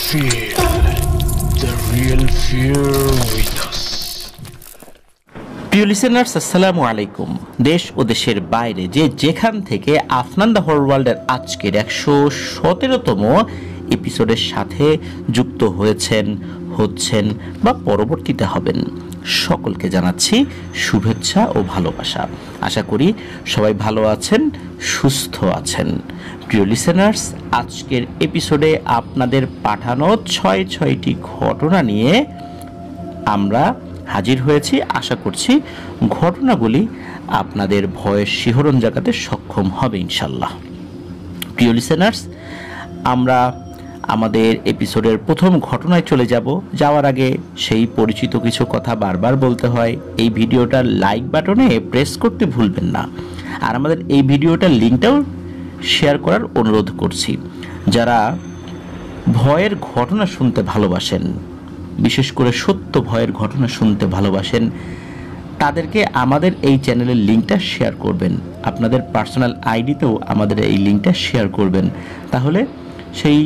Feel the real fear with us. প্রিয় listeners, আসসালামু আলাইকুম। দেশ ও দেশের বাইরে যে যেখান থেকে আফনান দ্য হরর ওয়ার্ল্ডের আজকের 117তম এপিসোডের সাথে যুক্ত হচ্ছেন বা পরবর্তীতে হবেন, সকলকে জানাচ্ছি শুভেচ্ছা ও ভালোবাসা। আশা করি সবাই ভালো আছেন, সুস্থ আছেন। প্রিয় লিসেনার্স, আজকের এপিসোডে আপনাদের পাঠানো ছয়টি ঘটনা নিয়ে আমরা হাজির হয়েছি। আশা করছি ঘটনাগুলি আপনাদের ভয়ের শিহরণ জাগাতে সক্ষম হবে ইনশাল্লাহ। প্রিয় লিসেনার্স, আমরা আমাদের এপিসোডের প্রথম ঘটনায় চলে যাওয়ার আগে সেই পরিচিত কিছু কথা বারবার বলতে হয়। এই ভিডিওটার লাইক বাটনে প্রেস করতে ভুলবেন না, আর আমাদের এই ভিডিওটার লিঙ্কটাও শেয়ার করার অনুরোধ করছি। যারা ভয়ের ঘটনা শুনতে ভালোবাসেন, বিশেষ করে সত্য ভয়ের ঘটনা শুনতে ভালোবাসেন, তাদেরকে আমাদের এই চ্যানেলের লিঙ্কটা শেয়ার করবেন। আপনাদের পার্সোনাল আইডিতেও আমাদের এই লিঙ্কটা শেয়ার করবেন। তাহলে সেই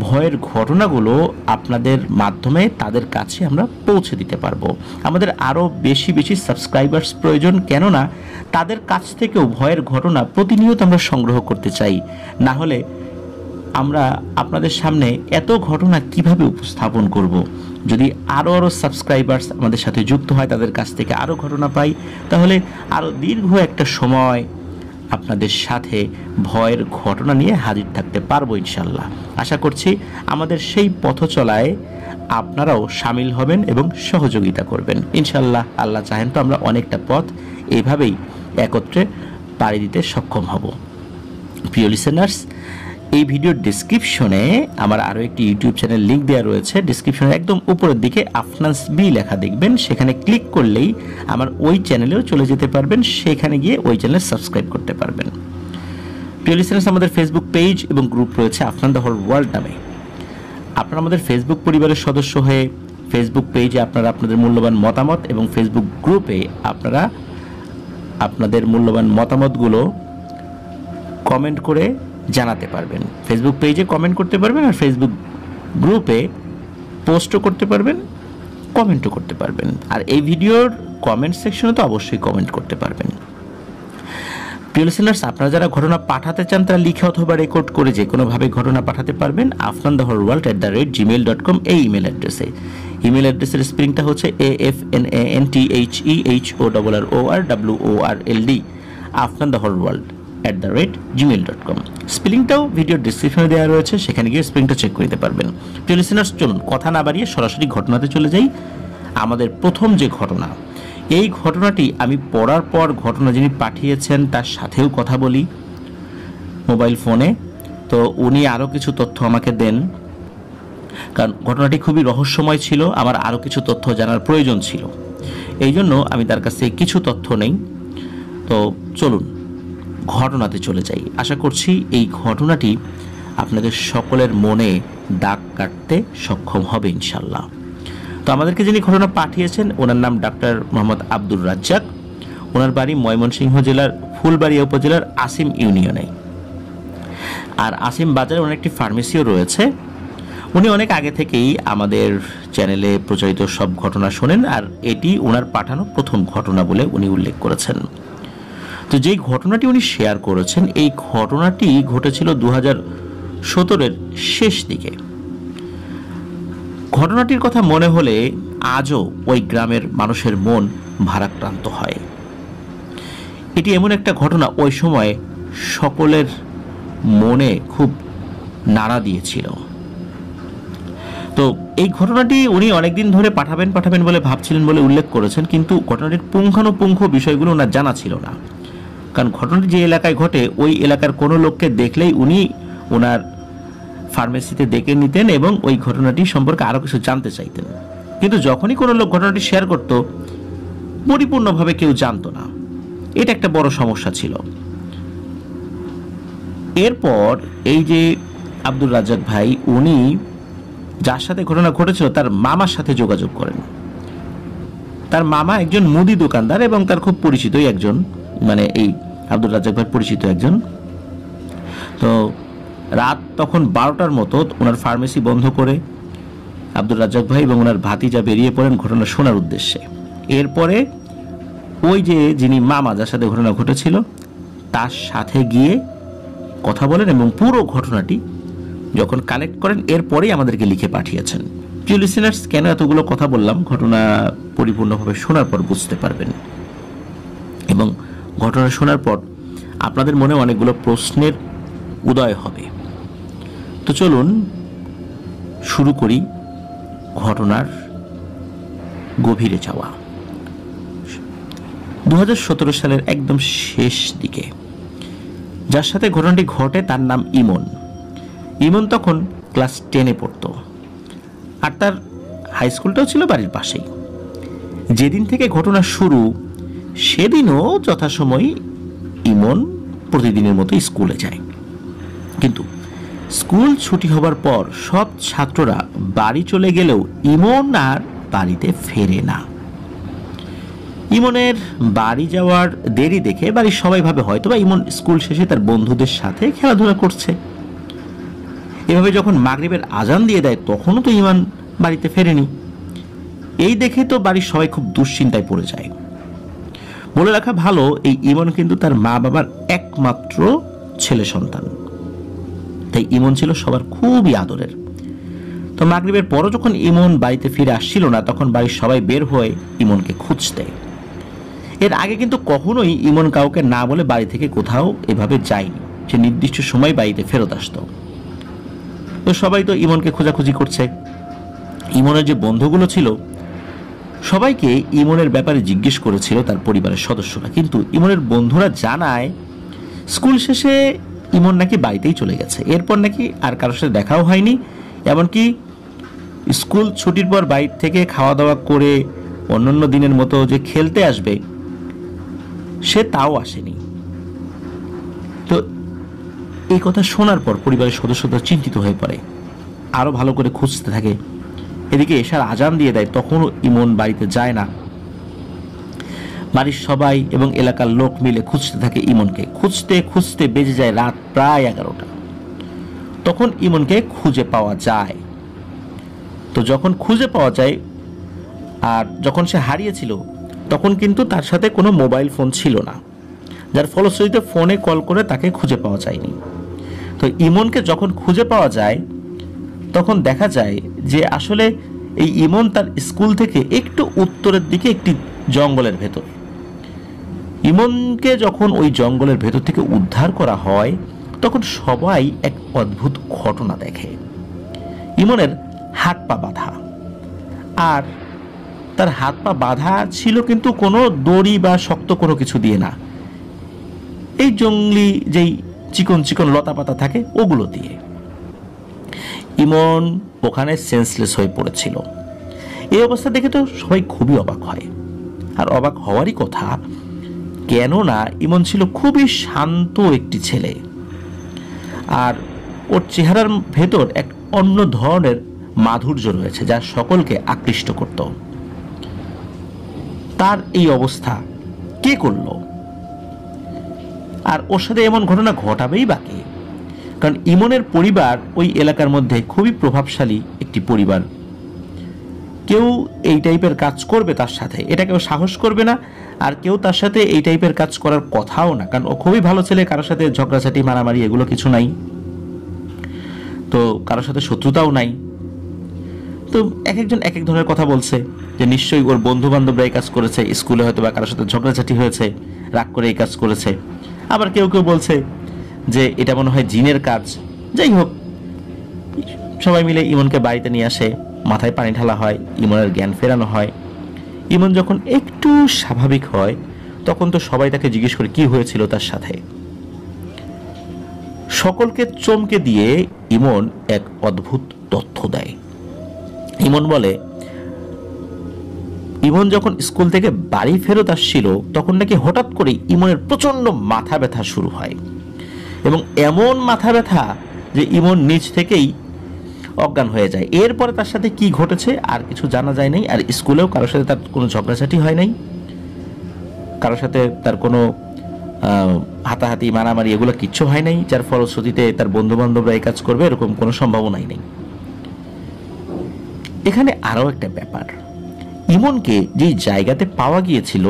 ভয়ের ঘটনাগুলো আপনাদের মাধ্যমে তাদের কাছে আমরা পৌঁছে দিতে পারবো। আমাদের আরও বেশি সাবস্ক্রাইবার্স প্রয়োজন, কেননা তাদের কাছ থেকেও ভয়ের ঘটনা প্রতিনিয়ত আমরা সংগ্রহ করতে চাই। না হলে আমরা আপনাদের সামনে এত ঘটনা কিভাবে উপস্থাপন করব? যদি আরও সাবস্ক্রাইবার্স আমাদের সাথে যুক্ত হয়, তাদের কাছ থেকে আরও ঘটনা পাই, তাহলে আরও দীর্ঘ একটা সময় আপনাদের সাথে ভয়ের ঘটনা নিয়ে হাজির থাকতে পারবো ইনশাল্লাহ। আশা করছি আমাদের সেই পথ চলায় আপনারাও সামিল হবেন এবং সহযোগিতা করবেন ইনশাল্লাহ। আল্লাহ চাহেন তো আমরা অনেকটা পথ এইভাবেই একত্রে পাড়ি দিতে সক্ষম হব। প্রিয় লিসেনার্স, এই ভিডিওর ডিসক্রিপশনে আমার আরও একটি ইউটিউব চ্যানেল লিঙ্ক দেওয়া রয়েছে। ডিসক্রিপশনের একদম উপরের দিকে আফনান্স বি লেখা দেখবেন, সেখানে ক্লিক করলেই আমার ওই চ্যানেলেও চলে যেতে পারবেন। সেখানে গিয়ে ওই চ্যানেল সাবস্ক্রাইব করতে পারবেন। প্রিয় লিসেনার্স, আমাদের ফেসবুক পেজ এবং গ্রুপ রয়েছে আফনান দ্য হরর ওয়ার্ল্ড নামে। আপনারা আমাদের ফেসবুক পরিবারের সদস্য হয়ে ফেসবুক পেজে আপনারা আপনাদের মূল্যবান মতামত এবং ফেসবুক গ্রুপে আপনারা আপনাদের মূল্যবান মতামতগুলো কমেন্ট করে জানাতে পারবেন। ফেসবুক পেজে কমেন্ট করতে পারবেন, আর ফেসবুক গ্রুপে পোস্টও করতে পারবেন, কমেন্টও করতে পারবেন। আর এই ভিডিওর কমেন্ট সেকশনে তো অবশ্যই কমেন্ট করতে পারবেন। প্রিয় লিসেনার্স, আপনারা যারা ঘটনা পাঠাতে চান তারা লিখে অথবা রেকর্ড করে যে কোনোভাবে ঘটনা পাঠাতে পারবেন afnanthehorrorworld@gmail.com এই ইমেল অ্যাড্রেসে। ইমেল অ্যাড্রেসের স্পেলিংটা হচ্ছে AFNANTHEHORRORWORLD afnanthehorrorworld@gmail.com। স্পেলিংটাও ভিডিওর ডিসক্রিপশনে দেওয়া রয়েছে, সেখানে গিয়ে স্পেলিংটা চেক করে নিতে পারবেন। প্রিয় লিসেনার্স, চলুন কথা না বাড়িয়ে সরাসরি ঘটনাতে চলে যাই। আমাদের প্রথম যে ঘটনা, এই ঘটনাটি আমি পড়ার পর ঘটনা যিনি পাঠিয়েছেন তার সাথেও কথা বলি মোবাইল ফোনে। তো উনি আরও কিছু তথ্য আমাকে দেন, কারণ ঘটনাটি খুবই রহস্যময় ছিল, আমার আরও কিছু তথ্য জানার প্রয়োজন ছিল। এই জন্য আমি তার কাছ থেকে কিছু তথ্য নেই। তো চলুন ঘটনাতে চলে যাই। আশা করছি এই ঘটনাটি আপনাদের সকলের মনে দাগ কাটতে সক্ষম হবে ইনশাল্লাহ। তো আমাদেরকে যিনি ঘটনা পাঠিয়েছেন ওনার নাম ডাক্তার মোহাম্মদ আব্দুর রাজ্জাক। ওনার বাড়ি ময়মনসিংহ জেলার ফুলবাড়িয়া উপজেলার আসিম ইউনিয়নে। আর আসিম বাজারে ওনার একটি ফার্মেসিও রয়েছে। উনি অনেক আগে থেকেই আমাদের চ্যানেলে প্রচারিত সব ঘটনা শোনেন, আর এটি ওনার পাঠানো প্রথম ঘটনা বলে উনি উল্লেখ করেছেন। তো যেই ঘটনাটি উনি শেয়ার করেছেন, এই ঘটনাটি ঘটেছিল 2017-এর শেষ দিকে। ঘটনাটির কথা মনে হলে আজও ওই গ্রামের মানুষের মন ভারাক্রান্ত হয়। এটি এমন একটা ঘটনা ওই সময় সকলের মনে খুব নাড়া দিয়েছিল। তো এই ঘটনাটি উনি অনেকদিন ধরে পাঠাবেন বলে ভাবছিলেন বলে উল্লেখ করেছেন, কিন্তু ঘটনাটির পুঙ্খানুপুঙ্খ বিষয়গুলো ওনার জানা ছিল না। কারণ ঘটনাটি যে এলাকায় ঘটে ওই এলাকার কোনো লোককে দেখলেই উনি ওনার ফার্মেসিতে ডেকে নিতেন এবং ওই ঘটনাটি সম্পর্কে আরও কিছু জানতে চাইতেন। কিন্তু যখনই কোনো লোক ঘটনাটি শেয়ার করত, পরিপূর্ণভাবে কেউ জানতো না। এটা একটা বড় সমস্যা ছিল। এরপর এই যে আব্দুর রাজ্জাক ভাই, উনি যার সাথে ঘটনা ঘটেছিল তার মামার সাথে যোগাযোগ করেন। তার মামা একজন মুদি দোকানদার এবং তার খুব পরিচিতই একজন, মানে এই আব্দুর রাজ্জাক ভাই পরিচিত একজন। তো রাত তখন 12টার মতো ওনার ফার্মেসি বন্ধ করে আব্দুর রাজ্জাক ভাই এবং ওনার ভাতিজা বেরিয়ে পড়েন ঘটনা শোনার উদ্দেশ্যে। এরপরে ওই যে যিনি মামা, যার সাথে ঘটনা ঘটেছিল, তার সাথে গিয়ে কথা বলেন এবং পুরো ঘটনাটি যখন কালেক্ট করেন এরপরেই আমাদেরকে লিখে পাঠিয়েছেন। প্রিয় লিসেনার্স, কেন এতগুলো কথা বললাম, ঘটনা পরিপূর্ণভাবে শোনার পর বুঝতে পারবেন এবং ঘটনা শোনার পর আপনাদের মনে অনেকগুলো প্রশ্নের উদয় হবে। তো চলুন শুরু করি ঘটনার গভীরে যাওয়া। 2017 সালের একদম শেষ দিকে যার সাথে ঘটনাটি ঘটে তার নাম ইমন। ইমন তখন ক্লাস 10-এ পড়তো আর তার হাই স্কুলটাও ছিল বাড়ির পাশেই। যেদিন থেকে ঘটনা শুরু সেদিনও যথাসময়ে ইমন প্রতিদিনের মতো স্কুলে যায়, কিন্তু স্কুল ছুটি হবার পর সব ছাত্ররা বাড়ি চলে গেলেও ইমন আর বাড়িতে ফেরে না। ইমনের বাড়ি যাওয়ার দেরি দেখে বাড়ির সবাই ভাবে হয়তোবা ইমন স্কুল শেষে তার বন্ধুদের সাথে খেলাধুলা করছে। এভাবে যখন মাগরিবের আজান দিয়ে দেয় তখনও তো ইমন বাড়িতে ফেরেনি। এই দেখে তো বাড়ির সবাই খুব দুশ্চিন্তায় পড়ে যায়। বলে রাখা ভালো, এই ইমন কিন্তু তার মা বাবার একমাত্র ছেলে সন্তান, তাই ইমন ছিল সবার খুবই আদরের। তো মাগরিবের পরও যখন ইমন বাড়িতে ফিরে আসছিল না তখন বাড়ির সবাই বের হয়ে ইমনকে খুঁজতে। এর আগে কিন্তু কখনোই ইমন কাউকে না বলে বাড়ি থেকে কোথাও এভাবে যায়নি, সে নির্দিষ্ট সময় বাড়িতে ফেরত আসতো। তো সবাই তো ইমনকে খোঁজাখুঁজি করছে। ইমনের যে বন্ধুগুলো ছিল সবাইকে ইমনের ব্যাপারে জিজ্ঞেস করেছিল তার পরিবারের সদস্যরা, কিন্তু ইমনের বন্ধুরা জানায় স্কুল শেষে ইমন নাকি বাড়িতেই চলে গেছে, এরপর নাকি আর কারোর সাথে দেখাও হয়নি। এমনকি স্কুল ছুটির পর বাড়ি থেকে খাওয়া দাওয়া করে অন্যান্য দিনের মতো যে খেলতে আসবে সে তাও আসেনি। তো এই কথা শোনার পর পরিবারের সদস্যরা চিন্তিত হয়ে পড়ে, আরো ভালো করে খুঁজতে থাকে। এদিকে এশার আজান দিয়ে দেয়, তখনও ইমন বাড়িতে যায় না। বাড়ির সবাই এবং এলাকার লোক মিলে খুঁজতে থাকে ইমনকে। খুঁজতে খুঁজতে বেজে যায় রাত প্রায় 11টা। তখন ইমনকে খুঁজে পাওয়া যায়। তো যখন খুঁজে পাওয়া যায় আর যখন সে হারিয়েছিল তখন কিন্তু তার সাথে কোনো মোবাইল ফোন ছিল না, যার ফলশ্রুতিতে ফোনে কল করে তাকে খুঁজে পাওয়া যায়নি। তো ইমনকে যখন খুঁজে পাওয়া যায় তখন দেখা যায় যে আসলে এই ইমন তার স্কুল থেকে একটু উত্তরের দিকে একটি জঙ্গলের ভেতর। ইমনকে যখন ওই জঙ্গলের ভেতর থেকে উদ্ধার করা হয় তখন সবাই এক অদ্ভুত ঘটনা দেখে। ইমনের হাত পা বাঁধা, আর তার হাত পা বাঁধা ছিল কিন্তু কোনো দড়ি বা শক্ত কোনো কিছু দিয়ে না, এই জঙ্গলি যেই চিকন চিকন লতা পাতা থাকে ওগুলো দিয়ে। ইমন ওখানে সেন্সলেস হয়ে পড়েছিল। এই অবস্থা দেখে তো সবাই খুবই অবাক হয়, আর অবাক হওয়ারই কথা, কেননা ইমন ছিল খুবই শান্ত একটি ছেলে আর ওর চেহারার ভেতর এক অন্য ধরনের মাধুর্য রয়েছে যা সকলকে আকৃষ্ট করত। তার এই অবস্থা কে করলো আর ওর সাথে এমন ঘটনা ঘটাবেই বাকি? কারণ ইমনের পরিবার ওই এলাকার মধ্যে খুবই প্রভাবশালী একটি পরিবার। কেউ এই টাইপের কাজ করবে তার সাথে এটা কেউ সাহস করবে না, আর কেউ তার সাথে এই টাইপের কাজ করার কথাও না, কারণ ও খুবই ভালো ছেলে, কারোর সাথে ঝগড়াঝাটি মারামারি এগুলো কিছু নাই, তো কারোর সাথে শত্রুতাও নাই। তো এক একজন এক এক ধরনের কথা বলছে যে নিশ্চয়ই ওর বন্ধু বান্ধবরা এই কাজ করেছে, স্কুলে হয়তো বা কারোর সাথে ঝগড়াঝাটি হয়েছে, রাগ করে এই কাজ করেছে। আবার কেউ কেউ বলছে যে এটা মনে হয় জিনের কাজ। যাই হোক, সবাই মিলে ইমনকে বাড়িতে নিয়ে আসে, মাথায় পানি ঢালা হয়, ইমনের জ্ঞান ফেরানো হয়। ইমন যখন একটু স্বাভাবিক হয় তখন তো সবাই তাকে জিজ্ঞেস করে কি হয়েছিল তার সাথে। সকলকে চমকে দিয়ে ইমন এক অদ্ভুত তথ্য দেয়। ইমন বলে ইমন যখন স্কুল থেকে বাড়ি ফেরত আসছিল তখন নাকি হঠাৎ করে ইমনের প্রচন্ড মাথা ব্যথা শুরু হয়, এবং এমন মাথা ব্যথা যে ইমন নিজ থেকেই অজ্ঞান হয়ে যায়। এরপরে তার সাথে কি ঘটেছে আর কিছু জানা যায় নাই, আর স্কুলেও কারোর সাথে তার কোনো ঝগড়াঝাটি হয় নাই, কারোর সাথে তার কোনো হাতাহাতি মারামারি এগুলো কিচ্ছু হয় নাই, যার ফলশ্রুতিতে তার বন্ধু বান্ধবরা এই কাজ করবে এরকম কোনো সম্ভাবনাই নেই। এখানে আরও একটা ব্যাপার, ইমনকে যে জায়গাতে পাওয়া গিয়েছিল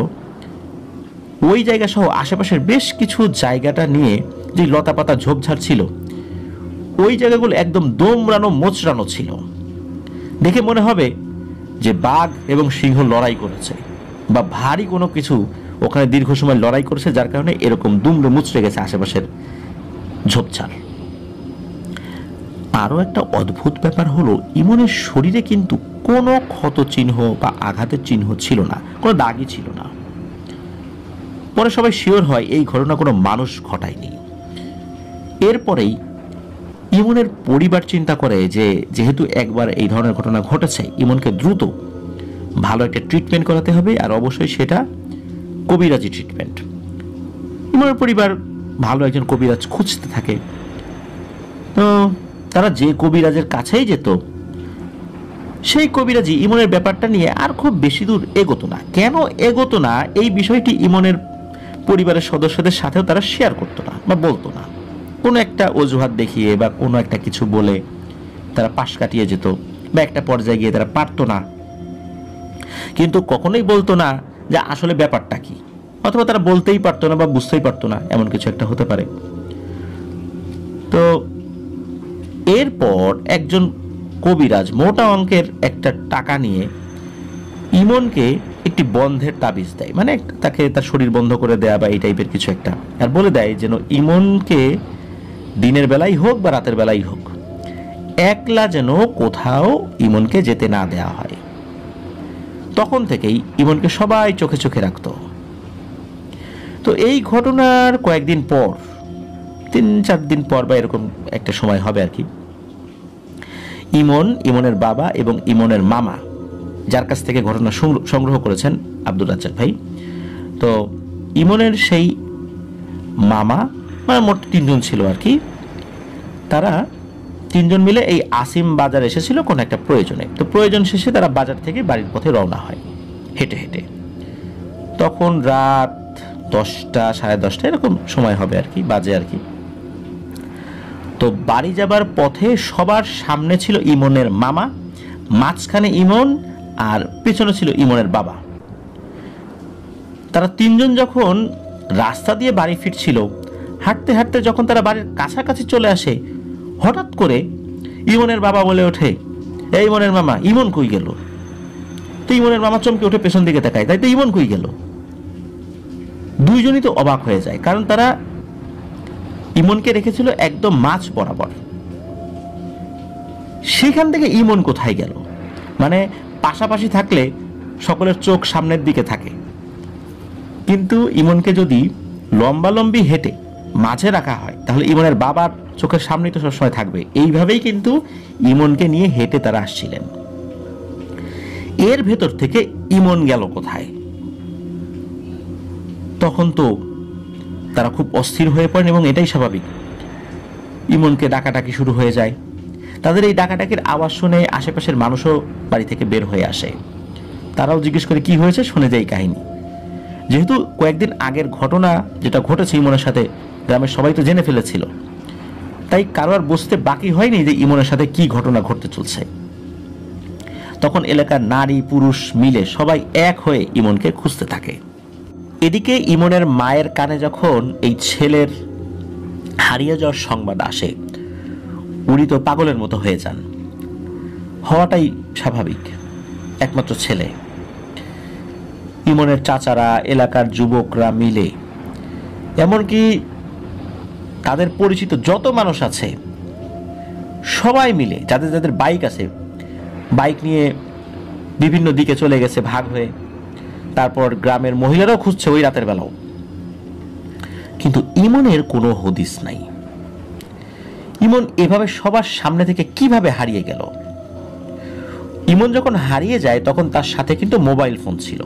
ওই জায়গা সহ আশেপাশের বেশ কিছু জায়গাটা নিয়ে যে লতাপাতা ঝোপঝাড় ছিল ওই জায়গাগুলো একদম দোমড়ানো মোচড়ানো ছিল। দেখে মনে হবে যে বাঘ এবং সিংহ লড়াই করেছে বা ভারী কোনো কিছু ওখানে দীর্ঘ সময় লড়াই করেছে, যার কারণে এরকম দুমড়ে মুচড়ে গেছে আশেপাশের ঝোপঝাড়। আরও একটা অদ্ভুত ব্যাপার হলো, ইমনের শরীরে কিন্তু কোনো ক্ষত চিহ্ন বা আঘাতের চিহ্ন ছিল না, কোনো দাগই ছিল না। পরে সবাই শিওর হয় এই ঘটনা কোনো মানুষ ঘটায়নি। এরপরেই ইমনের পরিবার চিন্তা করে যে যেহেতু একবার এই ধরনের ঘটনা ঘটেছে, ইমনকে দ্রুত ভালো একটা ট্রিটমেন্ট করাতে হবে, আর অবশ্যই সেটা কবিরাজি ট্রিটমেন্ট। ইমনের পরিবার ভালো একজন কবিরাজ খুঁজতে থাকে। তো তারা যে কবিরাজের কাছেই যেত, সেই কবিরাজি ইমনের ব্যাপারটা নিয়ে আর খুব বেশি দূর এগোতো না। কেন এগোতো না এই বিষয়টি ইমনের পরিবারের সদস্যদের সাথেও তারা শেয়ার করতো না বা বলতো না। কোনো একটা অজুহাত দেখিয়ে বা কোনো একটা কিছু বলে তারা পাশ কাটিয়ে যেত, বা একটা পর্যায়ে গিয়ে তারা পারতো না, কিন্তু কখনোই বলতো না যে আসলে ব্যাপারটা কি, অথবা তারা বলতেই পারতো না বা বুঝতেই পারতো না, এমন কিছু একটা হতে পারে। তো এরপর একজন কবিরাজ মোটা অঙ্কের একটা টাকা নিয়ে ইমনকে একটি বন্ধের তাবিজ দেয়, মানে তাকে তার শরীর বন্ধ করে দেয়া বা এই টাইপের কিছু একটা, আর বলে দেয় যেন ইমনকে দিনের বেলাই হোক বা রাতের বেলাই হোক একলা যেন কোথাও ইমনকে যেতে না দেয়া হয়। তখন থেকেই ইমনকে সবাই চোখে চোখে রাখত। তো এই ঘটনার কয়েকদিন পর, 3-4 দিন পর বা এরকম একটা সময় হবে আর কি, ইমনের বাবা এবং ইমনের মামা, যার কাছ থেকে ঘটনা সংগ্রহ করেছেন আব্দুর রাজ্জাক ভাই, তো ইমনের সেই মামা, মানে মোট 3 জন ছিল আর কি, তারা 3 জন মিলে এই আসিম বাজার এসেছিল কোনো একটা প্রয়োজনে। তো প্রয়োজন শেষে তারা বাজার থেকে বাড়ির পথে রওনা হয় হেঁটে হেঁটে। তখন রাত 10টা 10:30 এরকম সময় হবে আর কি, বাজে আর কি। তো বাড়ি যাবার পথে সবার সামনে ছিল ইমনের মামা, মাঝখানে ইমন, আর পেছনে ছিল ইমনের বাবা। তারা 3 জন যখন রাস্তা দিয়ে বাড়ি ফিরছিল, হাঁটতে হাঁটতে যখন তারা বাড়ির কাছাকাছি চলে আসে, হঠাৎ করে ইমনের বাবা বলে ওঠে, এই ইমনের মামা, ইমন কই গেল? তো ইমনের মামা চমকে উঠে পেছন দিকে তাকায়, তাই তো ইমন কই গেল? দুইজনই তো অবাক হয়ে যায়, কারণ তারা ইমনকে রেখেছিল একদম মাঝ বরাবর। সেখান থেকে ইমন কোথায় গেল? মানে পাশাপাশি থাকলে সকলের চোখ সামনের দিকে থাকে, কিন্তু ইমনকে যদি লম্বালম্বি হেঁটে মাঝে রাখা হয় তাহলে ইমনের বাবার চোখের সামনেই তো সবসময় থাকবে। এইভাবেই কিন্তু ইমনকে নিয়ে হেঁটে তারা আসছিলেন। এর ভেতর থেকে ইমন গেল কোথায়? তখন তো তারা খুব অস্থির হয়ে পড়েন, এবং এটাই স্বাভাবিক। ইমনকে ডাকাডাকি শুরু হয়ে যায়। তাদের এই ডাকাডাকির আওয়াজ শুনে আশেপাশের মানুষও বাড়ি থেকে বের হয়ে আসে। তারাও জিজ্ঞেস করে কি হয়েছে, শুনে যায় কাহিনী। যেহেতু কয়েকদিন আগের ঘটনা যেটা ঘটেছে ইমনের সাথে গ্রামের সবাই তো জেনে ফেলেছিল, তাই কারো আর বুঝতে বাকি হয়নি যে ইমনের সাথে কি ঘটনা ঘটতে চলছে। তখন এলাকার নারী পুরুষ মিলে সবাই এক হয়ে ইমনকে খুঁজতে থাকে। এদিকে ইমনের মায়ের কানে যখন এই ছেলের হারিয়ে যাওয়ার সংবাদ আসে, উনি তো পাগলের মতো হয়ে যান। হওয়াটাই স্বাভাবিক, একমাত্র ছেলে। ইমনের চাচারা, এলাকার যুবকরা মিলে, এমনকি তাদের পরিচিত যত মানুষ আছে সবাই মিলে, যাদের যাদের বাইক আছে, বাইক নিয়ে বিভিন্ন দিকে চলে গেছে ভাগ হয়ে। তারপর গ্রামের মহিলারাও খুঁজছে ওই রাতের বেলাও, কিন্তু ইমনের কোনো হদিস নাই। ইমন এভাবে সবার সামনে থেকে কিভাবে হারিয়ে গেল? ইমন যখন হারিয়ে যায় তখন তার সাথে কিন্তু মোবাইল ফোন ছিল।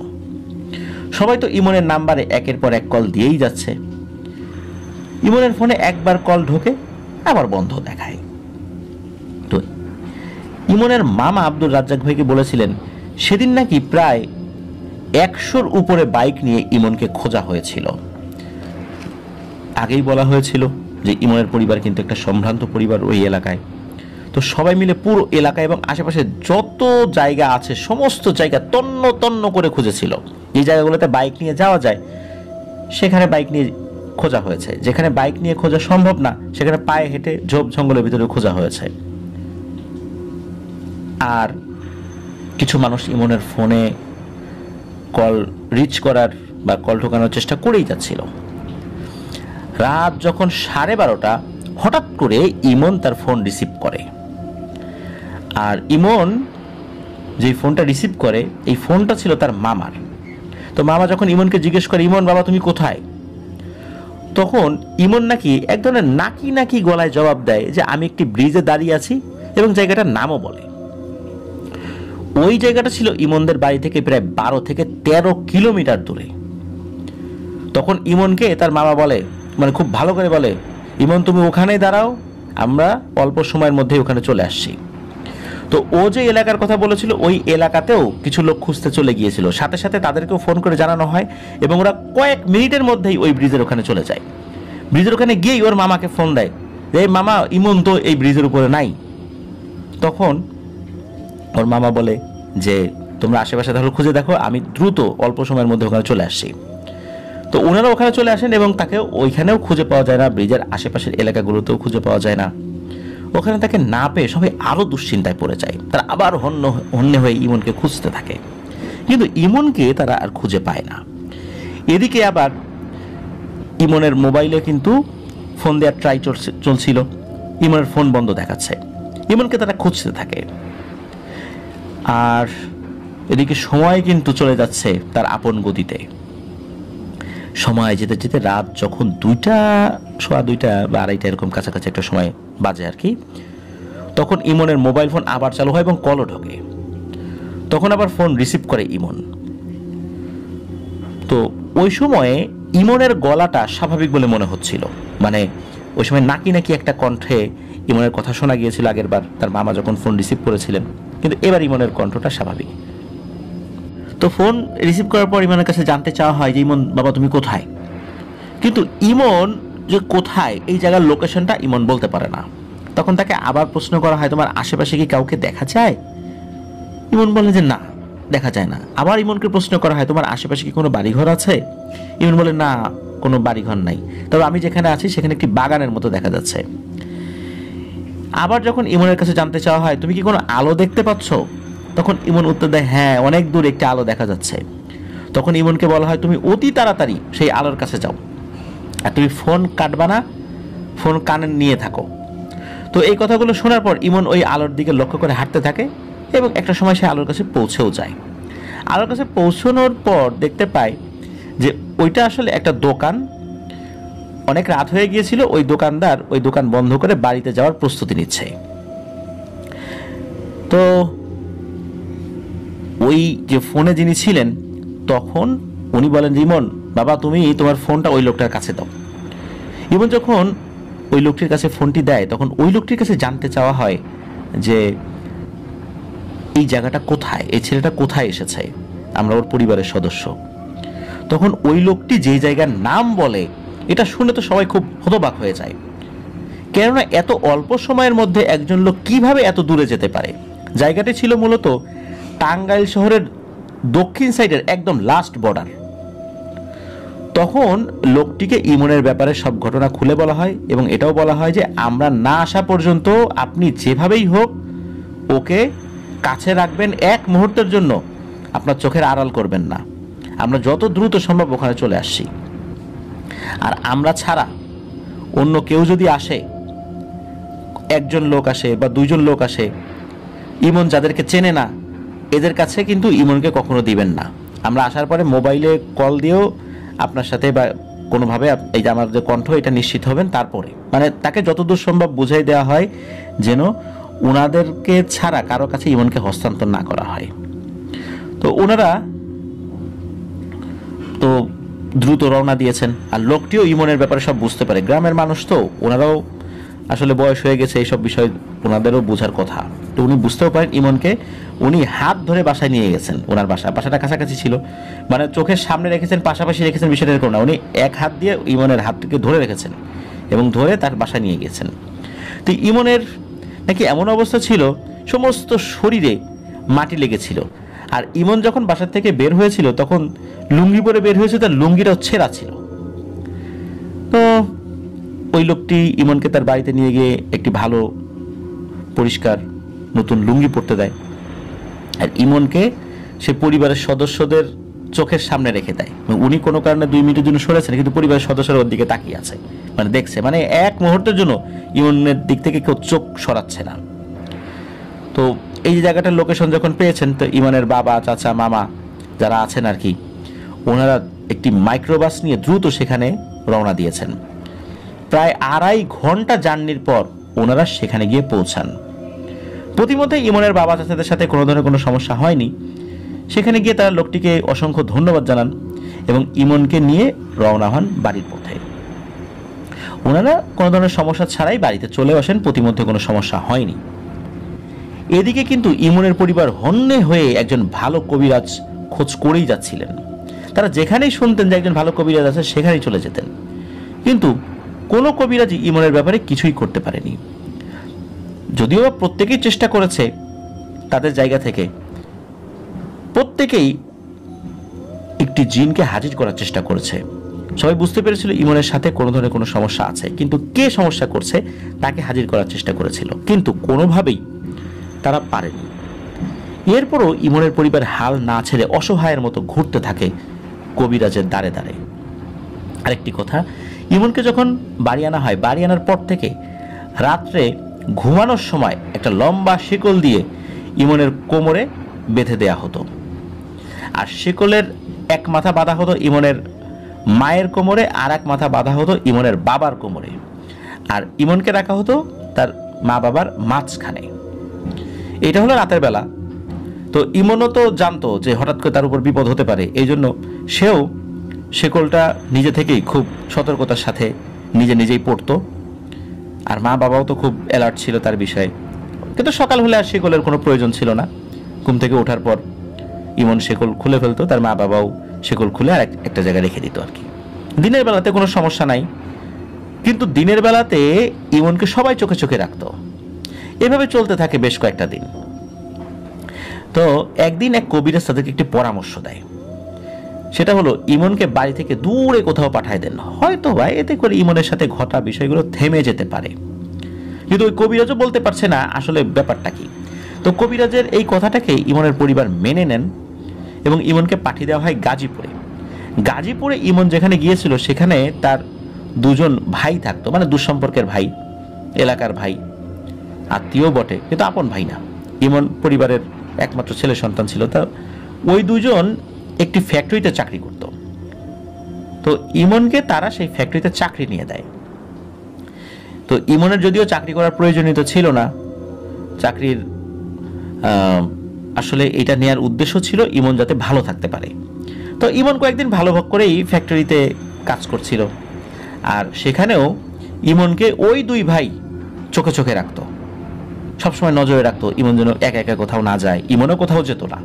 সবাই তো ইমনের নাম্বারে একের পর এক কল দিয়েই যাচ্ছে। ইমনের ফোনে একবার কল ঢোকে, আবার বন্ধ দেখায়। তো ইমনের মামা আব্দুর রাজ্জাক ভাইকে বলেছিলেন সেদিন নাকি প্রায় 100-র উপরে বাইক নিয়ে ইমনকে খোঁজা হয়েছিল। আগেই বলা হয়েছিল যে ইমনের পরিবার কিন্তু একটা সম্ভ্রান্ত পরিবার ওই এলাকায়। তো তো সবাই মিলে পুরো এলাকা এবং আশেপাশে যত জায়গা আছে সমস্ত জায়গা তন্ন তন্ন করে খুঁজেছিল। এই জায়গাগুলোতে বাইক নিয়ে যাওয়া যায় সেখানে বাইক নিয়ে খোঁজা হয়েছে, যেখানে বাইক নিয়ে খোঁজা সম্ভব না সেখানে পায়ে হেঁটে ঝোপ জঙ্গলের ভিতরে খোঁজা হয়েছে। আর কিছু মানুষ ইমনের ফোনে কল রিচ করার বা কল ঢোকানোর চেষ্টা করেই যাচ্ছিল। রাত যখন 12:30 হঠাৎ করে ইমন তার ফোন রিসিভ করে। আর ইমন যে ফোনটা রিসিভ করে এই ফোনটা ছিল তার মামার। তো মামা যখন ইমনকে জিজ্ঞেস করে, ইমন বাবা তুমি কোথায়, তখন ইমন নাকি এক ধরনের নাকি নাকি গলায় জবাব দেয় যে আমি একটি ব্রিজে দাঁড়িয়ে আছি, এবং জায়গাটার নামও বলে। ওই জায়গাটা ছিল ইমনদের বাড়ি থেকে প্রায় 12 থেকে 13 কিলোমিটার দূরে। তখন ইমনকে তার মামা বলে, মানে খুব ভালো করে বলে, ইমন তুমি ওখানেই দাঁড়াও, আমরা অল্প সময়ের মধ্যেই ওখানে চলে আসছি। তো ও যে এলাকার কথা বলেছিল ওই এলাকাতেও কিছু লোক খুঁজতে চলে গিয়েছিল, সাথে সাথে তাদেরকেও ফোন করে জানানো হয় এবং ওরা কয়েক মিনিটের মধ্যেই ওই ব্রিজের ওখানে চলে যায়। ব্রিজের ওখানে গিয়েই ওর মামাকে ফোন দেয়, এই মামা ইমন তো এই ব্রিজের উপরে নাই। তখন ওর মামা বলে যে তোমরা আশেপাশে তাহলে খুঁজে দেখো, আমি দ্রুত অল্প সময়ের মধ্যে ওখানে চলে আসছি। তো ওনারা ওখানে চলে আসেন এবং তাকে ওইখানেও খুঁজে পাওয়া যায় না, ব্রিজের আশেপাশের এলাকাগুলোতেও খুঁজে পাওয়া যায় না। ওখানে তাকে না পেয়ে সবাই আরো দুশ্চিন্তায় পড়ে যায়। তারা আবার হন্যে হয়ে ইমনকে খুঁজতে থাকে, কিন্তু ইমনকে তারা আর খুঁজে পায় না। এদিকে আবার ইমনের মোবাইলে কিন্তু ফোন দেওয়ার ট্রাই চলছিল, ইমনের ফোন বন্ধ দেখাচ্ছে। ইমনকে তারা খুঁজতে থাকে। আর এদিকে সময় কিন্তু চলে যাচ্ছে তার আপন গতিতে। সময় যেতে যেতে রাত যখন 2টা, সোয়া 2টা বা 2:30 এরকম কাছাকাছি একটা সময় বাজে আর কি, তখন ইমনের মোবাইল ফোন আবার চালু হয় এবং কলও ঢোকে। তখন আবার ফোন রিসিভ করে ইমন। তো ওই সময়ে ইমনের গলাটা স্বাভাবিক বলে মনে হচ্ছিল, মানে ওই সময় নাকি নাকি একটা কণ্ঠে ইমনের কথা শোনা গিয়েছিল আগের বার তার মামা যখন ফোন রিসিভ করেছিলেন, কিন্তু এবার ইমনের কণ্ঠটা স্বাভাবিক। তো ফোন রিসিভ করার পর ইমনের কাছে জানতে চাওয়া হয় যে ইমন বাবা তুমি কোথায়, কিন্তু ইমন যে কোথায় এই জায়গার লোকেশনটা ইমন বলতে পারে না। তখন তাকে আবার প্রশ্ন করা হয় তোমার আশেপাশে কি কাউকে দেখা যায়? ইমন বলে যে না, দেখা যায় না। আবার ইমনকে প্রশ্ন করা হয় তোমার আশেপাশে কি কোনো বাড়িঘর আছে? ইমন বলে না, কোনো বাড়িঘর নাই, তবে আমি যেখানে আছি সেখানে একটি বাগানের মতো দেখা যাচ্ছে। আবার যখন ইমনের কাছে জানতে চাওয়া হয় তুমি কি কোনো আলো দেখতে পাচ্ছ, তখন ইমন উত্তর দেয় হ্যাঁ, অনেক দূর একটি আলো দেখা যাচ্ছে। তখন ইমনকে বলা হয় তুমি অতি তাড়াতাড়ি সেই আলোর কাছে যাও, আর তুমি ফোন কাটবা না, ফোন কানে নিয়ে থাকো। তো এই কথাগুলো শোনার পর ইমন ওই আলোর দিকে লক্ষ্য করে হাঁটতে থাকে এবং একটা সময় সে আলোর কাছে পৌঁছেও যায়। আলোর কাছে পৌঁছানোর পর দেখতে পায় যে ওইটা আসলে একটা দোকান। অনেক রাত হয়ে গিয়েছিল, ওই দোকানদার ওই দোকান বন্ধ করে বাড়িতে যাওয়ার প্রস্তুতি নিচ্ছে। তো ওই যে ফোনে যিনি ছিলেন তখন উনি বলেন ইমন বাবা তুমি তোমার ফোনটা ওই লোকটার কাছে দাও। ইমন যখন ওই লোকটির কাছে ফোনটি দেয় তখন ওই লোকটির কাছে জানতে চাওয়া হয় যে এই জায়গাটা কোথায়, এই ছেলেটা কোথায় এসেছে, আমরা ওর পরিবারের সদস্য। তখন ওই লোকটি যে জায়গার নাম বলে এটা শুনে তো সবাই খুব হতবাক হয়ে যায়, কেননা এত অল্প সময়ের মধ্যে একজন লোক কিভাবে এত দূরে যেতে পারে। জায়গাটি ছিল মূলত টাঙ্গাইল শহরের দক্ষিণ সাইডের একদম লাস্ট বর্ডার। তখন লোকটিকে ইমনের ব্যাপারে সব ঘটনা খুলে বলা হয় এবং এটাও বলা হয় যে আমরা না আসা পর্যন্ত আপনি যেভাবেই হোক ওকে কাছে রাখবেন, এক মুহূর্তের জন্য আপনার চোখের আড়াল করবেন না, আমরা যত দ্রুত সম্ভব ওখানে চলে আসছি। আর আমরা ছাড়া অন্য কেউ যদি আসে, একজন লোক আসে বা দুইজন লোক আসে, ইমন যাদেরকে চেনে না এদের কাছে কিন্তু ইমনকে কখনো দিবেন না। আমরা আসার পরে মোবাইলে কল দিয়েও আপনার সাথে বা কোনোভাবে এই যে আমার যে কণ্ঠ এটা নিশ্চিত হবেন, তারপরে মানে তাকে যতদূর সম্ভব বুঝাই দেওয়া হয় যেন ওনাদেরকে ছাড়া কারো কাছে ইমনকে হস্তান্তর না করা হয়। তো ওনারা তো দ্রুত রওনা দিয়েছেন, আর লোকটিও ইমনের ব্যাপারে সব বুঝতে পারে। গ্রামের মানুষ তো, ওনারাও আসলে বয়স হয়ে গেছে, এইসব বিষয় ওনাদেরও বোঝার কথা। তো উনি বুঝতেও পারেন ইমনকে, উনি হাত ধরে বাসায় নিয়ে গেছেন। ওনার বাসাটা কাছাকাছি ছিল, মানে চোখের সামনে রেখেছেন, পাশাপাশি রেখেছেন, বিষয়টা এরকম না, উনি এক হাত দিয়ে ইমনের হাতটিকে ধরে রেখেছেন এবং ধরে তার বাসায় নিয়ে গেছেন। তো ইমনের নাকি এমন অবস্থা ছিল সমস্ত শরীরে মাটি লেগেছিল। আর ইমন যখন বাসা থেকে বের হয়েছিল তখন লুঙ্গি পরে বের হয়েছে, তার লুঙ্গিটাও ছেঁড়া ছিল। তো ওই লোকটি ইমনকে তার বাড়িতে নিয়ে গিয়ে একটি ভালো পরিষ্কার নতুন লুঙ্গি পরতে দেয়, আর ইমনকে সে পরিবারের সদস্যদের চোখের সামনে রেখে দেয়। উনি কোনো কারণে 2 মিনিটের জন্য সরেছেন, কিন্তু পরিবারের সদস্যরা ওর দিকে তাকিয়ে আছে, মানে দেখছে, মানে এক মুহূর্তের জন্য ইমনের দিক থেকে কেউ চোখ সরাচ্ছে না। তো এই যে জায়গাটার লোকেশন যখন পেয়েছেন, তো ইমনের বাবা, চাচা, মামা যারা আছেন আর কি, ওনারা একটি মাইক্রোবাস নিয়ে দ্রুত সেখানে রওনা দিয়েছেন। প্রায় 2.5 ঘন্টা জার্নির পর ওনারা সেখানে গিয়ে পৌঁছান। প্রতিমধ্যে ইমনের বাবা চাচাদের সাথে কোনো ধরনের কোনো সমস্যা হয়নি। সেখানে গিয়ে তারা লোকটিকে অসংখ্য ধন্যবাদ জানান এবং ইমনকে নিয়ে রওনা হন বাড়ির পথে। ওনারা কোনো ধরনের সমস্যা ছাড়াই বাড়িতে চলে আসেন, প্রতিমধ্যে কোনো সমস্যা হয়নি। এদিকে কিন্তু ইমনের পরিবার হন্যে হয়ে একজন ভালো কবিরাজ খোঁজ করেই যাচ্ছিলেন। তারা যেখানেই শুনতেন যে একজন ভালো কবিরাজ আছে সেখানেই চলে যেতেন, কিন্তু কোনো কবিরাজই ইমনের ব্যাপারে কিছুই করতে পারেনি। যদিও প্রত্যেকেই চেষ্টা করেছে তাদের জায়গা থেকে, প্রত্যেকেই একটি জিনকে হাজির করার চেষ্টা করেছে। সবাই বুঝতে পেরেছিল ইমনের সাথে কোনো ধরনের কোনো সমস্যা আছে, কিন্তু কে সমস্যা করছে তাকে হাজির করার চেষ্টা করেছিল, কিন্তু কোনোভাবেই তারা পারেনি। এরপরও ইমনের পরিবার হাল না ছেড়ে অসহায়ের মতো ঘুরতে থাকে কবিরাজের দ্বারে দ্বারে। আরেকটি কথা, ইমনকে যখন বাড়ি আনা হয়, বাড়ি আনার পর থেকে রাত্রে ঘুমানোর সময় একটা লম্বা শিকল দিয়ে ইমনের কোমরে বেঁধে দেয়া হতো, আর শিকলের এক মাথা বাঁধা হতো ইমনের মায়ের কোমরে, আর এক মাথা বাঁধা হতো ইমনের বাবার কোমরে, আর ইমনকে রাখা হতো তার মা বাবার মাঝখানে। এটা হলো রাতের বেলা। তো ইমনও তো জানতো যে হঠাৎ করে তার উপর বিপদ হতে পারে, এই জন্য সেও শিকলটা নিজে থেকেই খুব সতর্কতার সাথে নিজেই পড়তো, আর মা বাবাও তো খুব অ্যালার্ট ছিল তার বিষয়ে। কিন্তু সকাল হলে আর শিকলের কোনো প্রয়োজন ছিল না। ঘুম থেকে ওঠার পর ইমন শিকল খুলে ফেলতো, তার মা বাবাও শিকল খুলে আর একটা জায়গায় রেখে দিত আর কি। দিনের বেলাতে কোনো সমস্যা নাই, কিন্তু দিনের বেলাতে ইমনকে সবাই চোখে চোখে রাখতো। এভাবে চলতে থাকে বেশ কয়েকটা দিন। তো একদিন এক কবিরাজ তাদেরকে একটি পরামর্শ দেয়, সেটা হলো ইমনকে বাড়ি থেকে দূরে কোথাও পাঠায় দেন, হয়তো বা এতে করে ইমনের সাথে ঘটা বিষয়গুলো থেমে যেতে পারে। কিন্তু ওই কবিরাজও বলতে পারছে না আসলে ব্যাপারটা কি। তো কবিরাজের এই কথাটাকে ইমনের পরিবার মেনে নেন এবং ইমনকে পাঠিয়ে দেওয়া হয় গাজীপুরে। গাজীপুরে ইমন যেখানে গিয়েছিল সেখানে তার 2জন ভাই থাকতো, মানে দুঃসম্পর্কের ভাই, এলাকার ভাই, আত্মীয় বটে, কিন্তু আপন ভাই না। ইমন পরিবারের একমাত্র ছেলে সন্তান ছিল। তা ওই 2জন একটি ফ্যাক্টরিতে চাকরি করত। তো ইমনকে তারা সেই ফ্যাক্টরিতে চাকরি নিয়ে দেয়। তো ইমনের যদিও চাকরি করার প্রয়োজনীয়তা ছিল না, চাকরির আসলে এটা নেয়ার উদ্দেশ্য ছিল ইমন যাতে ভালো থাকতে পারে। তো ইমন কয়েকদিন ভালো ভাগ করেই ফ্যাক্টরিতে কাজ করছিল, আর সেখানেও ইমনকে ওই 2 ভাই চোখে চোখে রাখতো, সবসময় নজরে রাখতো ইমন যেন একা একা কোথাও না যায়। ইমনও কোথাও যেত না,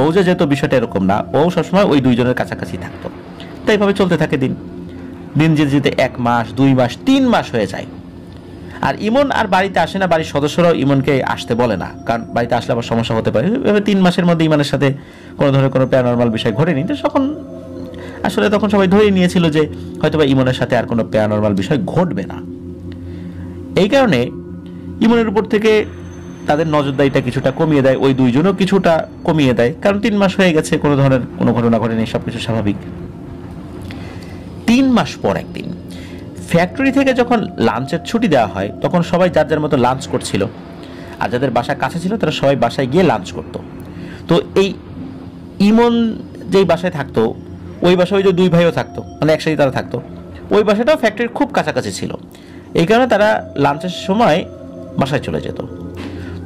ও যে যেত বিষয়টা এরকম না, ও সবসময় ওই 2জনের কাছাকাছি থাকতো। তো এইভাবে চলতে থাকে দিন। দিন যেতে যেতে 1 মাস, 2 মাস, 3 মাস হয়ে যায়, আর ইমন আর বাড়িতে আসে না। বাড়ির সদস্যরাও ইমনকে আসতে বলে না, কারণ বাড়িতে আসলে আবার সমস্যা হতে পারে। এভাবে 3 মাসের মধ্যে ইমনের সাথে কোনো ধরনের কোনো প্যারানরমাল বিষয় ঘটেনি। তো তখন সবাই ধরে নিয়েছিল যে হয়তোবা ইমনের সাথে আর কোনো প্যারানরমাল বিষয় ঘটবে না। এই কারণে ইমনের উপর থেকে তাদের নজরদারিটা কিছুটা কমিয়ে দেয়, ওই 2জনও কিছুটা কমিয়ে দেয়, কারণ 3 মাস হয়ে গেছে, কোনো ধরনের কোনো ঘটনা ঘটেনি, সবকিছু স্বাভাবিক। 3 মাস পর একদিন ফ্যাক্টরি থেকে যখন লাঞ্চের ছুটি দেওয়া হয়, তখন সবাই যার যার মতো লাঞ্চ করছিল, আর যাদের বাসা কাছে ছিল তারা সবাই বাসায় গিয়ে লাঞ্চ করতো। তো এই ইমন যেই বাসায় থাকতো, ওই বাসায় ওই যে 2 ভাইও থাকতো, মানে একসাথে তারা থাকতো। ওই বাসাটাও ফ্যাক্টরির খুব কাছাকাছি ছিল, এই কারণে তারা লাঞ্চের সময় বাসায় চলে যেত।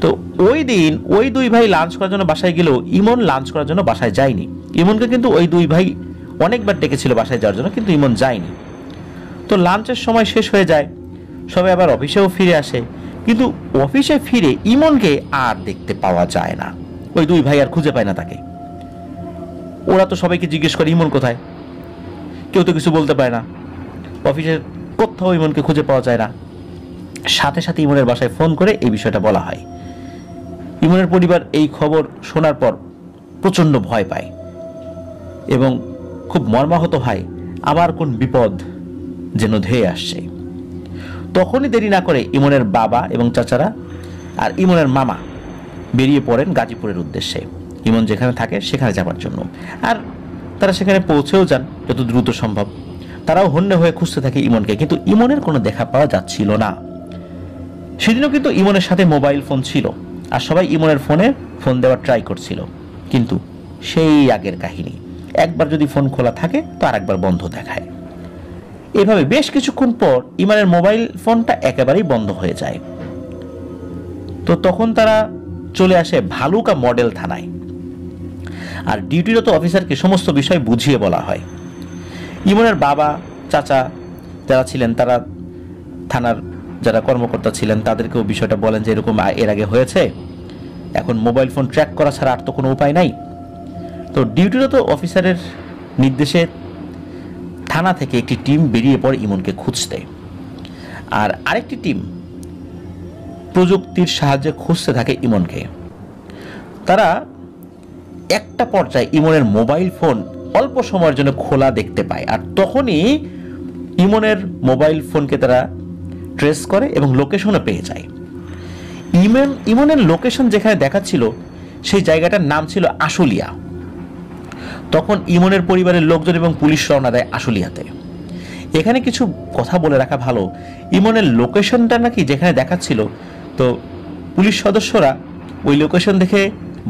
তো ওই দিন ওই 2 ভাই লাঞ্চ করার জন্য বাসায় গেলেও ইমন লাঞ্চ করার জন্য বাসায় যায়নি। ইমনকে কিন্তু ওই 2 ভাই অনেকবার ডেকেছিল বাসায় যাওয়ার জন্য, কিন্তু ইমন যায়নি। তো লাঞ্চের সময় শেষ হয়ে যায়, সবাই আবার অফিসেও ফিরে আসে, কিন্তু অফিসে ফিরে ইমনকে আর দেখতে পাওয়া যায় না। ওই 2 ভাই আর খুঁজে পায় না তাকে। ওরা তো সবাইকে জিজ্ঞেস করে ইমন কোথায়, কেউ তো কিছু বলতে পারে না। অফিসের কোথাও ইমনকে খুঁজে পাওয়া যায় না। সাথে সাথে ইমনের বাসায় ফোন করে এই বিষয়টা বলা হয়। ইমনের পরিবার এই খবর শোনার পর প্রচণ্ড ভয় পায় এবং খুব মর্মাহত হয়, আবার কোন বিপদ যেন ধেয়ে আসছে। তখনই দেরি না করে ইমনের বাবা এবং চাচারা আর ইমনের মামা বেরিয়ে পড়েন গাজীপুরের উদ্দেশ্যে, ইমন যেখানে থাকে সেখানে যাবার জন্য। আর তারা সেখানে পৌঁছেও যান যত দ্রুত সম্ভব। তারাও হন্যে হয়ে খুঁজতে থাকে ইমনকে, কিন্তু ইমনের কোনো দেখা পাওয়া যাচ্ছিল না। সেদিনও কিন্তু ইমনের সাথে মোবাইল ফোন ছিল, আর সবাই ইমনের ফোনে ফোন দেওয়ার ট্রাই করছিল, কিন্তু সেই আগের কাহিনী, একবার যদি ফোন খোলা থাকে তো আর একবার বন্ধ দেখায়। এভাবে বেশ কিছুক্ষণ পর ইমনের মোবাইল ফোনটা একেবারেই বন্ধ হয়ে যায়। তো তখন তারা চলে আসে ভালুকা মডেল থানায়, আর ডিউটিরত অফিসারকে সমস্ত বিষয় বুঝিয়ে বলা হয়। ইমনের বাবা চাচা যারা ছিলেন, তারা থানার যারা কর্মকর্তা ছিলেন তাদেরকেও বিষয়টা বলেন যে এরকম এর আগে হয়েছে, এখন মোবাইল ফোন ট্র্যাক করা ছাড়া আর তো কোনো উপায় নাই। তো ডিউটিরত অফিসারের নির্দেশে থানা থেকে একটি টিম বেরিয়ে পড়ে ইমনকে খুঁজতে, আর আরেকটি টিম প্রযুক্তির সাহায্যে খুঁজতে থাকে ইমনকে। তারা একটা পর্যায়ে ইমনের মোবাইল ফোন অল্প সময়ের জন্য খোলা দেখতে পায়, আর তখনই ইমনের মোবাইল ফোনকে তারা ট্রেস করে এবং লোকেশনও পেয়ে যায়। ইমনের লোকেশন যেখানে দেখাচ্ছিল সেই জায়গাটার নাম ছিল আশুলিয়া। তখন ইমনের পরিবারের লোকজন এবং পুলিশ রওনা দেয় আশুলিয়াতে। এখানে কিছু কথা বলে রাখা ভালো, ইমনের লোকেশনটা নাকি যেখানে দেখাচ্ছিল, তো পুলিশ সদস্যরা ওই লোকেশন দেখে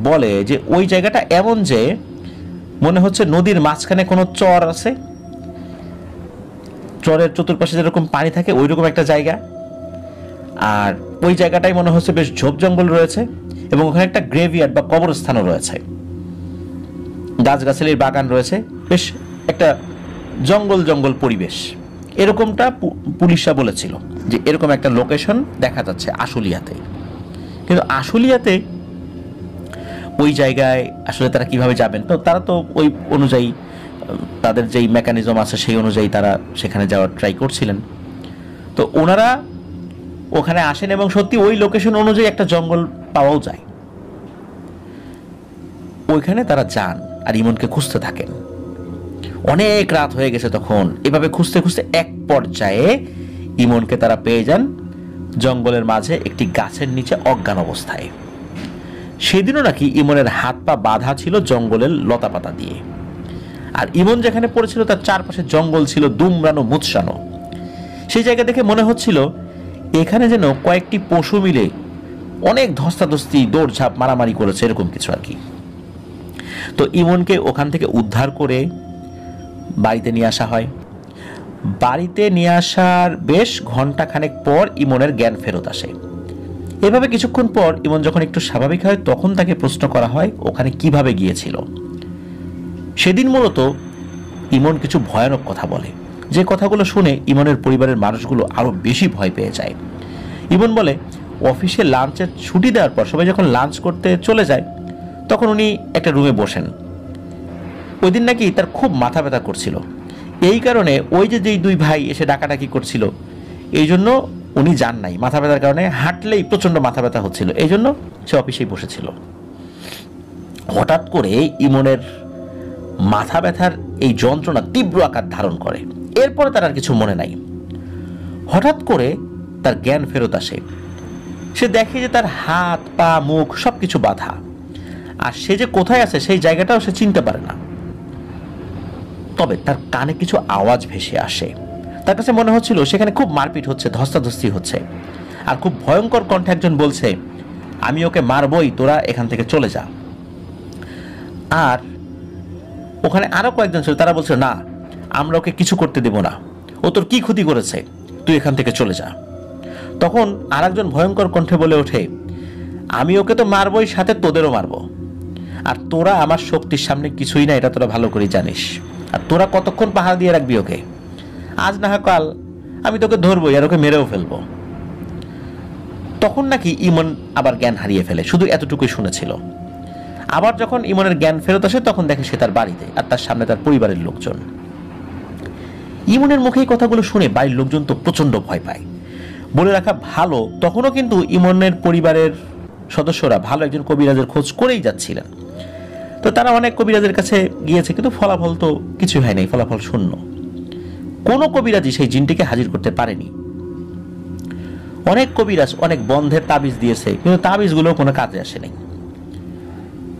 বলে যে ওই জায়গাটা এমন যে মনে হচ্ছে নদীর মাঝখানে কোনো চর আছে, চরের চতুর্পাশে যেরকম পানি থাকে ওই রকম একটা জায়গা, আর ওই জায়গাটাই মনে হচ্ছে বেশ ঝোপ জঙ্গল রয়েছে এবং ওখানে একটা গ্রেভিয়ার্ড বা কবরস্থানও রয়েছে, গাছগাছালির বাগান রয়েছে, বেশ একটা জঙ্গল জঙ্গল পরিবেশ। এরকমটা পুলিশরা বলেছিল যে এরকম একটা লোকেশন দেখা যাচ্ছে আশুলিয়াতে। কিন্তু আশুলিয়াতে ওই জায়গায় আসলে তারা কিভাবে যাবেন, তো তারা তো ওই অনুযায়ী তাদের যেই মেকানিজম আছে সেই অনুযায়ী তারা সেখানে যাওয়ার ট্রাই করছিলেন। তো ওনারা ওখানে আসেন এবং সত্যি ওই লোকেশন অনুযায়ী একটা জঙ্গল পাওয়াও যায়। ওইখানে তারা যান আর ইমনকে খুঁজতে থাকেন। অনেক রাত হয়ে গেছে তখন। এভাবে খুঁজতে খুঁজতে এক পর্যায়ে ইমনকে তারা পেয়ে যান জঙ্গলের মাঝে একটি গাছের নিচে অজ্ঞান অবস্থায়। সেদিনও নাকি ইমনের হাত পা বাঁধা ছিল জঙ্গলের লতাপাতা দিয়ে, আর ইমন যেখানে পড়েছিল তার চারপাশে জঙ্গল ছিল দুমড়ানো মুচড়ানো। সেই জায়গা দেখে মনে হচ্ছিল এখানে যেন কয়েকটি পশু মিলে অনেক ধস্তাধস্তি দৌড়ঝাঁপ মারামারি করেছে, এরকম কিছু আর কি। তো ইমনকে ওখান থেকে উদ্ধার করে বাড়িতে নিয়ে আসা হয়। বাড়িতে নিয়ে আসার বেশ ঘন্টাখানেক পর ইমনের জ্ঞান ফেরত আসে। এভাবে কিছুক্ষণ পর ইমন যখন একটু স্বাভাবিক হয় তখন তাকে প্রশ্ন করা হয় ওখানে কিভাবে গিয়েছিল। সেদিন মূলত ইমন কিছু ভয়ানক কথা বলে, যে কথাগুলো শুনে ইমনের পরিবারের মানুষগুলো আরো বেশি ভয় পেয়ে যায়। ইমন বলে অফিসে লাঞ্চের ছুটি দেওয়ার পর সবাই যখন লাঞ্চ করতে চলে যায় তখন উনি একটা রুমে বসেন। ওই দিন নাকি তার খুব মাথা ব্যথা করছিল, এই কারণে ওই যে যেই দুই ভাই এসে ডাকাডাকি করছিল এই জন্য উনি যান নাই। মাথা ব্যথার কারণে হাঁটলেই প্রচন্ড মাথা ব্যথা হচ্ছিল, এই জন্য সে অফিসেই বসেছিল। হঠাৎ করে ইমনের মাথা ব্যথার এই যন্ত্রণা তীব্র আকার ধারণ করে। এরপরে তার আর কিছু মনে নাই। হঠাৎ করে তার জ্ঞান ফেরত আসে। সে দেখে যে তার হাত পা মুখ সবকিছু বাঁধা, আর সে যে কোথায় আছে সেই জায়গাটাও সে চিনতে পারে না। তবে তার কানে কিছু আওয়াজ ভেসে আসে। তার কাছে মনে হচ্ছিল সেখানে খুব মারপিট হচ্ছে, ধস্তাধস্তি হচ্ছে, আর খুব ভয়ঙ্কর কণ্ঠে একজন বলছে, আমি ওকে মারবই, তোরা এখান থেকে চলে যা। আর ওখানে আরো কয়েকজন ছিল, তারা বলছে, না আমরা ওকে কিছু করতে দেব না, ও তোর কি ক্ষতি করেছে, তুই এখান থেকে চলে যা। তখন আর একজন ভয়ঙ্কর কণ্ঠে বলে ওঠে, আমি ওকে তো মারবই, সাথে তোদেরও মারবো, আর তোরা আমার শক্তির সামনে কিছুই না, এটা তোরা ভালো করে জানিস। আর তোরা কতক্ষণ পাহাড় দিয়ে রাখবি ওকে, আজ না হয় কাল আমি তোকে ধরবো আর ওকে মেরেও ফেলবো। তখন নাকি ইমন আবার জ্ঞান হারিয়ে ফেলে, শুধু এতটুকুই শুনেছিল। আবার যখন ইমনের জ্ঞান ফেরত আসে তখন দেখে সে তার বাড়িতে, আর তার সামনে তার পরিবারের লোকজন। ইমনের মুখে এই কথাগুলো শুনে বাড়ির লোকজন তো প্রচন্ড ভয় পায়। বলে রাখা ভালো, তখনও কিন্তু ইমনের পরিবারের সদস্যরা ভালো একজন কবিরাজের খোঁজ করেই যাচ্ছিলেন। তো তারা অনেক কবিরাজের কাছে গিয়েছে, কিন্তু ফলাফল তো কিছু হয় নাই, ফলাফল শূন্য। কোনো কবিরাজই সেই জিনটিকে হাজির করতে পারেনি। অনেক কবিরাজ অনেক বন্ধের তাবিজ দিয়েছে, কিন্তু তাবিজগুলো কোনো কাজে আসে নাই।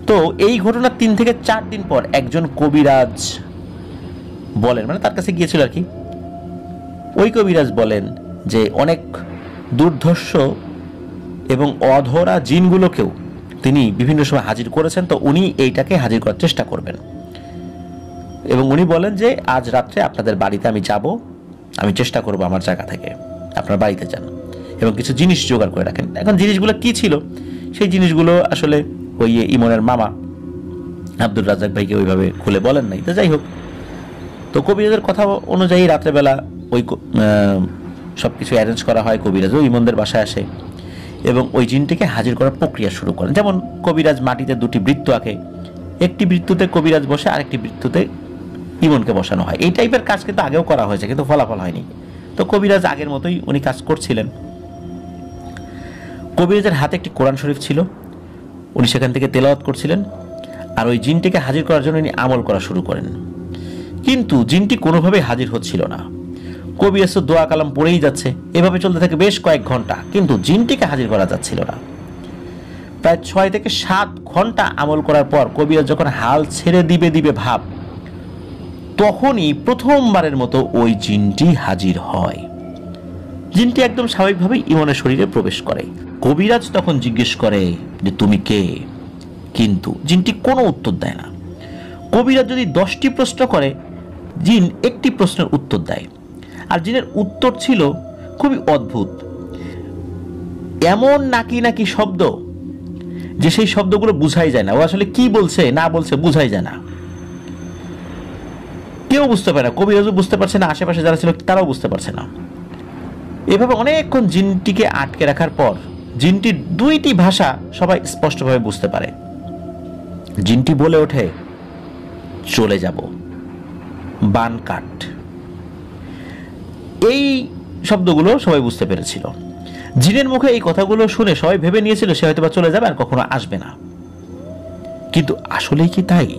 তো এই ঘটনার 3 থেকে 4 দিন পর একজন কবিরাজ বলেন, মানে তার কাছে গিয়েছিল আর কি, ওই কবিরাজ বলেন যে অনেক দুর্ধর্ষ এবং অধরা জিনগুলোকেও তিনি বিভিন্ন সময় হাজির করেছেন, তো উনি এইটাকে হাজির করার চেষ্টা করবেন। এবং উনি বলেন যে আজ রাত্রে আপনাদের বাড়িতে আমি যাব, আমি চেষ্টা করব আমার জায়গা থেকে, আপনার বাড়িতে যান এবং কিছু জিনিস জোগাড় করে রাখেন। এখন জিনিসগুলো কি ছিল সেই জিনিসগুলো আসলে ওই ইমনের মামা আব্দুর রাজ্জাক ভাইকে ওইভাবে খুলে বলেন নাই। তো যাই হোক, তো কবিরাজের কথা অনুযায়ী রাত্রেবেলা ওই সব কিছু অ্যারেঞ্জ করা হয়, কবিরাজও ইমনদের বাসায় আসে এবং ওই জিনটিকে হাজির করার প্রক্রিয়া শুরু করেন। যেমন কবিরাজ মাটিতে 2টি বৃত্ত আঁকে, একটি বৃত্ততে কবিরাজ বসে, আরেকটি বৃত্ততে ইমনকে বসানো হয়। এই টাইপের কাজ কিন্তু আগেও করা হয়েছে, কিন্তু ফলাফল হয়নি। তো কবিরাজ আগের মতোই উনি কাজ করছিলেন। কবিরাজের হাতে একটি কোরআন শরীফ ছিল, উনি সেখান থেকে তেলাওয়াত করছিলেন, আর ওই জিনটিকে হাজির করার জন্য উনি আমল করা শুরু করেন। কিন্তু জিনটি কোনোভাবেই হাজির হচ্ছিল না। কবিরাজ তো দোয়া কালাম পড়েই যাচ্ছে, এভাবে চলতে থাকে বেশ কয়েক ঘন্টা, কিন্তু জিনটিকে হাজির করা যাচ্ছিল না। প্রায় 6 থেকে 7 ঘন্টা আমল করার পর কবিরাজ যখন হাল ছেড়ে দিবে ভাব, তখনই প্রথমবারের মতো ওই জিনটি হাজির হয়। জিনটি একদম স্বাভাবিকভাবেই ইমনের শরীরে প্রবেশ করে। কবিরাজ তখন জিজ্ঞেস করে যে তুমি কে, কিন্তু জিনটি কোনো উত্তর দেয় না। কবিরাজ যদি 10টি প্রশ্ন করে, জিন একটি প্রশ্নের উত্তর দেয়, আর জিনের উত্তর ছিল খুবই অদ্ভুত, এমন নাকি শব্দ যে সেই শব্দগুলো বুঝাই যায় না, ও আসলে কি বলছে না বলছে বুঝাই যায় না, কেউ বুঝতে পারে না, কবিরাজও বুঝতে পারছে না, আশেপাশে যারা ছিল তারাও বুঝতে পারছে না। এভাবে অনেকক্ষণ জিনটিকে আটকে রাখার পর জিনটির 2টি ভাষা সবাই স্পষ্টভাবে বুঝতে পারে। জিনটি বলে ওঠে চলে যাব, বান কাট। এই শব্দগুলো সবাই বুঝতে পেরেছিল। জিনের মুখে এই কথাগুলো শুনে সবাই ভেবে নিয়েছিল সে হয়তো বা চলে যাবে আর কখনো আসবে না, কিন্তু আসলেই কি তাই?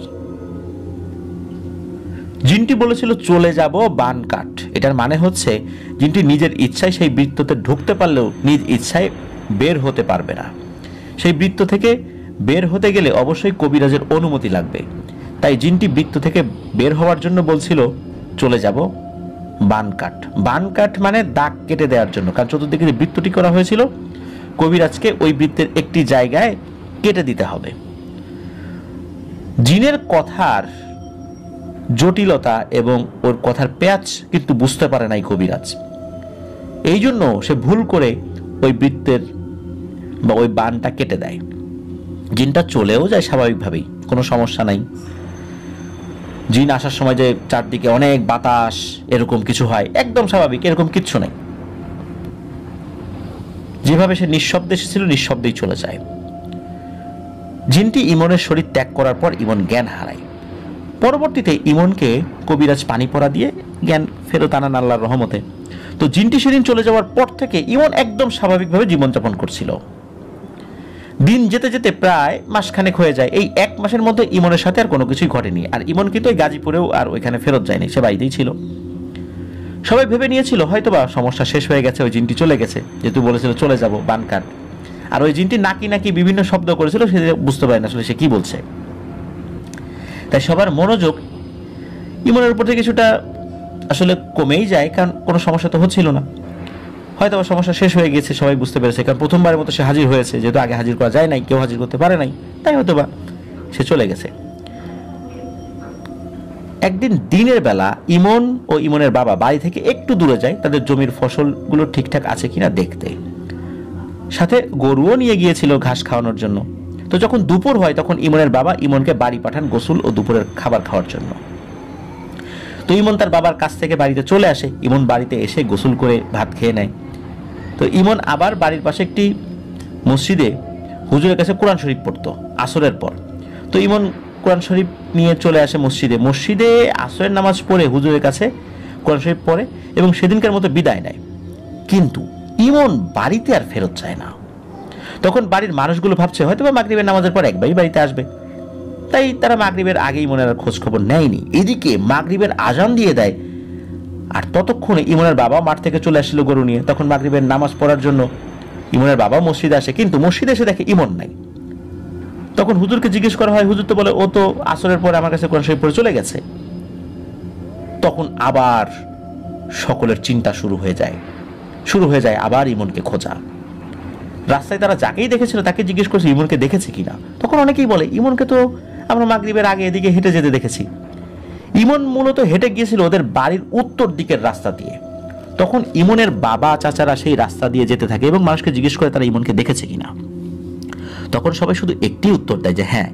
জিনটি বলেছিল চলে যাব, বান কাট। এটার মানে হচ্ছে জিনটি নিজের ইচ্ছায় সেই বৃত্ততে ঢুকতে পারলেও নিজ ইচ্ছায় বের হতে পারবে না। সেই বৃত্ত থেকে বের হতে গেলে অবশ্যই কবিরাজের অনুমতি লাগবে। তাই জিনটি বৃত্ত থেকে বের হওয়ার জন্য বলছিল চলে যাব, বান কাট। বান কাট মানে দাগ কেটে দেওয়ার জন্য, কারণ চতুর্দিকে যে বৃত্তটি করা হয়েছিল কবিরাজকে ওই বৃত্তের একটি জায়গায় কেটে দিতে হবে। জিনের কথার জটিলতা এবং ওর কথার প্যাঁচ কিন্তু বুঝতে পারে নাই কবিরাজ। এই জন্য সে ভুল করে ওই বৃত্তের বা ওই বানটা কেটে দেয়। জিনটা চলেও যায় স্বাভাবিকভাবেই, কোনো সমস্যা নাই। জিন আসার সময় যে চারদিকে অনেক বাতাস এরকম কিছু হয়, একদম স্বাভাবিক, এরকম কিচ্ছু নাই। যেভাবে সে নিঃশব্দে এসেছিল নিঃশব্দেই চলে যায়। জিনটি ইমনের শরীর ত্যাগ করার পর ইমন জ্ঞান হারায়। পরবর্তীতে ইমনকে কবিরাজ পানি পড়া দিয়ে জ্ঞান ফেরত আনান আল্লাহর রহমতে। তো জিনটি সেদিন চলে যাওয়ার পর থেকে ইমন একদম স্বাভাবিকভাবে জীবনযাপন করছিল। দিন যেতে যেতে প্রায় মাসখানেক হয়ে যায়। এই 1 মাসের মধ্যে ইমনের সাথে আর কোনো কিছুই ঘটেনি। আর ইমন কিন্তু ওই গাজীপুরেও আর ওইখানে ফেরত যায়নি, সে বাড়িতেই ছিল। সবাই ভেবে নিয়েছিল হয়তোবা সমস্যা শেষ হয়ে গেছে, ওই জিনটি চলে গেছে, যেহেতু বলেছিল চলে যাব, বান কাট। আর ওই জিনটি নাকি বিভিন্ন শব্দ করেছিল, সে বুঝতে পারে না আসলে সে কি বলছে। তাই সবার মনোযোগ ইমনের উপর থেকে কিছুটা আসলে কমেই যায়, কারণ কোনো সমস্যা তো হচ্ছিল না। হয়তো আবার সমস্যা শেষ হয়ে গেছে, সবাই বুঝতে পেরেছে, কারণ প্রথমবারের মতো সে হাজির হয়েছে, যেহেতু আগে হাজির করা যায় নাই, কেউ হাজির করতে পারে নাই, তাই হয়তো বা সে চলে গেছে। একদিন দিনের বেলা ইমন ও ইমনের বাবা বাড়ি থেকে একটু দূরে যায় তাদের জমির ফসলগুলো ঠিকঠাক আছে কিনা দেখতে। সাথে গরুও নিয়ে গিয়েছিল ঘাস খাওয়ানোর জন্য। তো যখন দুপুর হয় তখন ইমনের বাবা ইমনকে বাড়ি পাঠান গোসল ও দুপুরের খাবার খাওয়ার জন্য। তো ইমন তার বাবার কাছ থেকে বাড়িতে চলে আসে। ইমন বাড়িতে এসে গোসল করে ভাত খেয়ে নেয়। তো ইমন আবার বাড়ির পাশে একটি মসজিদে হুজুরের কাছে কোরআন শরীফ পড়তো আসরের পর। তো ইমন কোরআন শরীফ নিয়ে চলে আসে মসজিদে আসরের নামাজ পড়ে হুজুরের কাছে কোরআন শরীফ পড়ে এবং সেদিনকার মতো বিদায় নেয়। কিন্তু ইমন বাড়িতে আর ফেরত যায় না। তখন বাড়ির মানুষগুলো ভাবছে হয়তো বা মাগরিবের নামাজের পর একবারই বাড়িতে আসবে, তাই তারা মাগরিবের আগেই ইমনের খোঁজ খবর নেয়নি। এদিকে মাগরিবের আজান দিয়ে দেয়, আর ততক্ষণে ইমনের বাবা মাঠ থেকে চলে আসছিল গরু নিয়ে। তখন মাগরিবের নামাজ পড়ার জন্য ইমনের বাবা মসজিদে আসে, কিন্তু মসজিদে এসে দেখে ইমন নাই। তখন হুজুরকে জিজ্ঞেস করা হয়, হুজুর তো বলে ও তো আসরের পরে আমার কাছে কোরআন শরীফ পড়ে চলে গেছে। তখন আবার সকলের চিন্তা শুরু হয়ে যায় আবার ইমনকে খোঁজা। রাস্তায় তারা যাকেই দেখেছিল তাকে জিজ্ঞেস করছে ইমনকে দেখেছে কিনা। তখন অনেকেই বলে ইমনকে তো আমরা মাগরিবের আগে এদিকে হেঁটে যেতে দেখেছি। ইমন মূলত হেঁটে গিয়েছিল ওদের বাড়ির উত্তর দিকের রাস্তা দিয়ে। তখন ইমনের বাবা চাচারা সেই রাস্তা দিয়ে যেতে থাকে এবং মানুষকে জিজ্ঞেস করে তারা ইমনকে দেখেছে কিনা। তখন সবাই শুধু একটি উত্তর দেয় যে হ্যাঁ,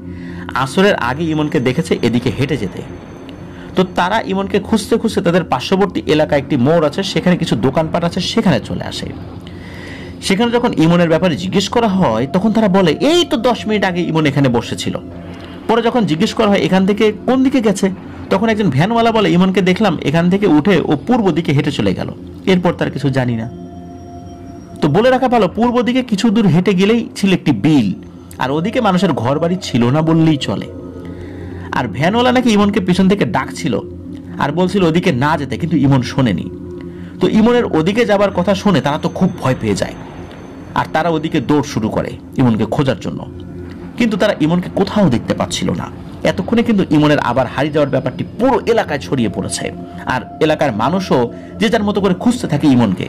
আসরের আগে ইমনকে দেখেছে এদিকে হেঁটে যেতে। তো তারা ইমনকে খুঁজতে খুঁজতে তাদের পার্শ্ববর্তী এলাকায় একটি মোড় আছে, সেখানে কিছু দোকানপাট আছে, সেখানে চলে আসে। সেখানে যখন ইমনের ব্যাপারে জিজ্ঞেস করা হয় তখন তারা বলে এই তো 10 মিনিট আগে ইমন এখানে বসেছিল। পরে যখন জিজ্ঞেস করা হয় এখান থেকে কোন দিকে গেছে, তখন একজন ভ্যানওয়ালা বলে ইমনকে দেখলাম এখান থেকে উঠে ও পূর্ব দিকে হেঁটে চলে গেল, এরপর তার কিছু জানি না। তো বলে রাখা ভালো, পূর্ব দিকে কিছু দূর হেঁটে গেলেই ছিল একটি বিল, আর ওদিকে মানুষের ঘর বাড়ি ছিল না বললেই চলে। আর ভ্যানওয়ালা নাকি ইমনকে পিছন থেকে ডাকছিল আর বলছিল ওদিকে না যেতে, কিন্তু ইমন শোনেনি। তো ইমনের ওদিকে যাবার কথা শুনে তারা তো খুব ভয় পেয়ে যায়, আর তারা ওদিকে দৌড় শুরু করে ইমনকে খোঁজার জন্য। কিন্তু তারা ইমনকে কোথাও দেখতে পাচ্ছিল না। এতক্ষণে কিন্তু ইমনের আবার হারিয়ে যাওয়ার ব্যাপারটি পুরো এলাকায় ছড়িয়ে পড়েছে, আর এলাকার মানুষও যে যার মতো করে খুঁজতে থাকে ইমনকে,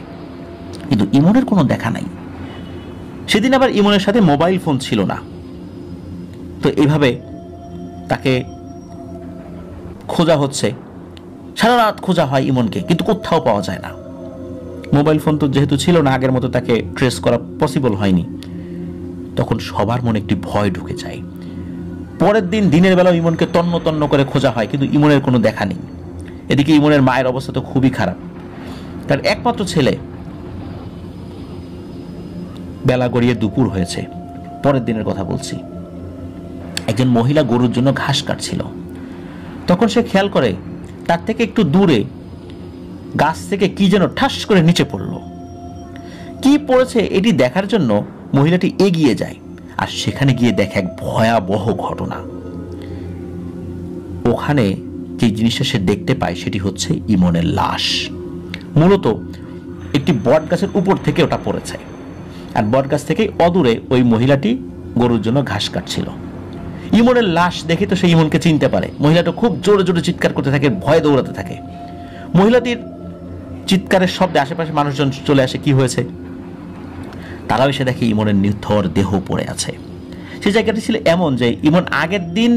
কিন্তু ইমনের কোনো দেখা নাই। সেদিন আবার ইমনের সাথে মোবাইল ফোন ছিল না। তো এইভাবে তাকে খোঁজা হচ্ছে, সারা রাত খোঁজা হয় ইমনকে, কিন্তু কোথাও পাওয়া যায় না। মোবাইল ফোন তো যেহেতু ছিল না, আগের মতো তাকে ট্রেস করা পসিবল হয়নি। তখন সবার মনে একটি ভয় ঢুকে যায়। পরের দিন দিনের বেলা ইমনকে তন্ন তন্ন করে খোঁজা হয়, কিন্তু ইমনের কোনো দেখা নেই। এদিকে ইমনের মায়ের অবস্থা তো খুবই খারাপ, তার একমাত্র ছেলে। বেলা গড়িয়ে দুপুর হয়েছে, পরের দিনের কথা বলছি। একজন মহিলা গরুর জন্য ঘাস কাটছিল। তখন সে খেয়াল করে তার থেকে একটু দূরে গাছ থেকে কি যেন ঠাস করে নিচে পড়ল। কি পড়েছে এটি দেখার জন্য মহিলাটি এগিয়ে যায়, আর সেখানে গিয়ে দেখে এক ভয়াবহ ঘটনা। ওখানে যে জিনিসটা সে দেখতে পায় সেটি হচ্ছে ইমনের লাশ। মূলত একটি বট গাছের উপর থেকে ওটা পড়েছে, আর বট গাছ থেকে অদূরে ওই মহিলাটি গরুর জন্য ঘাস কাটছিল। ইমনের লাশ দেখে তো সে ইমনকে চিনতে পারে। মহিলাটা খুব জোরে জোরে চিৎকার করতে থাকে, ভয়ে দৌড়াতে থাকে। মহিলাটির চিৎকারের শব্দে আশেপাশে মানুষজন চলে আসে, কি হয়েছে। তারাও এসে দেখে ইমনের নিথর দেহ পড়ে আছে। সেই জায়গাটি ছিল এমন যে ইমন আগের দিন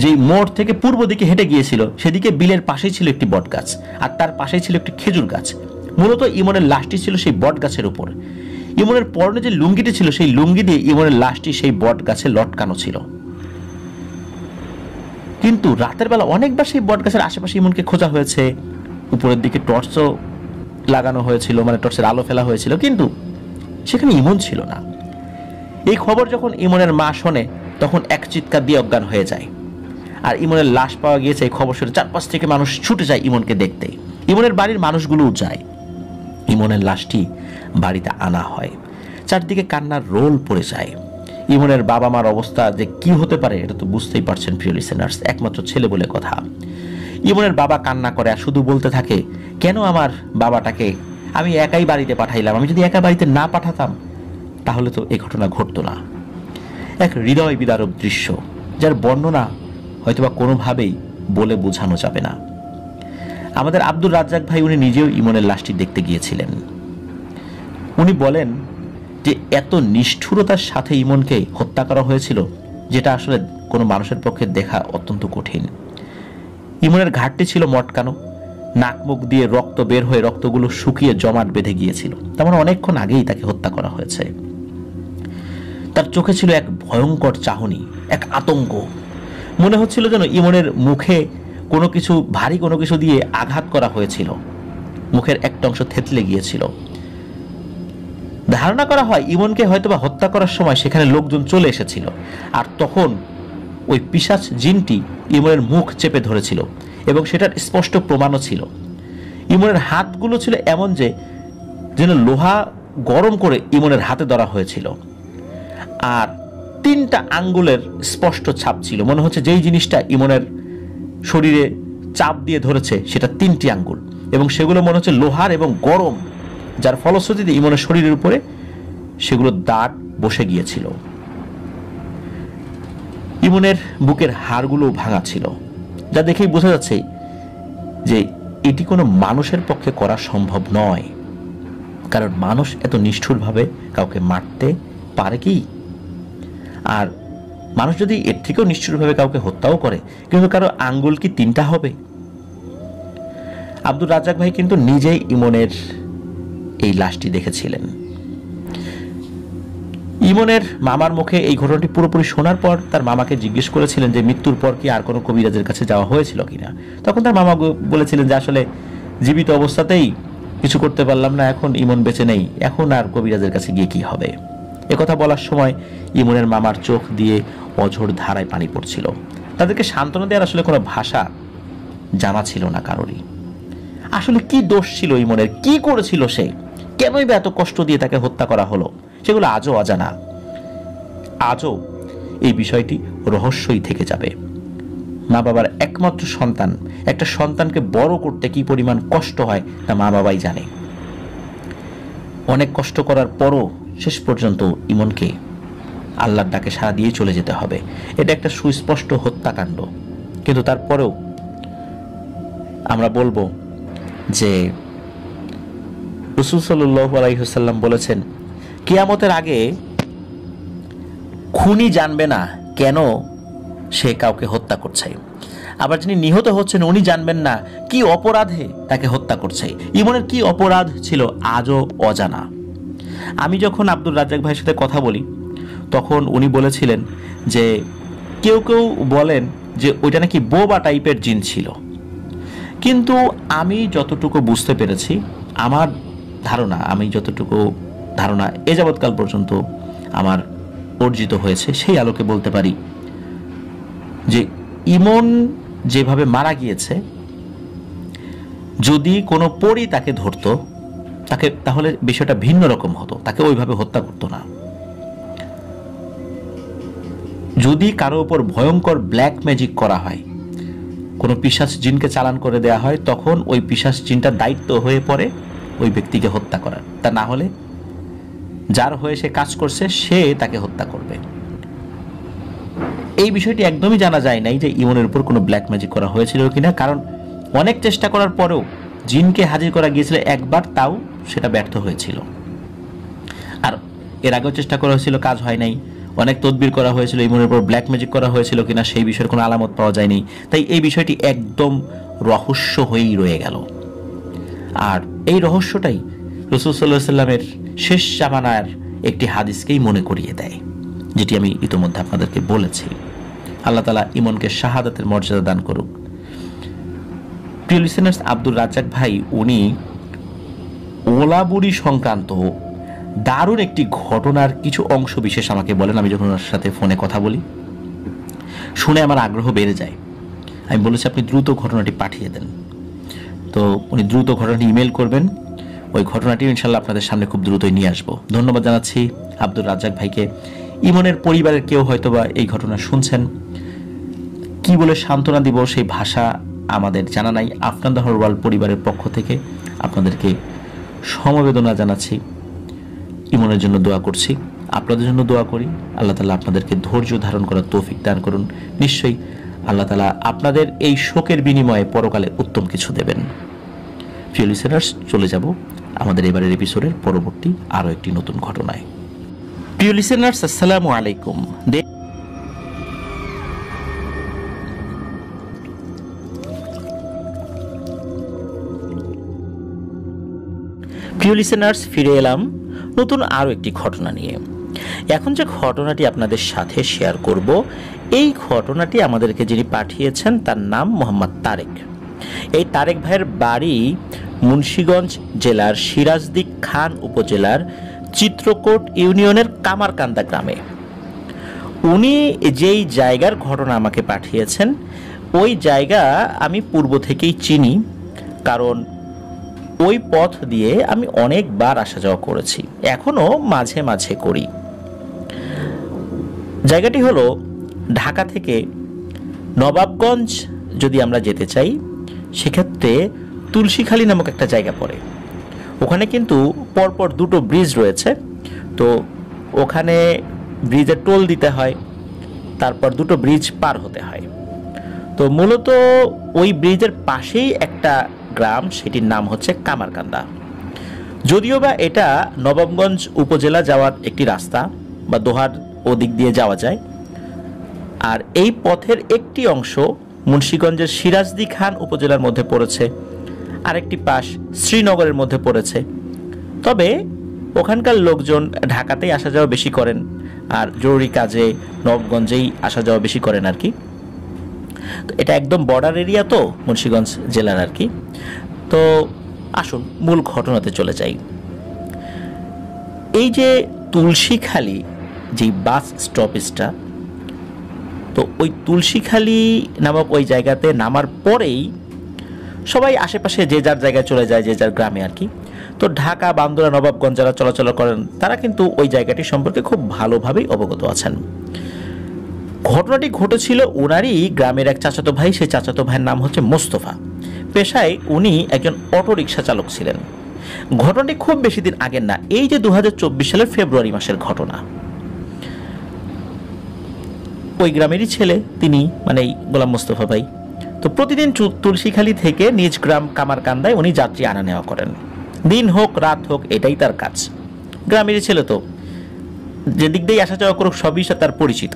যে মোড় থেকে পূর্ব দিকে হেঁটে গিয়েছিল সেদিকে বিলের পাশেই ছিল একটি বট গাছ, আর তার পাশেই ছিল একটি খেজুর গাছ। মূলত ইমনের লাশটি ছিল সেই বট গাছের উপর। ইমনের পরনে যে লুঙ্গিটি ছিল সেই লুঙ্গি দিয়ে ইমনের লাশটি সেই বট গাছে লটকানো ছিল। কিন্তু রাতের বেলা অনেকবার সেই বট গাছের আশেপাশে ইমনকে খোঁজা হয়েছে, উপরের দিকে টর্চও লাগানো হয়েছিল, মানে টর্চের আলো ফেলা হয়েছিল, কিন্তু সেখানে ইমন ছিল না। এই খবর যখন ইমনের মা শোনে তখন এক চিৎকার দিয়ে অজ্ঞান হয়ে যায়। আর ইমনের লাশ পাওয়া গিয়েছে এই খবর শুনে চারপাশ থেকে মানুষ ছুটে যায় ইমনকে দেখতে। ইমনের বাড়ির মানুষগুলোও যায়। ইমনের লাশটি বাড়িতে আনা হয়, চারদিকে কান্নার রোল পড়ে যায়। ইমনের বাবা মার অবস্থা যে কি হতে পারে এটা তো বুঝতেই পারছেন প্রিয় লিসেনার্স, একমাত্র ছেলে বলে কথা। ইমনের বাবা কান্না করে আর শুধু বলতে থাকে, কেন আমার বাবাটাকে আমি একাই বাড়িতে পাঠাইলাম, আমি যদি একা বাড়িতে না পাঠাতাম তাহলে তো এই ঘটনা ঘটতো না। এক হৃদয় বিদারক দৃশ্য, যার বর্ণনা হয়তোবা কোনোভাবেই বলে বোঝানো যাবে না। আমাদের আব্দুর রাজ্জাক ভাই উনি নিজেও ইমনের লাশটি দেখতে গিয়েছিলেন। উনি বলেন যে এত নিষ্ঠুরতার সাথে ইমনকে হত্যা করা হয়েছিল যেটা আসলে কোনো মানুষের পক্ষে দেখা অত্যন্ত কঠিন। ইমনের ঘাটটি ছিল মটকানো, নাক মুখ দিয়ে রক্ত বের হয়ে রক্তগুলো শুকিয়ে জমাট বেঁধে গিয়েছিল, তার মানে অনেকক্ষণ আগেই তাকে হত্যা করা হয়েছে। তার চোখে ছিল এক ভয়ঙ্কর চাহনি, এক আতঙ্ক। মনে হচ্ছিল যেন ইমনের মুখে কোনো কিছু ভারী কোনো কিছু দিয়ে আঘাত করা হয়েছিল, মুখের একটা অংশ থেতলে গিয়েছিল। ধারণা করা হয় ইমনকে হয়তোবা হত্যা করার সময় সেখানে লোকজন চলে এসেছিল, আর তখন ওই পিশাচ জিনটি ইমনের মুখ চেপে ধরেছিল, এবং সেটার স্পষ্ট প্রমাণও ছিল। ইমনের হাতগুলো ছিল এমন যে যেন লোহা গরম করে ইমনের হাতে ধরা হয়েছিল। আর 3টা আঙ্গুলের স্পষ্ট ছাপ ছিল, মনে হচ্ছে যেই জিনিসটা ইমনের শরীরে চাপ দিয়ে ধরেছে সেটা 3টি আঙ্গুল, এবং সেগুলো মনে হচ্ছে লোহার এবং গরম, যার ফলশ্রুতিতে ইমনের শরীরের উপরে সেগুলো দাগ বসে গিয়েছিল। ইমনের বুকের হাড়গুলো ভাঙা ছিল, যা দেখেই বোঝা যাচ্ছে যে এটি কোনো মানুষের পক্ষে করা সম্ভব নয়, কারণ মানুষ এত নিষ্ঠুরভাবে কাউকে মারতে পারে কি? আর মানুষ যদি এর থেকেও নিষ্ঠুরভাবে কাউকে হত্যাও করে, কিন্তু কারো আঙ্গুল কি 3টা হবে? আব্দুর রাজ্জাক ভাই কিন্তু নিজেই ইমনের এই লাশটি দেখেছিলেন। ইমনের মামার মুখে এই ঘটনাটি পুরোপুরি শোনার পর তার মামাকে জিজ্ঞেস করেছিলেন যে মৃত্যুর পর কি আর কোনো কবিরাজের কাছে যাওয়া হয়েছিল কিনা। তখন তার মামা বলেছিলেন যে আসলে জীবিত অবস্থাতেই কিছু করতে পারলাম না, এখন ইমন বেঁচে নেই, এখন আর কবিরাজের কাছে গিয়ে কি হবে। একথা বলার সময় ইমনের মামার চোখ দিয়ে অঝোর ধারায় পানি পড়ছিল। তাদেরকে সান্ত্বনা দেওয়ার আসলে কোনো ভাষা জানা ছিল না কারোরই। আসলে কি দোষ ছিল ইমনের, কি করেছিল সে, কেনই বা এত কষ্ট দিয়ে তাকে হত্যা করা হলো, সেগুলো আজও অজানা। আজও এই বিষয়টি রহস্যই থেকে যাবে। মা বাবার একমাত্র সন্তান, একটা সন্তানকে বড় করতে কি পরিমাণ কষ্ট হয় তা মা বাবাই জানে। অনেক কষ্ট করার পরও শেষ পর্যন্ত ইমনকে আল্লাহর ডাকে সাড়া দিয়ে চলে যেতে হবে। এটা একটা সুস্পষ্ট হত্যাকাণ্ড, কিন্তু তারপরেও আমরা বলবো যে রাসূল সাল্লাল্লাহু আলাইহি ওয়াসাল্লাম বলেছেন, কিয়ামতের আগে খুনি জানবে না কেন সে কাউকে হত্যা করছে, আবার যিনি নিহত হচ্ছেন উনি জানবেন না কি অপরাধে তাকে হত্যা করছে। ইমনের কি অপরাধ ছিল আজও অজানা। আমি যখন আব্দুর রাজ্জাক ভাইয়ের সাথে কথা বলি তখন উনি বলেছিলেন যে কেউ কেউ বলেন যে ওইটা নাকি বোবা টাইপের জিন ছিল, কিন্তু আমি যতটুকু বুঝতে পেরেছি, আমার ধারণা, আমি যতটুকু ধারণা এ যাবৎকাল পর্যন্ত আমার অর্জিত হয়েছে, সেই আলোকে বলতে পারি যে ইমন যেভাবে মারা গিয়েছে, যদি কোনো পরী তাকে ধরতো তাকে, তাহলে বিষয়টা ভিন্ন রকম হতো, তাকে ওইভাবে হত্যা করতো না। যদি কারো উপর ভয়ঙ্কর ব্ল্যাক ম্যাজিক করা হয়, কোনো পিশাচ জিনকে চালান করে দেয়া হয়, তখন ওই পিশাচ জিনটার দায়িত্ব হয়ে পড়ে ওই ব্যক্তিকে হত্যা করার, তা না হলে যার হয়ে সে কাজ করছে সে তাকে হত্যা করবে। এই বিষয়টি একদমই জানা যায় নাই যে ইমনের উপর কোনো ব্ল্যাক ম্যাজিক করা হয়েছিল কিনা, কারণ অনেক চেষ্টা করার পরেও জিনকে হাজির করা গিয়েছিল একবার, তাও সেটা ব্যর্থ হয়েছিল। আর এর আগেও চেষ্টা করা হয়েছিল, কাজ হয় নাই। অনেক তদবির করা হয়েছিল, ইমনের উপর ব্ল্যাক ম্যাজিক করা হয়েছিল কিনা সেই বিষয়ের কোনো আলামত পাওয়া যায়নি। তাই এই বিষয়টি একদম রহস্য হয়েই রয়ে গেল। আর এই রহস্যটাই রাসূল সাল্লাল্লাহু আলাইহি সাল্লামের শেষ জামানার একটি হাদিসকেই মনে করিয়ে দেয়, যেটি আমি ইতোমধ্যে আপনাদেরকে বলেছি। আল্লাহ তাআলা ইমনকে শাহাদাতের মর্যাদা দান করুক। প্রিয় লিসেনার্স, আব্দুর রাজ্জাক ভাই উনি ওলাবুড়ি সংক্রান্ত দারুণ একটি ঘটনার কিছু অংশ বিশেষ আমাকে বলেন। আমি যখন ওনার সাথে ফোনে কথা বলি, শুনে আমার আগ্রহ বেড়ে যায়। আমি বলেছি আপনি দ্রুত ঘটনাটি পাঠিয়ে দেন। তো উনি দ্রুত ঘটনাটি ইমেল করবেন, ওই ঘটনাটি ইনশাল্লাহ আপনাদের সামনে খুব দ্রুতই নিয়ে আসবো। ধন্যবাদ জানাচ্ছি আব্দুর রাজ্জাক ভাইকে। ইমনের পরিবারের কেউ হয়তোবা এই ঘটনা শুনছেন, কি বলে সান্ত্বনা দিব সেই ভাষা আমাদের জানা নাই। আফনান দ্য ওয়ার্ল্ড পরিবারের পক্ষ থেকে আপনাদেরকে সমবেদনা জানাচ্ছি, ইমনের জন্য দোয়া করছি, আপনাদের জন্য দোয়া করি। আল্লাহ তাআলা আপনাদেরকে ধৈর্য ধারণ করার তৌফিক দান করুন। নিশ্চয়ই আল্লাহ তাআলা আপনাদের এই শোকের বিনিময়ে পরকালে উত্তম কিছু দেবেন। প্রিয় লিসেনার্স, চলে যাব আমাদের এবারের এপিসোডের পরবর্তী আরও একটি নতুন ঘটনায়। প্রিয় লিসেনার্স, আসসালামু আলাইকুম। প্রিয় লিসেনার্স, ফিরে এলাম নতুন আরও একটি ঘটনা নিয়ে। এখন যে ঘটনাটি আপনাদের সাথে শেয়ার করব, এই ঘটনাটি আমাদেরকে যিনি পাঠিয়েছেন তার নাম মোহাম্মদ তারেক। এই তারেক ভাইয়ের বাড়ি মুন্সিগঞ্জ জেলার সিরাজদি খান উপজেলার চিত্রকোট ইউনিয়নের কামারকান্দা গ্রামে। উনি যেই জায়গার ঘটনা আমাকে পাঠিয়েছেন, ওই জায়গা আমি পূর্ব থেকেই চিনি, কারণ ওই পথ দিয়ে আমি অনেকবার আসা যাওয়া করেছি, এখনো মাঝে মাঝে করি। জায়গাটি হলো ঢাকা থেকে নবাবগঞ্জ যদি আমরা যেতে চাই, সেক্ষেত্রে তুলসীখালী নামক একটা জায়গা পড়ে। ওখানে কিন্তু পরপর দুটো ব্রিজ রয়েছে, তো ওখানে ব্রিজের টোল দিতে হয়, তারপর দুটো ব্রিজ পার হতে হয়। তো মূলত ওই ব্রিজের পাশেই একটা গ্রাম, সেটির নাম হচ্ছে কামারকান্দা। যদিও বা এটা নবাবগঞ্জ উপজেলা যাওয়ার একটি রাস্তা, বা দোহার ওদিক দিয়ে যাওয়া যায়। আর এই পথের একটি অংশ মুন্সিগঞ্জের সিরাজদি খান উপজেলার মধ্যে পড়েছে, আরেকটি পাশ শ্রীনগরের মধ্যে পড়েছে। তবে ওখানকার লোকজন ঢাকাতেই আসা যাওয়া বেশি করেন, আর জরুরি কাজে নবাবগঞ্জেই আসা যাওয়া বেশি করেন আর কি। তো এটা একদম বর্ডার এরিয়া, তো মুন্সিগঞ্জ জেলার আর কি। তো আসুন মূল ঘটনাতে চলে যাই। এই যে তুলসীখালী যে বাস স্টপেজটা, তো ওই তুলসীখালী নামক ওই জায়গাতে নামার পরেই সবাই আশেপাশে যে যার জায়গায় চলে যায়, যে যার গ্রামে আর কি। তো ঢাকা, বান্দরা, নবাবগঞ্জ যারা চলাচল করেন, তারা কিন্তু ওই জায়গাটি সম্পর্কে খুব ভালোভাবেই অবগত আছেন। ঘটনাটি ঘটেছিল ওনারই গ্রামের এক চাচাতো ভাই, সেই চাচাতো ভাইয়ের নাম হচ্ছে মোস্তফা। পেশায় উনি একজন অটোরিকশা চালক ছিলেন। ঘটনাটি খুব বেশি দিন আগের না, এই যে 2024 সালের ফেব্রুয়ারি মাসের ঘটনা। ওই গ্রামেরই ছেলে তিনি, মানে এই গোলাম মোস্তফা ভাই। তো প্রতিদিন তুলসীখালী থেকে নিজ গ্রাম কামারকান্দায় উনি যাত্রী আনা নেওয়া করেন। দিন হোক রাত হোক, এটাই তার কাজ। গ্রামেরই ছেলে, তো যেদিক দিয়ে আসা যাওয়া করুক সবই তার পরিচিত।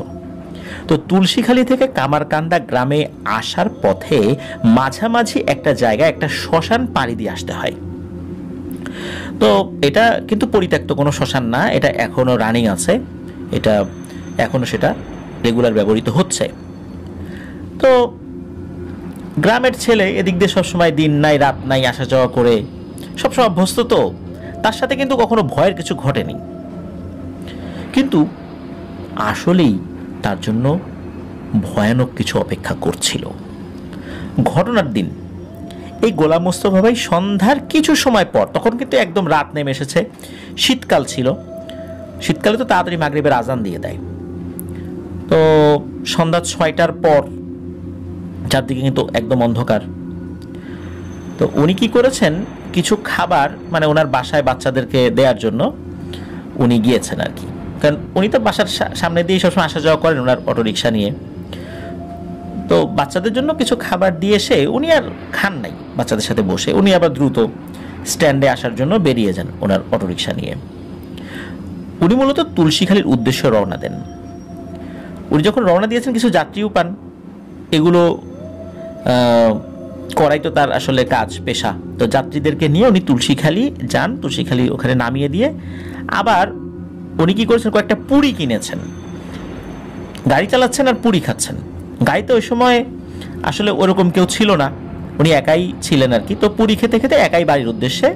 তো তুলসীখালী থেকে কামারকান্দা গ্রামে আসার পথে মাঝামাঝি একটা জায়গায় একটা শ্মশান পাড়ি দিয়ে আসতে হয়। তো এটা কিন্তু পরিত্যক্ত কোনো শ্মশান না, এটা এখনো রানিং আছে, এটা এখনো সেটা রেগুলার ব্যবহৃত হচ্ছে। তো গ্রামের ছেলে এদিক দিয়ে সবসময় দিন নাই রাত নাই আসা যাওয়া করে সবসময় অভ্যস্ত, তো তার সাথে কিন্তু কখনো ভয়ের কিছু ঘটেনি। কিন্তু আসলেই তার জন্য ভয়ানক কিছু অপেক্ষা করছিল। ঘটনার দিন এই গোলাম মোস্তফা ভাই সন্ধ্যার কিছু সময় পর, তখন কিন্তু একদম রাত নেমে এসেছে, শীতকাল ছিল। শীতকালে তো তাড়াতাড়ি মাগরিবের আজান দিয়ে দেয়। তো সন্ধ্যা 6টার পর চারদিকে কিন্তু একদম অন্ধকার। তো উনি কি করেছেন, কিছু খাবার মানে ওনার বাসায় বাচ্চাদেরকে দেওয়ার জন্য উনি গিয়েছেন আর কি। কারণ উনি তো বাসার সামনে দিয়ে সবসময় আসা যাওয়া করেন ওনার অটোরিকশা নিয়ে। তো বাচ্চাদের জন্য কিছু খাবার দিয়ে এসে উনি আর খান নাই বাচ্চাদের সাথে বসে, উনি আবার দ্রুত স্ট্যান্ডে আসার জন্য বেরিয়ে যান ওনার অটোরিকশা নিয়ে। উনি মূলত তুলসীখালীর উদ্দেশ্যে রওনা দেন। উনি যখন রওনা দিয়েছেন, কিছু যাত্রীও পান। এগুলো করাই তো তার আসলে কাজ, পেশা। তো যাত্রীদেরকে নিয়ে উনি তুলসীখালী যান, তুলসীখালী ওখানে নামিয়ে দিয়ে আবার উনি কি করেছেন, কয়েকটা পুরি কিনেছেন, গাড়ি চালাচ্ছেন আর পুরি খাচ্ছেন। গাড়িতে ওই সময় আসলে ওরকম কেউ ছিল না, উনি একাই ছিলেন আর কি। তো পুরি খেতে খেতে একাই বাড়ির উদ্দেশ্যে,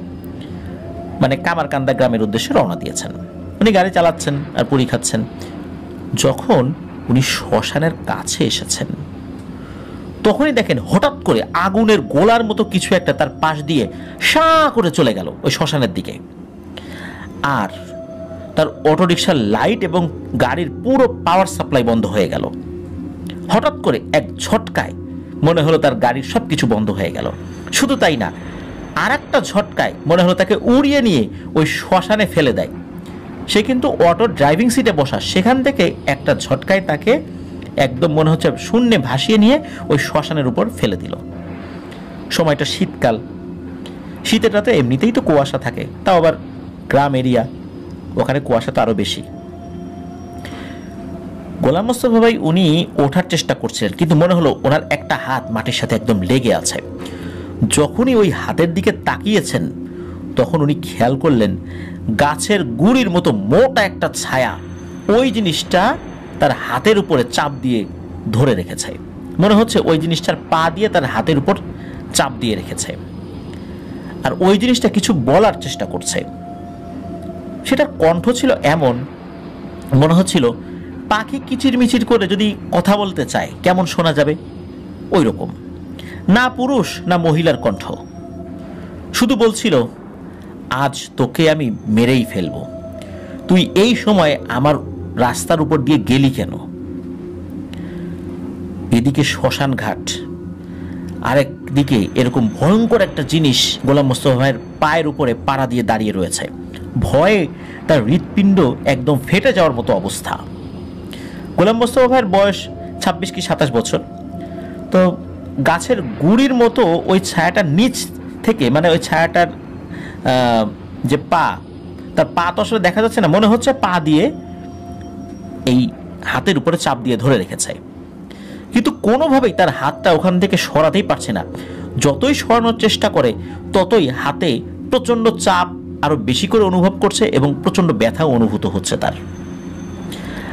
মানে কামারকান্দা গ্রামের উদ্দেশ্যে রওনা দিয়েছেন। উনি গাড়ি চালাচ্ছেন আর পুরি খাচ্ছেন। যখন উনি শ্মশানের কাছে এসেছেন, তখনই দেখেন হঠাৎ করে আগুনের গোলার মতো কিছু একটা তার পাশ দিয়ে শাঁ করে চলে গেল ওই শ্মশানের দিকে। আর তার অটোরিকশার লাইট এবং গাড়ির পুরো পাওয়ার সাপ্লাই বন্ধ হয়ে গেল। হঠাৎ করে এক ঝটকায় মনে হলো তার গাড়ির সব কিছু বন্ধ হয়ে গেল। শুধু তাই না, আর একটা ঝটকায় মনে হলো তাকে উড়িয়ে নিয়ে ওই শ্মশানে ফেলে দেয়। সে কিন্তু অটোর ড্রাইভিং সিটে বসা, সেখান থেকে একটা ঝটকায় তাকে একদম মনে হচ্ছে শূন্যে ভাসিয়ে নিয়ে ওই শ্মশানের উপর ফেলে দিল। সময়টা শীতকাল, শীতের রাতে এমনিতেই তো কুয়াশা থাকে, তাও আবার গ্রাম এরিয়া, ওখানে কুয়াশা তো আরো বেশি। গোলাম মোস্তফা ভাই উনি ওঠার চেষ্টা করছিলেন, কিন্তু মনে হলো ওনার একটা হাত মাটির সাথে একদম লেগে আছে। যখনই ওই হাতের দিকে তাকিয়েছেন, তখন উনি খেয়াল করলেন গাছের গুড়ির মতো মোটা একটা ছায়া ওই জিনিসটা তার হাতের উপরে চাপ দিয়ে ধরে রেখেছে। মনে হচ্ছে ওই জিনিসটার পা দিয়ে তার হাতের উপর চাপ দিয়ে রেখেছে, আর ওই জিনিসটা কিছু বলার চেষ্টা করছে। সেটার কণ্ঠ ছিল এমন, মনে হচ্ছিল পাখি কিচিরমিচির করে যদি কথা বলতে চায় কেমন শোনা যাবে, ওই রকম। না পুরুষ না মহিলার কণ্ঠ। শুধু বলছিল, আজ তোকে আমি মেরেই ফেলবো, তুই এই সময় আমার রাস্তার উপর দিয়ে গেলি কেন? এদিকে শ্মশান ঘাট, আরেকদিকে এরকম ভয়ঙ্কর একটা জিনিস গোলাম মোস্তফা ভাইয়ের পায়ের উপরে পাড়া দিয়ে দাঁড়িয়ে রয়েছে। ভয়ে তার হৃৎপিণ্ড একদম ফেটে যাওয়ার মতো অবস্থা। গোলাম মোস্তফা ভাইয়ের বয়স 26 কি 27 বছর। তো গাছের গুড়ির মতো ওই ছায়াটার নিচ থেকে, মানে ওই ছায়াটার যে পা, তার পা তো আসলে দেখা যাচ্ছে না, মনে হচ্ছে পা দিয়ে এই হাতের উপরে চাপ দিয়ে ধরে রেখেছে, কিন্তু কোনোভাবেই তার হাতটা ওখান থেকে সরাতেই পারছে না। যতই সরানোর চেষ্টা করে ততই হাতে প্রচণ্ড চাপ আরো বেশি করে অনুভব করছে এবং প্রচণ্ড ব্যথা অনুভূত হচ্ছে তার।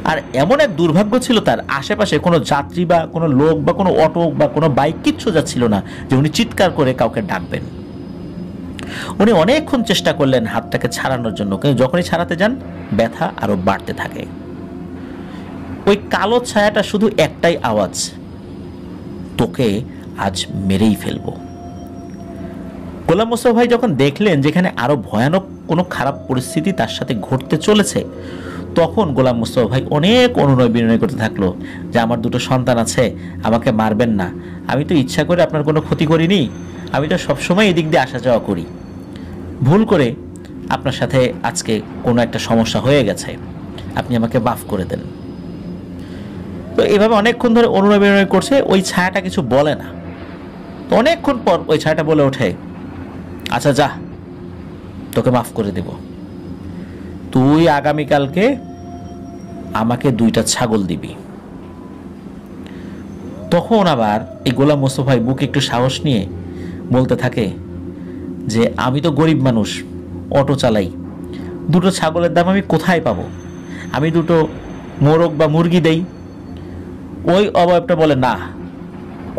আর এমন এক দুর্ভাগ্য ছিল তার, আশেপাশে কোনো যাত্রী বা কোনো লোক বা কোনো অটো বা কোনো বাইক কিচ্ছু যাচ্ছিল না যে উনি চিৎকার করে কাউকে ডাকবেন। উনি অনেকক্ষণ চেষ্টা করলেন হাতটাকে ছাড়ানোর জন্য, কিন্তু যখনই ছাড়াতে যান ব্যথা আরো বাড়তে থাকে। ওই কালো ছায়াটা শুধু একটাই আওয়াজ, তোকে আজ মেরেই ফেলবো। গোলাম মোস্তফা ভাই যখন দেখলেন যেখানে আরো ভয়ানক কোনো খারাপ পরিস্থিতি তার সাথে ঘটতে চলেছে, তখন গোলাম মোস্তফা ভাই অনেক অনুনয় বিনয় করতে থাকলো যে আমার দুটো সন্তান আছে, আমাকে মারবেন না, আমি তো ইচ্ছা করে আপনার কোনো ক্ষতি করিনি, আমি তো সবসময় এদিক দিয়ে আসা যাওয়া করি, ভুল করে আপনার সাথে আজকে কোনো একটা সমস্যা হয়ে গেছে, আপনি আমাকে মাফ করে দেন। তো এভাবে অনেকক্ষণ ধরে অনুনয় বিনয় করছে, ওই ছায়াটা কিছু বলে না। তো অনেকক্ষণ পর ওই ছায়াটা বলে ওঠে, আচ্ছা যা, তোকে মাফ করে দেব, তুই আগামীকালকে আমাকে 2টা ছাগল দিবি। তখন আবার এই গোলাম মোস্তফা ভাই বুকে একটু সাহস নিয়ে বলতে থাকে যে আমি তো গরিব মানুষ, অটো চালাই, 2টো ছাগলের দাম আমি কোথায় পাবো, আমি 2টো মোরগ বা মুরগি দেই। ওই অবয়বটা বলে, না,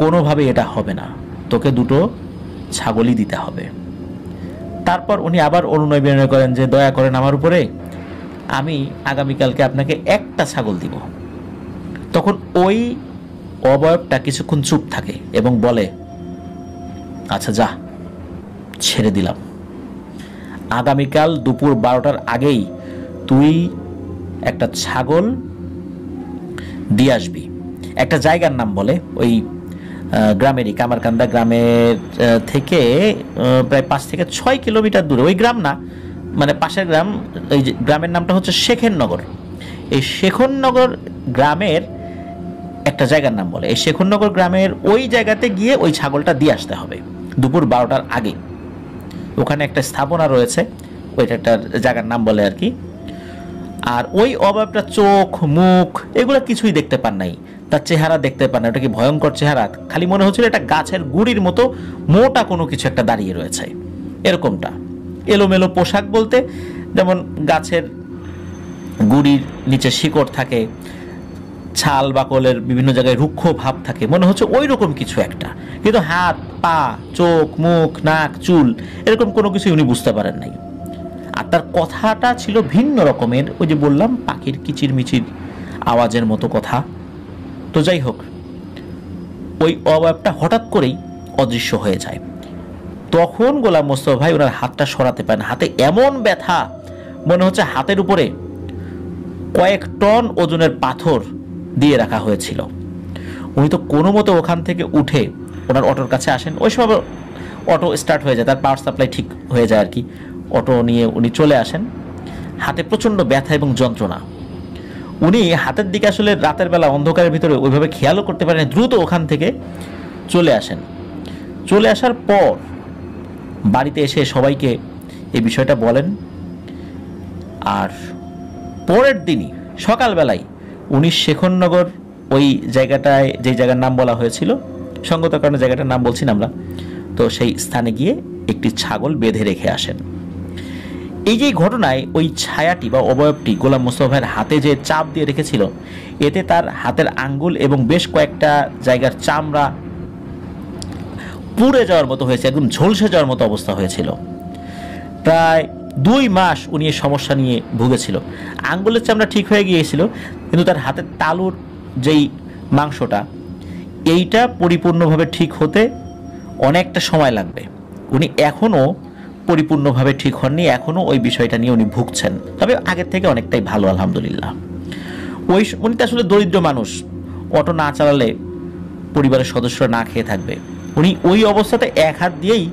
কোনোভাবে এটা হবে না, তোকে 2টো ছাগলই দিতে হবে। তারপর উনি আবার অনুনয় বিনয় করেন যে দয়া করেন আমার উপরে, আমি আগামীকালকে আপনাকে 1টা ছাগল দিব। তখন ওই অবয়বটা কিছুক্ষণ চুপ থাকে এবং বলে, আচ্ছা যা, ছেড়ে দিলাম, আগামীকাল দুপুর 12টার আগেই তুই একটা ছাগল দিয়ে আসবি। একটা জায়গার নাম বলে, ওই গ্রামেরই, কামারকান্দা গ্রামের থেকে প্রায় 5 থেকে 6 কিলোমিটার দূরে, ওই গ্রাম না, মানে পাশের গ্রাম। এই গ্রামের নামটা হচ্ছে শেখেরনগর। এই শেখরনগর গ্রামের একটা জায়গার নাম বলে, এই শেখরনগর গ্রামের ওই জায়গাতে গিয়ে ওই ছাগলটা দিয়ে আসতে হবে দুপুর 12টার আগে। ওখানে একটা স্থাপনা রয়েছে, ওইটা একটা জায়গার নাম বলে আর কি। আর ওই অবয়বটা চোখ মুখ এগুলো কিছুই দেখতে পান নাই, তার চেহারা দেখতে পান না, ওটা কি ভয়ঙ্কর চেহারা, খালি মনে হচ্ছিল এটা গাছের গুড়ির মতো মোটা কোনো কিছু একটা দাঁড়িয়ে রয়েছে এরকমটা। এলোমেলো পোশাক বলতে যেমন গাছের গুড়ির নিচে শিকড় থাকে, ছাল বাকলের বিভিন্ন জায়গায় রুক্ষ ভাব থাকে, মনে হচ্ছে ওই রকম কিছু একটা, কিন্তু হাত পা চোখ মুখ নাক চুল এরকম কোনো কিছু উনি বুঝতে পারেন নাই। আর তার কথাটা ছিল ভিন্ন রকমের, ওই যে বললাম পাখির কিচির মিচির আওয়াজের মতো কথা। তো যাই হোক, ওই অবয়বটা হঠাৎ করেই অদৃশ্য হয়ে যায়। তখন গোলাম মোস্তফা ভাই ওনার হাতটা সরাতে পারেন, হাতে এমন ব্যথা মনে হচ্ছে হাতের উপরে কয়েক টন ওজনের পাথর দিয়ে রাখা হয়েছিল। উনি তো কোনো মতো ওখান থেকে উঠে ওনার অটোর কাছে আসেন। ওই সময় অটো স্টার্ট হয়ে যায়, তার পাওয়ার সাপ্লাই ঠিক হয়ে যায় আর কি। অটো নিয়ে উনি চলে আসেন, হাতে প্রচণ্ড ব্যথা এবং যন্ত্রণা। উনি হাতের দিকে আসলে রাতের বেলা অন্ধকারের ভিতরে ওইভাবে খেয়ালও করতে পারেন, দ্রুত ওখান থেকে চলে আসেন। চলে আসার পর বাড়িতে এসে সবাইকে এই বিষয়টা বলেন। আর পরের দিনই সকালবেলায় উনি শেখরনগর ওই জায়গাটায়, যে জায়গার নাম বলা হয়েছিল, সঙ্গত কারণে জায়গাটার নাম বলছি না আমরা, তো সেই স্থানে গিয়ে একটি ছাগল বেঁধে রেখে আসেন। এই যে ঘটনায় ওই ছায়াটি বা অবয়বটি গোলাম মোস্তফা ভাইয়ের হাতে যে চাপ দিয়ে রেখেছিল, এতে তার হাতের আঙ্গুল এবং বেশ কয়েকটা জায়গার চামড়া পুড়ে যাওয়ার মতো হয়েছে, একদম ঝলসে যাওয়ার মতো অবস্থা হয়েছিল। প্রায় 2 মাস উনি এই সমস্যা নিয়ে ভুগেছিল। আঙ্গুলের চামড়া ঠিক হয়ে গিয়েছিল, কিন্তু তার হাতের তালুর যেই মাংসটা, এইটা পরিপূর্ণভাবে ঠিক হতে অনেকটা সময় লাগবে। উনি এখনও পরিপূর্ণভাবে ঠিক হননি, এখনও ওই বিষয়টা নিয়ে উনি ভুগছেন, তবে আগের থেকে অনেকটাই ভালো আলহামদুলিল্লাহ। উনি তো আসলে দরিদ্র মানুষ, অটো না চালালে পরিবারের সদস্যরা না খেয়ে থাকবে। উনি ওই অবস্থাতে এক হাত দিয়েই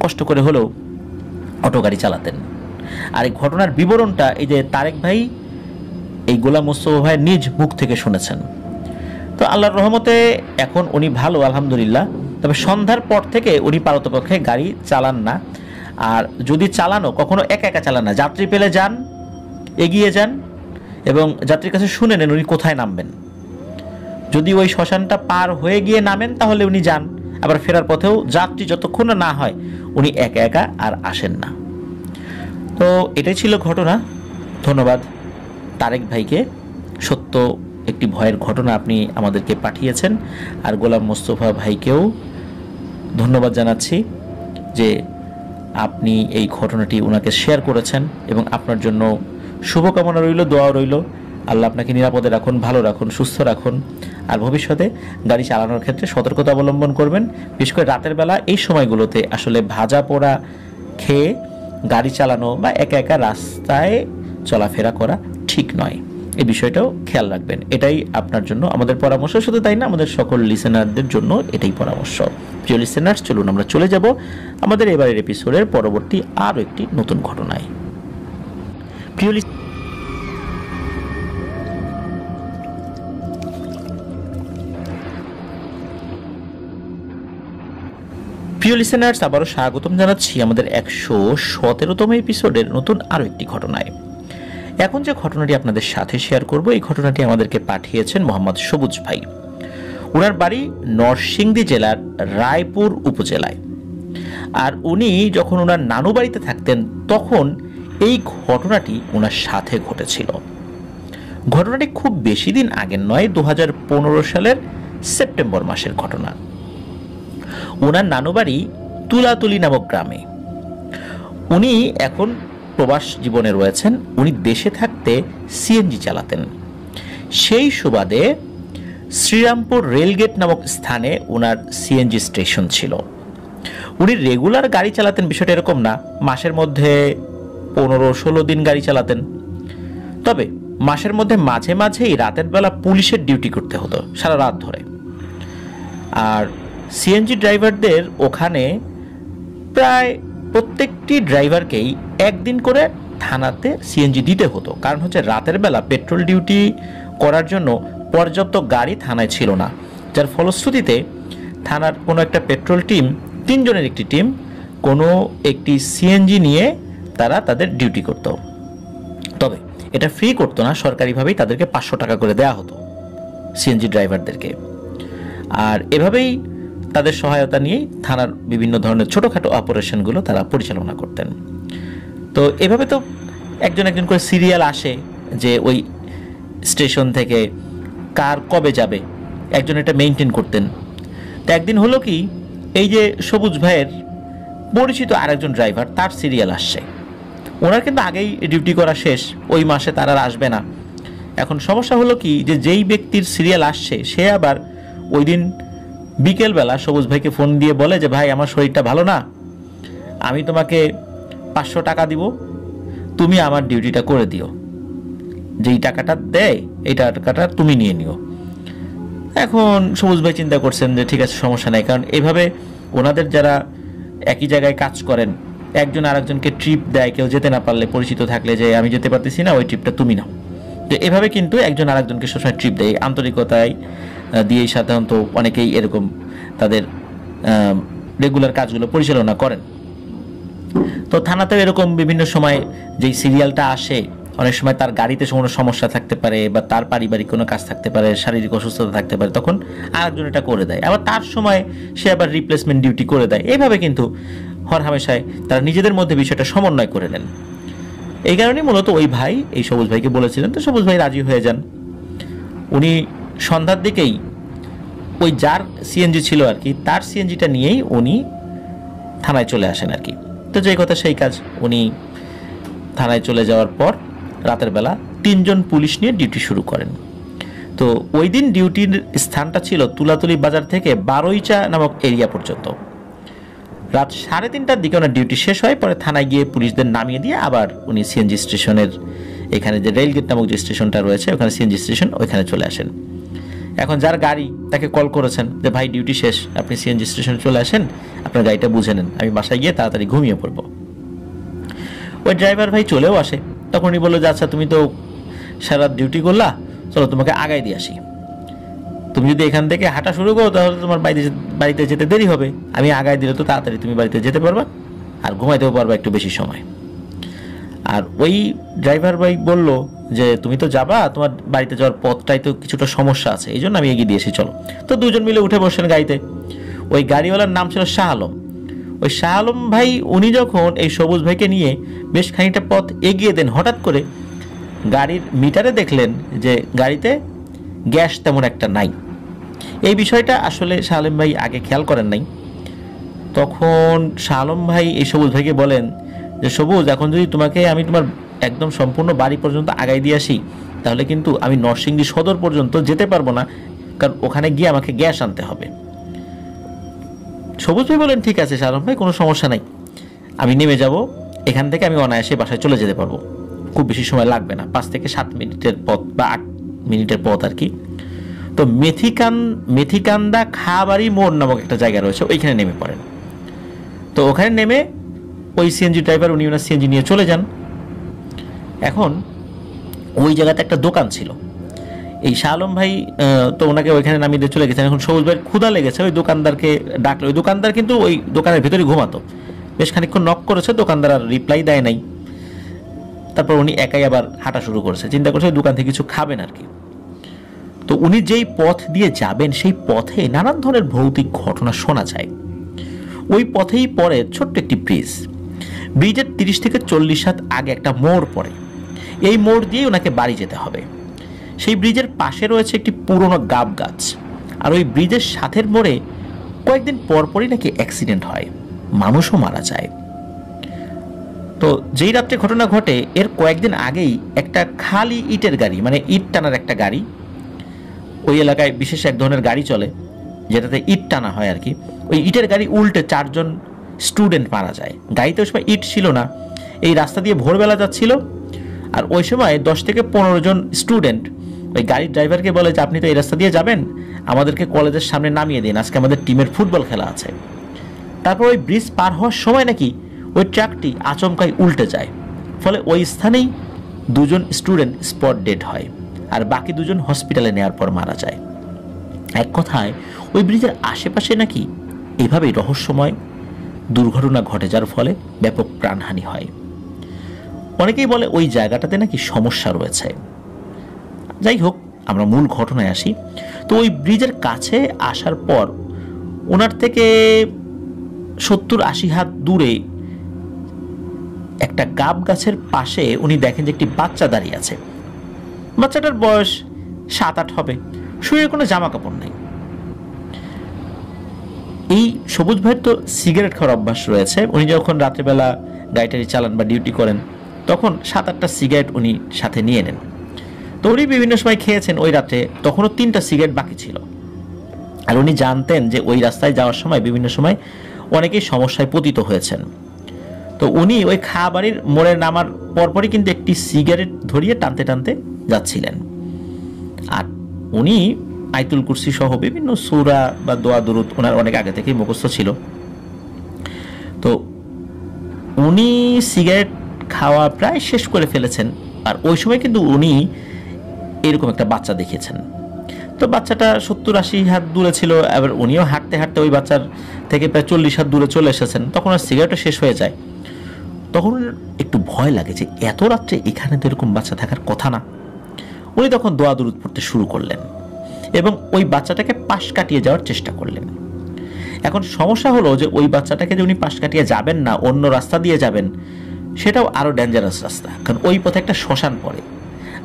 কষ্ট করে হলেও অটো গাড়ি চালাতেন। আর এই ঘটনার বিবরণটা এই যে তারেক ভাই এই গোলাম মোস্তফা ভাইয়ের নিজ মুখ থেকে শুনেছেন। তো আল্লাহর রহমতে এখন উনি ভালো আলহামদুলিল্লাহ। তবে সন্ধ্যার পর থেকে উনি পারতপক্ষে গাড়ি চালান না, আর যদি চালানো কখনো একা একা চালান না, যাত্রী পেলে যান, এগিয়ে যান এবং যাত্রীর কাছে শুনে নেন উনি কোথায় নামবেন। যদি ওই শ্মশানটা পার হয়ে গিয়ে নামেন তাহলে উনি যান, আবার ফেরার পথেও যাত্রী যতক্ষণ না হয় উনি একা একা আর আসেন না। তো এটাই ছিল ঘটনা। ধন্যবাদ তারেক ভাইকে, সত্য একটি ভয়ের ঘটনা আপনি আমাদেরকে পাঠিয়েছেন। আর গোলাম মোস্তফা ভাইকেও ধন্যবাদ জানাচ্ছি যে আপনি এই ঘটনাটি ওনাকে শেয়ার করেছেন, এবং আপনার জন্য শুভকামনা রইল, দোয়াও রইল। আল্লাহ আপনাকে নিরাপদে রাখুন, ভালো রাখুন, সুস্থ রাখুন। আর ভবিষ্যতে গাড়ি চালানোর ক্ষেত্রে সতর্কতা অবলম্বন করবেন, বিশেষ করে রাতের বেলা। এই সময়গুলোতে আসলে ভাজা পোড়া খেয়ে গাড়ি চালানো বা একা একা রাস্তায় চলাফেরা করা ঠিক নয়, এই বিষয়টাও খেয়াল রাখবেন। এটাই আপনার জন্য আমাদের পরামর্শ, শুধু তাই না, আমাদের সকল লিসেনারদের জন্য এটাই পরামর্শ। প্রিয় লিসেনার্স, চলুন আমরা চলে যাব আমাদের এবারের এপিসোডের পরবর্তী আরও একটি নতুন ঘটনায়। প্রিয় লিসেনার্স, আবারও স্বাগতম জানাচ্ছি আমাদের 117তম এপিসোডের নতুন আরও একটি ঘটনায়। এখন যে ঘটনাটি আপনাদের সাথে শেয়ার করব, এই ঘটনাটি আমাদেরকে পাঠিয়েছেন মোহাম্মদ সবুজ ভাই। ওনার বাড়ি নরসিংদী জেলার রায়পুর উপজেলায়। আর উনি যখন ওনার নানু বাড়িতে থাকতেন তখন এই ঘটনাটি ওনার সাথে ঘটেছিল। ঘটনাটি খুব বেশি দিন আগের নয়, 2015 সালের সেপ্টেম্বর মাসের ঘটনা। ওনার নানু বাড়ি তুলাতুলি নামক গ্রামে। উনি এখন প্রবাস জীবনে রয়েছেন। উনি দেশে থাকতে সিএনজি চালাতেন। সেই সুবাদে শ্রীরামপুর রেলগেট নামক স্থানে ওনার সিএনজি স্টেশন ছিল। উনি রেগুলার গাড়ি চালাতেন, বিষয়টা এরকম না, মাসের মধ্যে 15-16 দিন গাড়ি চালাতেন। তবে মাসের মধ্যে মাঝে মাঝেই রাতের বেলা পুলিশের ডিউটি করতে হতো সারা রাত ধরে। আর সিএনজি ড্রাইভারদের ওখানে প্রায় প্রত্যেকটি ড্রাইভারকেই একদিন করে থানাতে সিএনজি দিতে হতো, কারণ হচ্ছে রাতের বেলা পেট্রোল ডিউটি করার জন্য পর্যাপ্ত গাড়ি থানায় ছিল না, যার ফলশ্রুতিতে থানার কোনো একটা পেট্রোল টিম, 3 জনের একটি টিম, কোনো একটি সিএনজি নিয়ে তারা তাদের ডিউটি করত। তবে এটা ফ্রি করতো না, সরকারিভাবেই তাদেরকে 500 টাকা করে দেয়া হতো সিএনজি ড্রাইভারদেরকে। আর এভাবেই তাদের সহায়তা নিয়েই থানার বিভিন্ন ধরনের ছোটোখাটো অপারেশনগুলো তারা পরিচালনা করতেন। তো এভাবে তো একজন একজন করে সিরিয়াল আসে যে ওই স্টেশন থেকে কার কবে যাবে, একজন এটা মেনটেন করতেন। তো একদিন হলো কি, এই যে সবুজ ভাইয়ের পরিচিত আরেকজন ড্রাইভার, তার সিরিয়াল আসছে। ওনার কিন্তু আগেই ডিউটি করা শেষ, ওই মাসে তারা আর আসবে না। এখন সমস্যা হলো কি, যে যেই ব্যক্তির সিরিয়াল আসছে সে আবার ওই দিন বিকেলবেলা সবুজ ভাইকে ফোন দিয়ে বলে যে ভাই, আমার শরীরটা ভালো না, আমি তোমাকে 500 টাকা দিব, তুমি আমার ডিউটিটা করে দিও, যেই টাকাটা দেয় এই টাকাটা তুমি নিয়ে নিও। এখন সবুজ ভাই চিন্তা করছেন যে ঠিক আছে, সমস্যা নেই, কারণ এভাবে ওনাদের যারা একই জায়গায় কাজ করেন, একজন আরেকজনকে ট্রিপ দেয়, কেউ যেতে না পারলে পরিচিত থাকলে যে আমি যেতে পারতেছি না, ওই ট্রিপটা তুমি নাও। তো এভাবে কিন্তু একজন আরেকজনকে সবসময় ট্রিপ দেয়, আন্তরিকতায় দিয়েই সাধারণত অনেকেই এরকম তাদের রেগুলার কাজগুলো পরিচালনা করেন। তো থানাতেও এরকম বিভিন্ন সময় যেই সিরিয়ালটা আসে, অনেক সময় তার গাড়িতে কোনো সমস্যা থাকতে পারে, বা তার পারিবারিক কোনো কাজ থাকতে পারে, শারীরিক অসুস্থতা থাকতে পারে, তখন আরেকজন এটা করে দেয়, আবার তার সময় সে আবার রিপ্লেসমেন্ট ডিউটি করে দেয়। এইভাবে কিন্তু হরহামেশায় তারা নিজেদের মধ্যে বিষয়টা সমন্বয় করে নেন। এই কারণেই মূলত ওই ভাই এই সবুজ ভাইকে বলেছিলেন, তো সবুজ ভাই রাজি হয়ে যান। উনি সন্ধ্যার দিকেই ওই যার সিএনজি ছিল আর কি, তার সিএনজিটা নিয়েই উনি থানায় চলে আসেন আর কি। তো যে কথা সেই কাজ, উনি থানায় চলে যাওয়ার পর রাতের বেলা 3 জন পুলিশ নিয়ে ডিউটি শুরু করেন। তো ওই দিন ডিউটির স্থানটা ছিল তুলাতুলি বাজার থেকে বারোইচা নামক এরিয়া পর্যন্ত। রাত 3:30টার দিকে ওনার ডিউটি শেষ হয়, পরে থানায় গিয়ে পুলিশদের নামিয়ে দিয়ে আবার উনি সিএনজি স্টেশনের এখানে যে রেলগেট নামক যে স্টেশনটা রয়েছে ওখানে সিএনজি স্টেশন ওইখানে চলে আসেন। এখন যার গাড়ি তাকে কল করেছেন যে ভাই ডিউটি শেষ, আপনি সিএনজি স্টেশনে চলে আসেন, আপনার গাড়িটা বুঝে নেন, আমি বাসায় গিয়ে তাড়াতাড়ি ঘুমিয়ে পড়বো। ওই ড্রাইভার ভাই চলেও আসে। তখন উনি বললো যে আচ্ছা তুমি তো সারা ডিউটি করলা, চলো তোমাকে আগায় দিয়ে আসি, তুমি যদি এখান থেকে হাঁটা শুরু করো তাহলে তোমার বাড়িতে যেতে দেরি হবে, আমি আগায় দিলে তো তাড়াতাড়ি তুমি বাড়িতে যেতে পারবা আর ঘুমাইতেও পারবা একটু বেশি সময়। আর ওই ড্রাইভার ভাই বলল যে তুমি তো যাবা, তোমার বাড়িতে যাওয়ার পথটাই তো কিছুটা সমস্যা আছে, এই জন্য আমি এগিয়ে দিয়েছি, চলো। তো দুজন মিলে উঠে বসলেন গাড়িতে। ওই গাড়িওয়ালার নাম ছিল শাহ আলম। ওই শাহ আলম ভাই উনি যখন এই সবুজ ভাইকে নিয়ে বেশ খানিকটা পথ এগিয়ে দেন, হঠাৎ করে গাড়ির মিটারে দেখলেন যে গাড়িতে গ্যাস তেমন একটা নাই। এই বিষয়টা আসলে শাহ আলম ভাই আগে খেয়াল করেন নাই। তখন শাহ আলম ভাই এই সবুজ ভাইকে বলেন যে সবুজ, এখন যদি তোমাকে আমি তোমার একদম সম্পূর্ণ বাড়ি পর্যন্ত আগাই দিয়ে আসি তাহলে কিন্তু আমি নরসিংদী সদর পর্যন্ত যেতে পারবো না, কারণ ওখানে গিয়ে আমাকে গ্যাস আনতে হবে। সবুজ ভাই বলেন ঠিক আছে শাহ আলম ভাই, কোনো সমস্যা নাই, আমি নেমে যাব, এখান থেকে আমি অনায়াসে বাসায় চলে যেতে পারবো, খুব বেশি সময় লাগবে না, 5 থেকে 7 মিনিটের পথ বা 8 মিনিটের পথ আর কি। তো মেথিকান্দা খাবারি মোড় নামক একটা জায়গা রয়েছে, ওইখানে নেমে পড়েন। তো ওখানে নেমে ওই সিএনজি ড্রাইভার উনি ওনার সিএনজি নিয়ে চলে যান। এখন ওই জায়গাতে একটা দোকান ছিল, এই শাহ আলম ভাই তো ওনাকে ওইখানে নামিয়ে দিয়ে চলে গেছেন। এখন সবুজ ভাইয়ের ক্ষুধা লেগেছে, ওই দোকানদারকে ডাকলো। ওই দোকানদার কিন্তু ওই দোকানের ভিতরে ঘুমাতো, বেশ খানিকক্ষণ নক করেছে, দোকানদার আর রিপ্লাই দেয় নাই। তারপর উনি একাই আবার হাঁটা শুরু করেছে, চিন্তা করছে দোকান থেকে কিছু খাবেন আর কি। তো উনি যেই পথ দিয়ে যাবেন সেই পথে নানান ধরনের ভৌতিক ঘটনা শোনা যায়। ওই পথেই পড়ে ছোট্ট একটি ব্রিজ, ব্রিজের 30 থেকে 40 হাত আগে একটা মোড় পড়ে, এই মোড় দিয়ে ওনাকে বাড়ি যেতে হবে। সেই ব্রিজের পাশে রয়েছে একটি পুরনো গাব গাছ, আর ওই ব্রিজের সাথের মোড়ে কয়েকদিন পরপরই নাকি অ্যাক্সিডেন্ট হয়, মানুষও মারা যায়। তো যেই রাত্রে ঘটনা ঘটে এর কয়েকদিন আগেই একটা খালি ইটের গাড়ি, মানে ইট টানার একটা গাড়ি, ওই এলাকায় বিশেষ এক ধরনের গাড়ি চলে যেটাতে ইট টানা হয় আর কি, ওই ইটের গাড়ি উল্টে 4 জন স্টুডেন্ট মারা যায়। গাড়িতে ওই সময় ইট ছিল না, এই রাস্তা দিয়ে ভোরবেলা যাচ্ছিল, আর ওই সময় 10 থেকে 15 জন স্টুডেন্ট ওই গাড়ির ড্রাইভারকে বলে যে আপনি তো এই রাস্তা দিয়ে যাবেন, আমাদেরকে কলেজের সামনে নামিয়ে দিন, আজকে আমাদের টিমের ফুটবল খেলা আছে। তারপর ওই ব্রিজ পার হওয়ার সময় নাকি ওই ট্রাকটি আচমকাই উল্টে যায়, ফলে ওই স্থানেই 2 জন স্টুডেন্ট স্পট ডেড হয়, আর বাকি 2 জন হসপিটালে নেওয়ার পর মারা যায়। এক কথায় ওই ব্রিজের আশেপাশে নাকি এভাবেই রহস্যময় দুর্ঘটনা ঘটে, যার ফলে ব্যাপক প্রাণহানি হয়। অনেকেই বলে ওই জায়গাটাতে নাকি সমস্যা রয়েছে। যাই হোক, আমরা মূল ঘটনায় আসি। তো ওই ব্রিজের কাছে আসার পর ওনার থেকে 70-80 হাত দূরে একটা গাব গাছের পাশে উনি দেখেন যে একটি বাচ্চা দাঁড়িয়ে আছে। বাচ্চাটার বয়স 7-8 হবে, শরীরে কোনো জামা কাপড় নেই। এই সবুজ ভাইয়ের তো সিগারেট খাওয়ার অভ্যাস রয়েছে, উনি যখন রাত্রেবেলা গাড়িটারি চালান বা ডিউটি করেন তখন 7-8টা সিগারেট উনি সাথে নিয়ে নেন। তো উনি বিভিন্ন সময় খেয়েছেন ওই রাতে, তখনও 3টা সিগারেট বাকি ছিল। আর উনি জানতেন যে ওই রাস্তায় যাওয়ার সময় বিভিন্ন সময় অনেকেই সমস্যায় পতিত হয়েছেন। তো উনি ওই খাবারের মোড়ে নামার পরপরই কিন্তু একটি সিগারেট ধরিয়ে টানতে টানতে যাচ্ছিলেন। আর উনি আয়াতুল কুরসি সহ বিভিন্ন সূরা বা দোয়া দুরুদ ওনার অনেক আগে থেকেই মুখস্থ ছিল। তো উনি সিগারেট খাওয়া প্রায় শেষ করে ফেলেছেন, আর ওই সময় কিন্তু উনি এরকম একটা বাচ্চা দেখেছেন। তো বাচ্চাটা 70-80 হাত দূরে ছিল, এবার উনিও হাঁটতে হাঁটতে ওই বাচ্চার থেকে প্রায় 40 হাত দূরে চলে এসেছেন। তখন আর সিগারেটও শেষ হয়ে যায়। তখন একটু ভয় লাগে যে এত রাত্রে এখানে তো এরকম বাচ্চা থাকার কথা না। উনি তখন দোয়া দুরুদ পড়তে শুরু করলেন এবং ওই বাচ্চাটাকে পাশ কাটিয়ে যাওয়ার চেষ্টা করলেন। এখন সমস্যা হলো যে ওই বাচ্চাটাকে যে উনি পাশ কাটিয়ে যাবেন না, অন্য রাস্তা দিয়ে যাবেন, সেটাও আরও ডেঞ্জারাস রাস্তা, কারণ ওই পথে একটা শ্মশান পড়ে,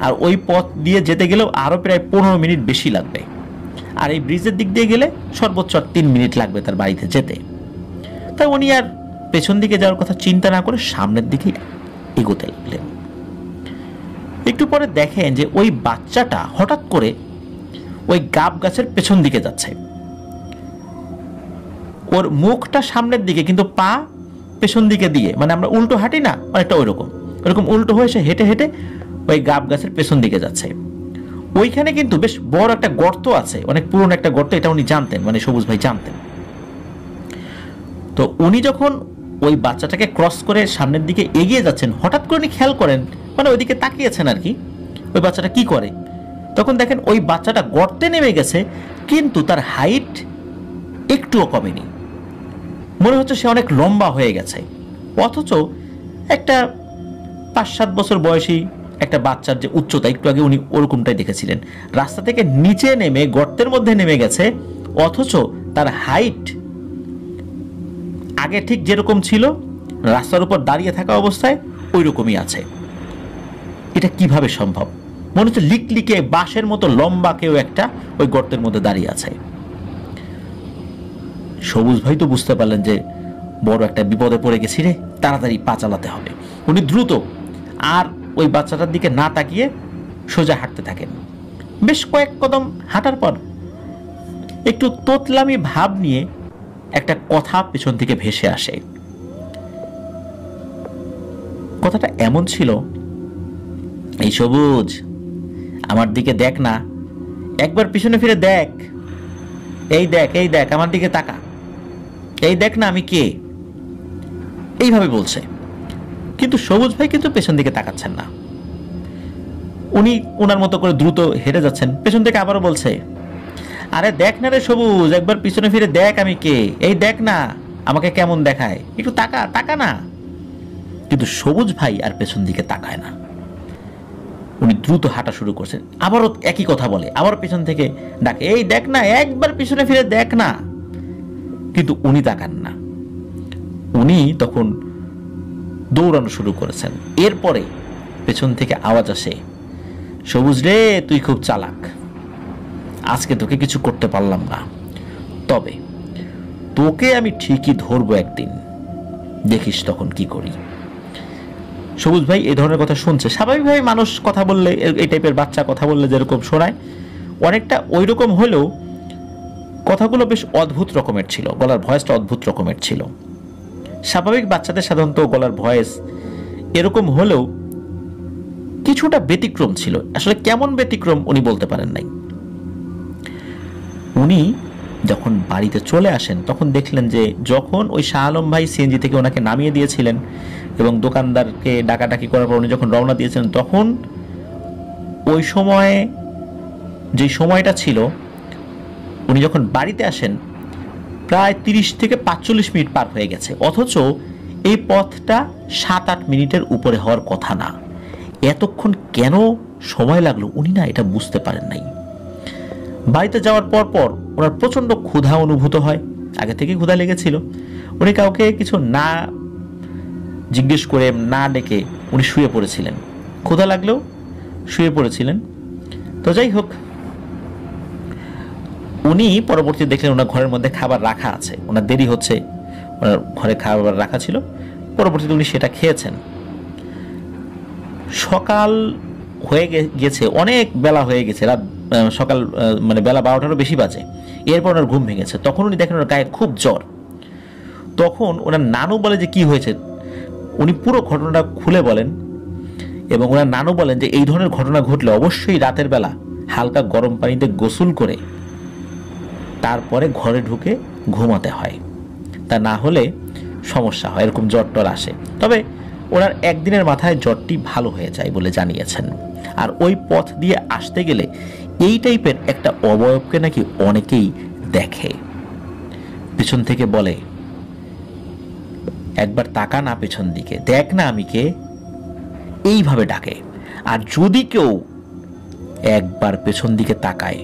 আর ওই পথ দিয়ে যেতে গেলেও আরও প্রায় 15 মিনিট বেশি লাগবে। আর এই ব্রিজের দিক দিয়ে গেলে সর্বোচ্চ 3 মিনিট লাগবে তার বাড়িতে যেতে। তাই উনি আর পেছন দিকে যাওয়ার কথা চিন্তা না করে সামনের দিকে এগোতে লাগলেন। একটু পরে দেখেন যে ওই বাচ্চাটা হঠাৎ করে ওই গাব গাছের পেছন দিকে যাচ্ছে। ওর মুখটা সামনের দিকে কিন্তু পা পেছন দিকে দিয়ে, মানে আমরা উল্টো হাঁটি না অনেকটা ওইরকম উল্টো হয়ে সে হেঁটে হেঁটে ওই গাব গাছের পেছন দিকে যাচ্ছে। ওইখানে কিন্তু বেশ বড় একটা গর্ত আছে, অনেক পুরনো একটা গর্ত, এটা উনি জানতেন, মানে সবুজ ভাই জানতেন। তো উনি যখন ওই বাচ্চাটাকে ক্রস করে সামনের দিকে এগিয়ে যাচ্ছেন, হঠাৎ করে উনি খেয়াল করেন, মানে ওইদিকে তাকিয়েছেন আর কি, ওই বাচ্চাটা কি করে। তখন দেখেন ওই বাচ্চাটা গর্তে নেমে গেছে, কিন্তু তার হাইট একটুও কমেনি, মনে হচ্ছে সে অনেক লম্বা হয়ে গেছে। অথচ একটা 5-7 বছর বয়সী একটা বাচ্চার যে উচ্চতা, একটু আগে উনি ওরকমটাই দেখেছিলেন, রাস্তা থেকে নিচে নেমে গর্তের মধ্যে নেমে গেছে, অথচ তার হাইট আগে ঠিক যেরকম ছিল রাস্তার উপর দাঁড়িয়ে থাকা অবস্থায় ওই রকমই আছে। এটা কিভাবে সম্ভব? মনে হচ্ছে লিকলিকে বাঁশের মতো লম্বা কেউ একটা ওই গর্তের মধ্যে দাঁড়িয়ে আছে। সবুজ ভাই তো বুঝতে পারলেন যে বড় একটা বিপদে পড়ে গেছি রে, তাড়াতাড়ি পা চালাতে হবে। উনি দ্রুত আর ওই বাচ্চাটার দিকে না তাকিয়ে সোজা হাঁটতে থাকেন। বেশ কয়েক কদম হাঁটার পর একটু তোতলামি ভাব নিয়ে একটা কথা পেছন থেকে ভেসে আসে। কথাটা এমন ছিল, এই সবুজ, আমার দিকে দেখ না, একবার পিছনে ফিরে দেখ, এই দেখ এই দেখ, আমার দিকে তাকা, এই দেখ না আমি কে, এইভাবে বলছে। কিন্তু সবুজ ভাই কিন্তু পেছন দিকে তাকাচ্ছেন না, উনি ওনার মতো করে দ্রুত হেঁটে যাচ্ছেন। পেছন থেকে আবারও বলছে, আরে দেখ না রে সবুজ, একবার পিছনে ফিরে দেখ আমি কে, এই দেখ না আমাকে কেমন দেখায়, একটু তাকা তাকা না। কিন্তু সবুজ ভাই আর পেছন দিকে তাকায় না, উনি দ্রুত হাঁটা শুরু করছেন। আবারও একই কথা বলে, আবার পেছন থেকে ডাকে, এই দেখ না, একবার পিছনে ফিরে দেখ না। কিন্তু উনি তাকান না। উনি তখন দৌড়ানো শুরু করেছেন। এরপরে পেছন থেকে আওয়াজ আসে, সবুজ রে, তুই খুব চালাক, আজকে তোকে কিছু করতে পারলাম না, তবে তোকে আমি ঠিকই ধরবো একদিন, দেখিস তখন কি করি। সবুজ ভাই এই ধরনের কথা শুনছে। স্বাভাবিকভাবে মানুষ কথা বললে, এই টাইপের বাচ্চা কথা বললে যেরকম শোনায়, অনেকটা ওই রকম হলেও কথাগুলো বেশ অদ্ভুত রকমের ছিল, গলার ভয়েসটা অদ্ভুত রকমের ছিল। স্বাভাবিক বাচ্চাদের সাধারণত গলার ভয়েস এরকম হলেও কিছুটা ব্যতিক্রম ছিল। আসলে কেমন ব্যতিক্রম উনি বলতে পারেন নাই। উনি যখন বাড়িতে চলে আসেন তখন দেখলেন যে যখন ওই শাহ আলম ভাই সিএনজি থেকে ওনাকে নামিয়ে দিয়েছিলেন এবং দোকানদারকে ডাকাডাকি করার পর উনি যখন রওনা দিয়েছিলেন, তখন ওই সময়ে যে সময়টা ছিল, উনি যখন বাড়িতে আসেন প্রায় 30 থেকে 45 মিনিট পার হয়ে গেছে, অথচ এই পথটা 7-8 মিনিটের উপরে হওয়ার কথা না। এতক্ষণ কেন সময় লাগলো উনি না এটা বুঝতে পারেন নাই। বাড়িতে যাওয়ার পর পর ওনার প্রচণ্ড ক্ষুধা অনুভূত হয়, আগে থেকে ক্ষুধা লেগেছিল। উনি কাউকে কিছু না জিজ্ঞেস করে, না ডেকে উনি শুয়ে পড়েছিলেন, ক্ষুধা লাগলেও শুয়ে পড়েছিলেন। তো যাই হোক, উনি পরবর্তীতে দেখলেন ওনার ঘরের মধ্যে খাবার রাখা আছে, ওনার দেরি হচ্ছে, ওনার ঘরে খাবার রাখা ছিল, পরবর্তীতে উনি সেটা খেয়েছেন। সকাল হয়ে গেছে, অনেক বেলা হয়ে গেছে, রাত সকাল মানে বেলা 12টারও বেশি বাজে। এরপর ওনার ঘুম ভেঙেছে। তখন উনি দেখেন ওনার গায়ে খুব জ্বর। তখন ওনার নানু বলে যে কি হয়েছে, উনি পুরো ঘটনাটা খুলে বলেন এবং ওনার নানু বলেন যে এই ধরনের ঘটনা ঘটলে অবশ্যই রাতের বেলা হালকা গরম পানিতে গোসল করে তারপরে ঘরে ঢুকে ঘুমাতে হয়, তা না হলে সমস্যা হয়, এরকম জ্বর টর আসে। তবে ওনার একদিনের মাথায় জ্বরটি ভালো হয়ে যায় বলে জানিয়েছেন। আর ওই পথ দিয়ে আসতে গেলে এই টাইপের একটা অবয়বকে নাকি অনেকেই দেখে, পিছন থেকে বলে, একবার তাকা না পেছন দিকে, দেখ না আমি কে, এইভাবে ডাকে। আর যদি কেউ একবার পেছন দিকে তাকায়,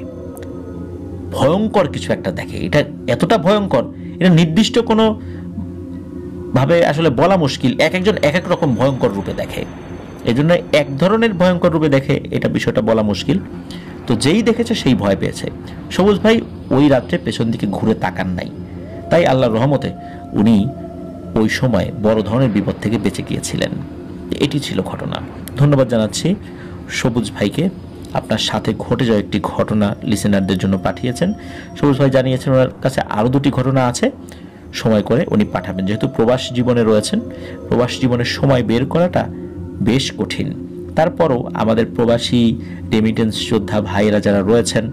ভয়ঙ্কর কিছু একটা দেখে। এটা এতটা ভয়ঙ্কর, এটা নির্দিষ্ট কোনো ভাবে আসলে বলা মুশকিল, এক একজন এক এক রকম ভয়ঙ্কর রূপে দেখে। এই জন্য এক ধরনের ভয়ঙ্কর রূপে দেখে, এটা বিষয়টা বলা মুশকিল। তো যেই দেখেছে সেই ভয় পেয়েছে। সবুজ ভাই ওই রাত্রে পেছন দিকে ঘুরে তাকান নাই, তাই আল্লাহর রহমতে উনি ওই সময় বড় ধরনের বিপদ থেকে বেঁচে গিয়েছিলেন। এটি ছিল ঘটনা। ধন্যবাদ জানাচ্ছি সবুজ ভাইকে, আপনার সাথে ঘটে যাওয়া একটি ঘটনা লিসেনারদের জন্য পাঠিয়েছেন। সবুজ ভাই জানিয়েছেন ওনার কাছে আরও 2টি ঘটনা আছে, সময় করে উনি পাঠাবেন। যেহেতু প্রবাস জীবনে রয়েছেন, প্রবাস জীবনের সময় বের করাটা বেশ কঠিন। তারপরও আমাদের প্রবাসী রেমিটেন্স যোদ্ধা ভাইয়েরা যারা রয়েছেন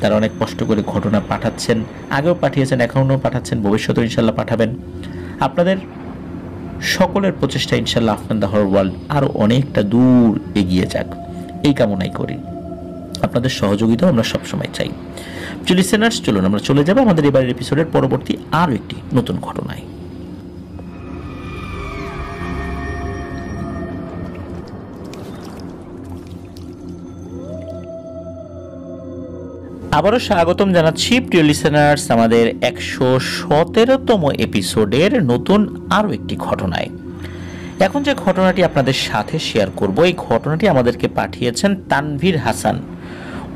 তারা অনেক কষ্ট করে ঘটনা পাঠাচ্ছেন, আগেও পাঠিয়েছেন, এখনও পাঠাচ্ছেন, ভবিষ্যতেও ইনশাল্লাহ পাঠাবেন। আপনাদের সকলের প্রচেষ্টা ইনশাল্লাহ আফনান দ্য হরর ওয়ার্ল্ড আরও অনেকটা দূর এগিয়ে যাক, এই কামনাই করি। আপনাদের সহযোগিতাও আমরা সবসময় চাই। লিসেনার্স, চলুন আমরা চলে যাব আমাদের এবারের এপিসোডের পরবর্তী আরও একটি নতুন ঘটনায়। আবারও স্বাগতম জানাচ্ছি প্রিয় লিসেনার্স আমাদের 117তম এপিসোডের নতুন আরও একটি ঘটনায়। এখন যে ঘটনাটি আপনাদের সাথে শেয়ার করব, এই ঘটনাটি আমাদেরকে পাঠিয়েছেন তানভীর হাসান।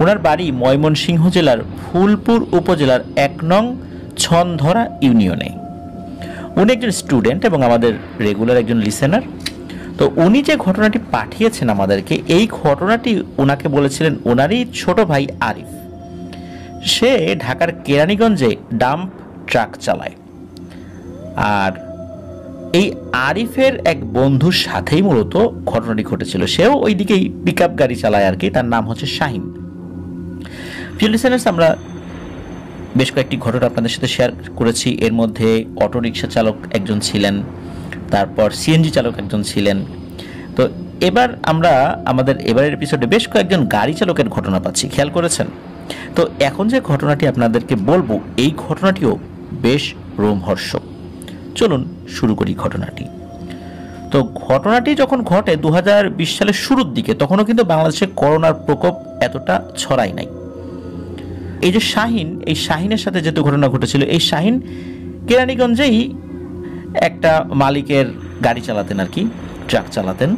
ওনার বাড়ি ময়মনসিংহ জেলার ফুলপুর উপজেলার 1 নং ছনধরা ইউনিয়নে। উনি একজন স্টুডেন্ট এবং আমাদের রেগুলার একজন লিসেনার। তো উনি যে ঘটনাটি পাঠিয়েছেন আমাদেরকে, এই ঘটনাটি ওনাকে বলেছিলেন ওনারই ছোট ভাই আরিফ। সে ঢাকার কেরানীগঞ্জে ডাম্প ট্রাক চালায়, আর এই আরিফের এক বন্ধুর সাথেই মূলত ঘটনাটি ঘটেছিল। সেও ওই দিকেই পিকআপ গাড়ি চালায় আর কি। তার নাম হচ্ছে শাহিন। প্রিয় লিসেনার্স, আমরা বেশ কয়েকটি ঘটনা আপনাদের সাথে শেয়ার করেছি। এর মধ্যে অটোরিকশা চালক একজন ছিলেন, তারপর সিএনজি চালক একজন ছিলেন। তো এবার আমরা আমাদের এবারের এপিসোডে বেশ কয়েকজন গাড়ি চালকের ঘটনা পাচ্ছি, খেয়াল করেছেন? তো এখন যে ঘটনাটি আপনাদেরকে বলবো, এই ঘটনাটিও বেশ রোমহর্ষক। চলুন শুরু করি ঘটনাটি। তো ঘটনাটি যখন ঘটে 2020 সালের শুরুর দিকে, তখনও কিন্তু বাংলাদেশে করোনার প্রকোপ এতটা ছড়ায় নাই। এই যে শাহিন, এই শাহিনের সাথে যেহেতু ঘটনা ঘটেছিল, এই শাহিন কেরানীগঞ্জেই একটা মালিকের গাড়ি চালাতেন আর কি, ট্রাক চালাতেন।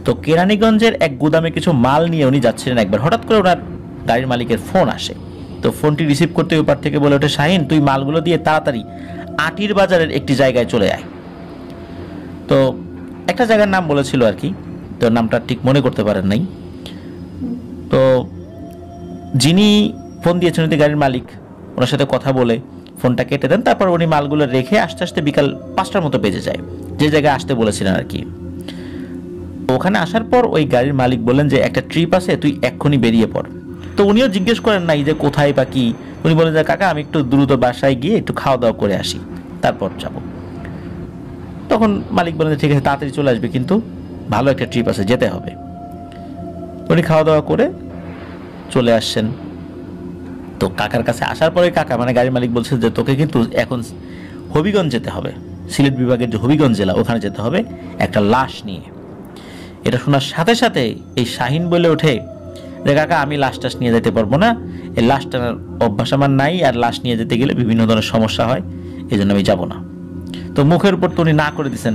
তো কেরানীগঞ্জের এক গুদামে কিছু মাল নিয়ে উনি যাচ্ছিলেন। একবার হঠাৎ করে ওনার গাড়ির মালিকের ফোন আসে। তো ফোনটি রিসিভ করতে ওপার থেকে বলে ওঠে, শাহিন তুই মালগুলো দিয়ে তাড়াতাড়ি আটির বাজারের একটি জায়গায় চলে আয়। তো একটা জায়গার নাম বলেছিল আর কি, তো নামটা ঠিক মনে করতে পারেন নাই। তো যিনি ফোন দিয়েছেন উনি গাড়ির মালিক, ওনার সাথে কথা বলে ফোনটা কেটে দেন। তারপর উনি মালগুলো রেখে আস্তে আস্তে বিকাল 5টার মতো বেজে যায়, যে জায়গায় আসতে বলেছিলেন আর কি। ওখানে আসার পর ওই গাড়ির মালিক বলেন যে একটা ট্রিপ আছে, তুই এক্ষুনি বেরিয়ে পড়। তো উনিও জিজ্ঞেস করেন নাই যে কোথায় বা কি। উনি বলেন যে কাকা আমি একটু দ্রুত বাসায় গিয়ে একটু খাওয়া দাওয়া করে আসি, তারপর যাব। তখন মালিক বলেন যে ঠিক আছে, তাড়াতাড়ি চলে আসবে, কিন্তু ভালো একটা ট্রিপ আছে, যেতে হবে। উনি খাওয়া দাওয়া করে চলে আসছেন। তো কাকার কাছে আসার পরে কাকা মানে গাড়ির মালিক বলছে যে তোকে কিন্তু এখন হবিগঞ্জ যেতে হবে, সিলেট বিভাগের যে হবিগঞ্জ জেলা, ওখানে যেতে হবে একটা লাশ নিয়ে। এটা শোনার সাথে সাথে এই শাহিন বলে ওঠে যে কাকা আমি লাশ টাশ নিয়ে যেতে পারবো না, এই লাশ টানার অভ্যাস আমার নাই, আর লাশ নিয়ে যেতে গেলে বিভিন্ন ধরনের সমস্যা হয়, এই জন্য আমি যাব না। তো মুখের উপর তো উনি না করে দিয়েছেন।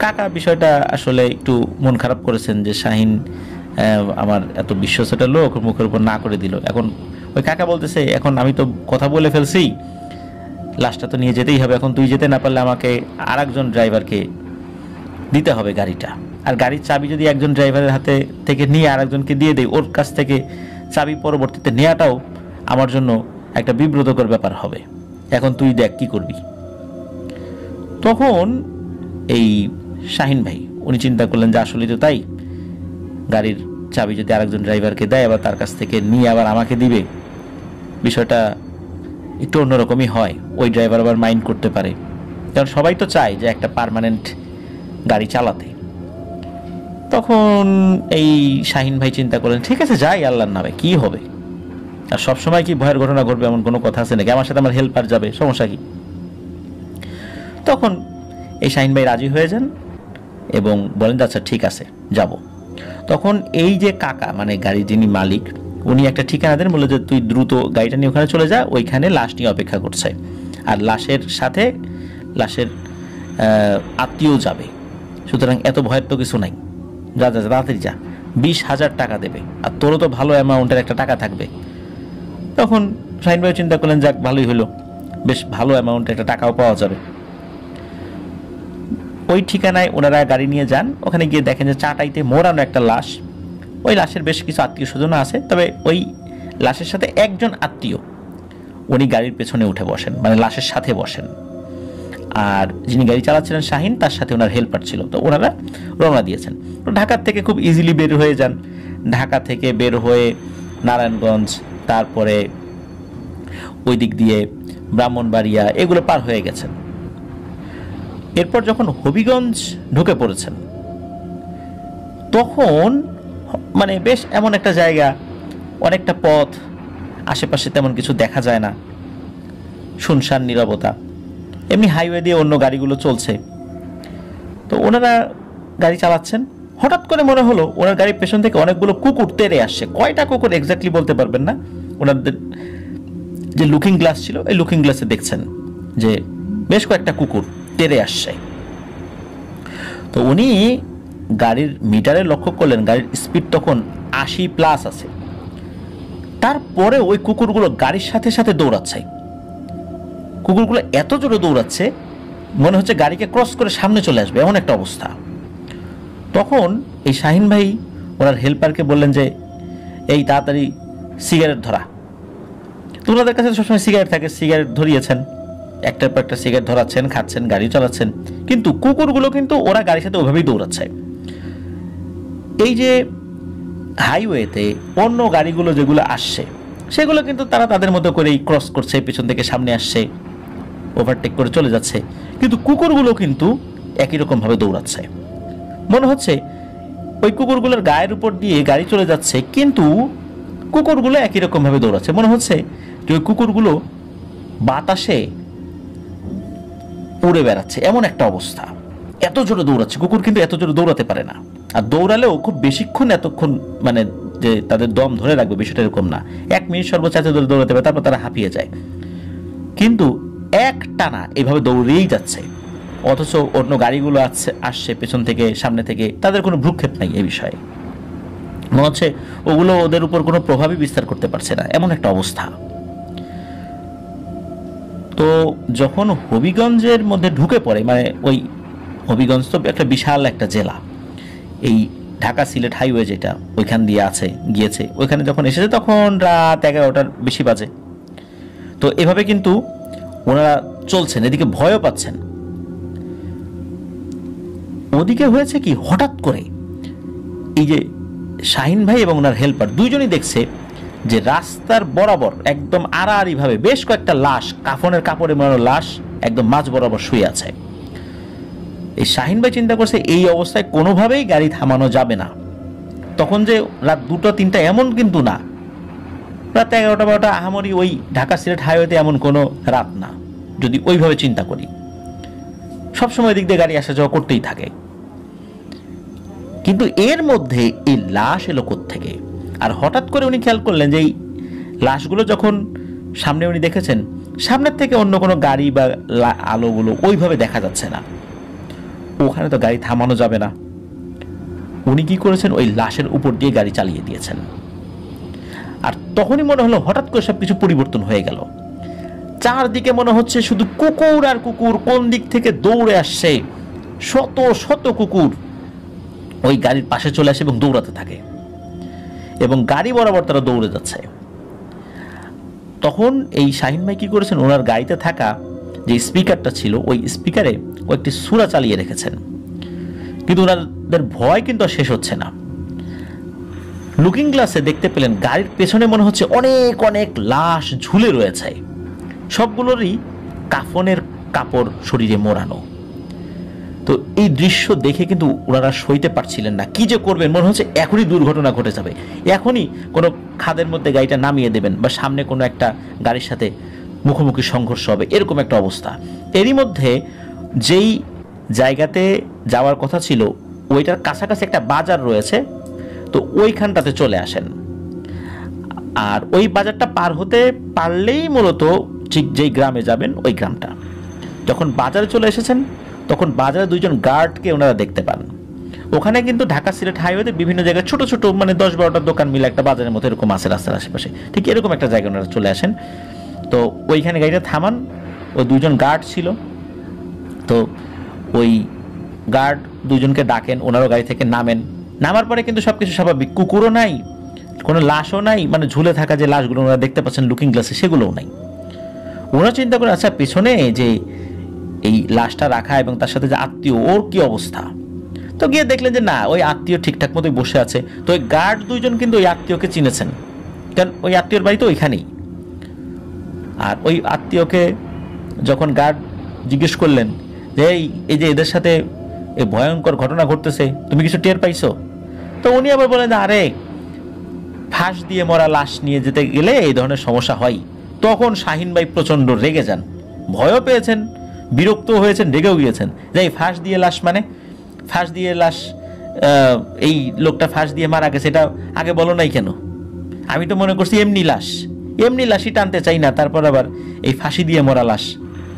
কাকা বিষয়টা আসলে একটু মন খারাপ করেছেন যে শাহিন আমার এত বিশ্বস্তটা লোক মুখের উপর না করে দিল। এখন ওই কাকা বলতেছে এখন আমি তো কথা বলে ফেলছি, লাশটা তো নিয়ে যেতেই হবে। এখন তুই যেতে না পারলে আমাকে আর একজন ড্রাইভারকে দিতে হবে গাড়িটা, আর গাড়ির চাবি যদি একজন ড্রাইভারের হাতে থেকে নিয়ে আর একজনকে দিয়ে দেয়, ওর কাছ থেকে চাবি পরবর্তীতে নেওয়াটাও আমার জন্য একটা বিব্রতকর ব্যাপার হবে। এখন তুই দেখ কি করবি। তখন এই শাহিন ভাই উনি চিন্তা করলেন যে আসলেই তো তাই, গাড়ির চাবি যদি আরেকজন ড্রাইভারকে দেয় আবার তার কাছ থেকে নিয়ে আবার আমাকে দিবে, বিষয়টা একটু অন্যরকমই হয়। ওই ড্রাইভার আবার মাইন্ড করতে পারে, কারণ সবাই তো চায় যে একটা পার্মানেন্ট গাড়ি চালাতে। তখন এই শাহিন ভাই চিন্তা করলেন ঠিক আছে যাই, আল্লাহর নামে কি হবে, আর সবসময় কি ভয়ের ঘটনা ঘটবে এমন কোনো কথা আছে নাকি, আমার সাথে আমার হেল্পার যাবে, সমস্যা কি। তখন এই শাহিন ভাই রাজি হয়ে যান এবং বলেন আচ্ছা ঠিক আছে যাব। তখন এই যে কাকা মানে গাড়ির যিনি মালিক, উনি একটা ঠিকানা দেন, বলে যে তুই দ্রুত গাড়িটা নিয়ে ওখানে চলে যা, ওইখানে লাশ নিয়ে অপেক্ষা করছে, আর লাশের সাথে লাশের আত্মীয় যাবে, সুতরাং এত ভয়ের তো কিছু নাই, যা যা তাড়াতাড়ি যা, 20,000 টাকা দেবে, আর তোরও তো ভালো অ্যামাউন্টের একটা টাকা থাকবে। তখন শাহিন ভাই চিন্তা করলেন যাক ভালোই হলো, বেশ ভালো অ্যামাউন্টের একটা টাকাও পাওয়া যাবে। ওই ঠিকানায় ওনারা গাড়ি নিয়ে যান। ওখানে গিয়ে দেখেন যে চাটাইতে মোড়ানো একটা লাশ। ওই লাশের বেশ কিছু আত্মীয় স্বজন আছে, তবে ওই লাশের সাথে একজন আত্মীয় উনি গাড়ির পেছনে উঠে বসেন, মানে লাশের সাথে বসেন। আর যিনি গাড়ি চালাচ্ছিলেন শাহিন, তার সাথে ওনার হেল্পার ছিল। তো ওনারা রওনা দিয়েছেন। ঢাকা থেকে খুব ইজিলি বের হয়ে যান। ঢাকা থেকে বের হয়ে নারায়ণগঞ্জ, তারপরে ওই দিক দিয়ে ব্রাহ্মণবাড়িয়া, এগুলো পার হয়ে গেছেন। এরপর যখন হবিগঞ্জ ঢুকে পড়েছেন, তখন মানে বেশ এমন একটা জায়গা, অনেকটা পথ, আশেপাশে তেমন কিছু দেখা যায় না, শুনশান নীরবতা। এমনি হাইওয়ে দিয়ে অন্য গাড়িগুলো চলছে। তো ওনারা গাড়ি চালাচ্ছেন, হঠাৎ করে মনে হলো ওনার গাড়ির পেছন থেকে অনেকগুলো কুকুর তেড়ে আসছে। কয়টা কুকুর এক্স্যাক্টলি বলতে পারবেন না। ওনাদের যে লুকিং গ্লাস ছিল, এই লুকিং গ্লাসে দেখছেন যে বেশ কয়েকটা কুকুর তেড়ে আসছে। তো উনি গাড়ির মিটারে লক্ষ্য করলেন গাড়ির স্পিড তখন 80+ আছে। তারপরে ওই কুকুরগুলো গাড়ির সাথে সাথে দৌড়াচ্ছে। কুকুরগুলো এত জোরে দৌড়াচ্ছে, মনে হচ্ছে গাড়িকে ক্রস করে সামনে চলে আসবে, এমন একটা অবস্থা। তখন এই শাহিন ভাই ওনার হেল্পারকে বললেন যে এই তাড়াতাড়ি সিগারেট ধরা। তো ওনাদের কাছে সবসময় সিগারেট থাকে, সিগারেট ধরিয়েছেন, একটার পর একটা সিগারেট ধরাচ্ছেন, খাচ্ছেন, গাড়ি চালাচ্ছেন। কিন্তু কুকুরগুলো কিন্তু ওরা গাড়ির সাথে ওইভাবেই দৌড়াচ্ছে। এই যে হাইওয়েতে অন্য গাড়িগুলো যেগুলো আসছে, সেগুলো কিন্তু তারা তাদের মতো করেই ক্রস করছে, পেছন থেকে সামনে আসছে, ওভারটেক করে চলে যাচ্ছে। কিন্তু কুকুরগুলো কিন্তু একই রকমভাবে দৌড়াচ্ছে। মনে হচ্ছে ওই কুকুরগুলোর গায়ের উপর দিয়ে গাড়ি চলে যাচ্ছে, কিন্তু কুকুরগুলো একই রকমভাবে দৌড়াচ্ছে। মনে হচ্ছে যে ওই কুকুরগুলো বাতাসে উড়ে বেড়াচ্ছে, এমন একটা অবস্থা। এত জোরে দৌড়াচ্ছে। কুকুর কিন্তু এত জোরে দৌড়াতে পারে না, আর দৌড়ালেও খুব বেশিক্ষণ, এতক্ষণ মানে যে তাদের দম ধরে রাখবে বিষয়টা এরকম না। 1 মিনিট সর্বোচ্চ এত জোরে দৌড়াতে পারে, তারপর তারা হাঁপিয়ে যায়। কিন্তু এক টানা এভাবে দৌড়েই যাচ্ছে, অথচ অন্য গাড়িগুলো আসছে পেছন থেকে, সামনে থেকে, তাদের কোনো ভ্রুক্ষেপ নাই এই বিষয়ে। মনে হচ্ছে ওগুলো ওদের উপর কোনো প্রভাবই বিস্তার করতে পারছে না, এমন একটা অবস্থা। তো যখন হবিগঞ্জের মধ্যে ঢুকে পড়ে, মানে ওই হবিগঞ্জ তো একটা বিশাল একটা জেলা, এই ঢাকা সিলেট হাইওয়ে যেটা ওইখান দিয়ে গিয়েছে, ওইখানে যখন এসেছে তখন রাত 11টার বেশি বাজে। তো এভাবে কিন্তু ওনারা চলছেন, এদিকে ভয়ও পাচ্ছেন। ওদিকে হয়েছে কি, হঠাৎ করে এই যে শাহিন ভাই এবং ওনার হেল্পার দুইজনই দেখছে যে রাস্তার বরাবর একদম আড়াআড়ি ভাবে বেশ কয়েকটা লাশ, কাফনের কাপড়ে মোড়ানো লাশ একদম মাঝ বরাবর শুয়ে আছে। এই শাহিন ভাই চিন্তা করছে এই অবস্থায় কোনোভাবেই গাড়ি থামানো যাবে না। তখন যে রাত 2টা-3টা এমন কিন্তু না, রাত 11টা-12টা আহামরি ওই ঢাকা সিলেট হাইওয়েতে এমন কোনো রাত না, যদি ওইভাবে চিন্তা করি। সবসময় দিক দিয়ে গাড়ি আসা যাওয়া করতেই থাকে। কিন্তু এর মধ্যে এই লাশ এলো কোত্থেকে? আর হঠাৎ করে উনি খেয়াল করলেন যে এই লাশগুলো যখন সামনে উনি দেখেছেন, সামনের থেকে অন্য কোনো গাড়ি বা আলোগুলো ওইভাবে দেখা যাচ্ছে না। ওখানে তো গাড়ি থামানো যাবে না। উনি কি করেছেন, ওই লাশের উপর দিয়ে গাড়ি চালিয়ে দিয়েছেন। আর তখনই মনে হলো হঠাৎ করে সবকিছু পরিবর্তন হয়ে গেল। চারদিকে মনে হচ্ছে শুধু কুকুর আর কুকুর, কোন দিক থেকে দৌড়ে আসছে শত শত কুকুর ওই গাড়ির পাশে চলে আসে এবং দৌড়াতে থাকে, এবং গাড়ি বরাবর তারা দৌড়ে যাচ্ছে। তখন এই শাহিন ভাই কি করেছেন, ওনার গাড়িতে থাকা যে স্পিকারটা ছিল, ওই স্পিকারে কয়েকটি সূরা চালিয়ে রেখেছেন। কিন্তু ওনাদের ভয় কিন্তু শেষ হচ্ছে না। লুকিং গ্লাসে দেখতে পেলেন গাড়ির পেছনে মনে হচ্ছে অনেক অনেক লাশ ঝুলে রয়েছে, সবগুলোরই কাফনের কাপড় শরীরে মোড়ানো। তো এই দৃশ্য দেখে কিন্তু ওনারা সইতে পারছিলেন না। কি যে করবেন, মনে হচ্ছে এখনই দুর্ঘটনা ঘটে যাবে, এখনই কোনো খাদের মধ্যে গাড়িটা নামিয়ে দেবেন, বা সামনে কোনো একটা গাড়ির সাথে মুখোমুখি সংঘর্ষ হবে, এরকম একটা অবস্থা। এরই মধ্যে যেই জায়গাতে যাওয়ার কথা ছিল ওইটার কাছাকাছি একটা বাজার রয়েছে, তো ওইখানটাতে চলে আসেন। আর ওই বাজারটা পার হতে পারলেই মূলত ঠিক যেই গ্রামে যাবেন ওই গ্রামটা। যখন বাজারে চলে এসেছেন তখন বাজারে দুইজন গার্ডকে ওনারা দেখতে পান। ওখানে কিন্তু ঢাকা সিলেট হাইওয়েতে বিভিন্ন জায়গায় ছোট ছোট মানে 10-12টা দোকান মিলে একটা বাজারের মতো এরকম আছে রাস্তার আশেপাশে, ঠিক এরকম একটা জায়গায় ওনারা চলে আসেন। তো ওইখানে গাড়িটা থামান, ওই দুজন গার্ড ছিল। তো ওই গার্ড দুজনকে ডাকেন, ওনারও গাড়ি থেকে নামেন। নামার পরে কিন্তু সবকিছু স্বাভাবিক, কুকুরও নাই, কোনো লাশও নাই, মানে ঝুলে থাকা যে লাশগুলো ওনারা দেখতে পাচ্ছেন লুকিং গ্লাসে সেগুলোও নাই। ওরা চিন্তা করে আচ্ছা পেছনে যে এই লাশটা রাখা এবং তার সাথে যে আত্মীয়, ওর কি অবস্থা। তো গিয়ে দেখলেন যে না, ওই আত্মীয় ঠিকঠাক মতোই বসে আছে। তো ওই গার্ড দুইজন কিন্তু ওই আত্মীয়কে চিনেছেন, কারণ ওই আত্মীয়র বাড়ি তো ওইখানেই। আর ওই আত্মীয়কে যখন গার্ড জিজ্ঞেস করলেন যে এই যে এদের সাথে এই ভয়ঙ্কর ঘটনা ঘটতেছে, তুমি কিছু টের পাইছো? তো উনি আবার বলেন আরে ফাঁস দিয়ে মরা লাশ নিয়ে যেতে গেলে এই ধরনের সমস্যা হয়। তখন শাহিন ভাই প্রচণ্ড রেগে যান, ভয়ও পেয়েছেন, বিরক্ত হয়েছেন, রেগেও গিয়েছেন যে এই ফাঁস দিয়ে লাশ মানে ফাঁস দিয়ে লাশ, এই লোকটা ফাঁস দিয়ে মারা গেছে, এটা আগে বলো নাই কেন? আমি তো মনে করছি এমনি লাশই টানতে চাই না, তারপর আবার এই ফাঁসি দিয়ে মরা লাশ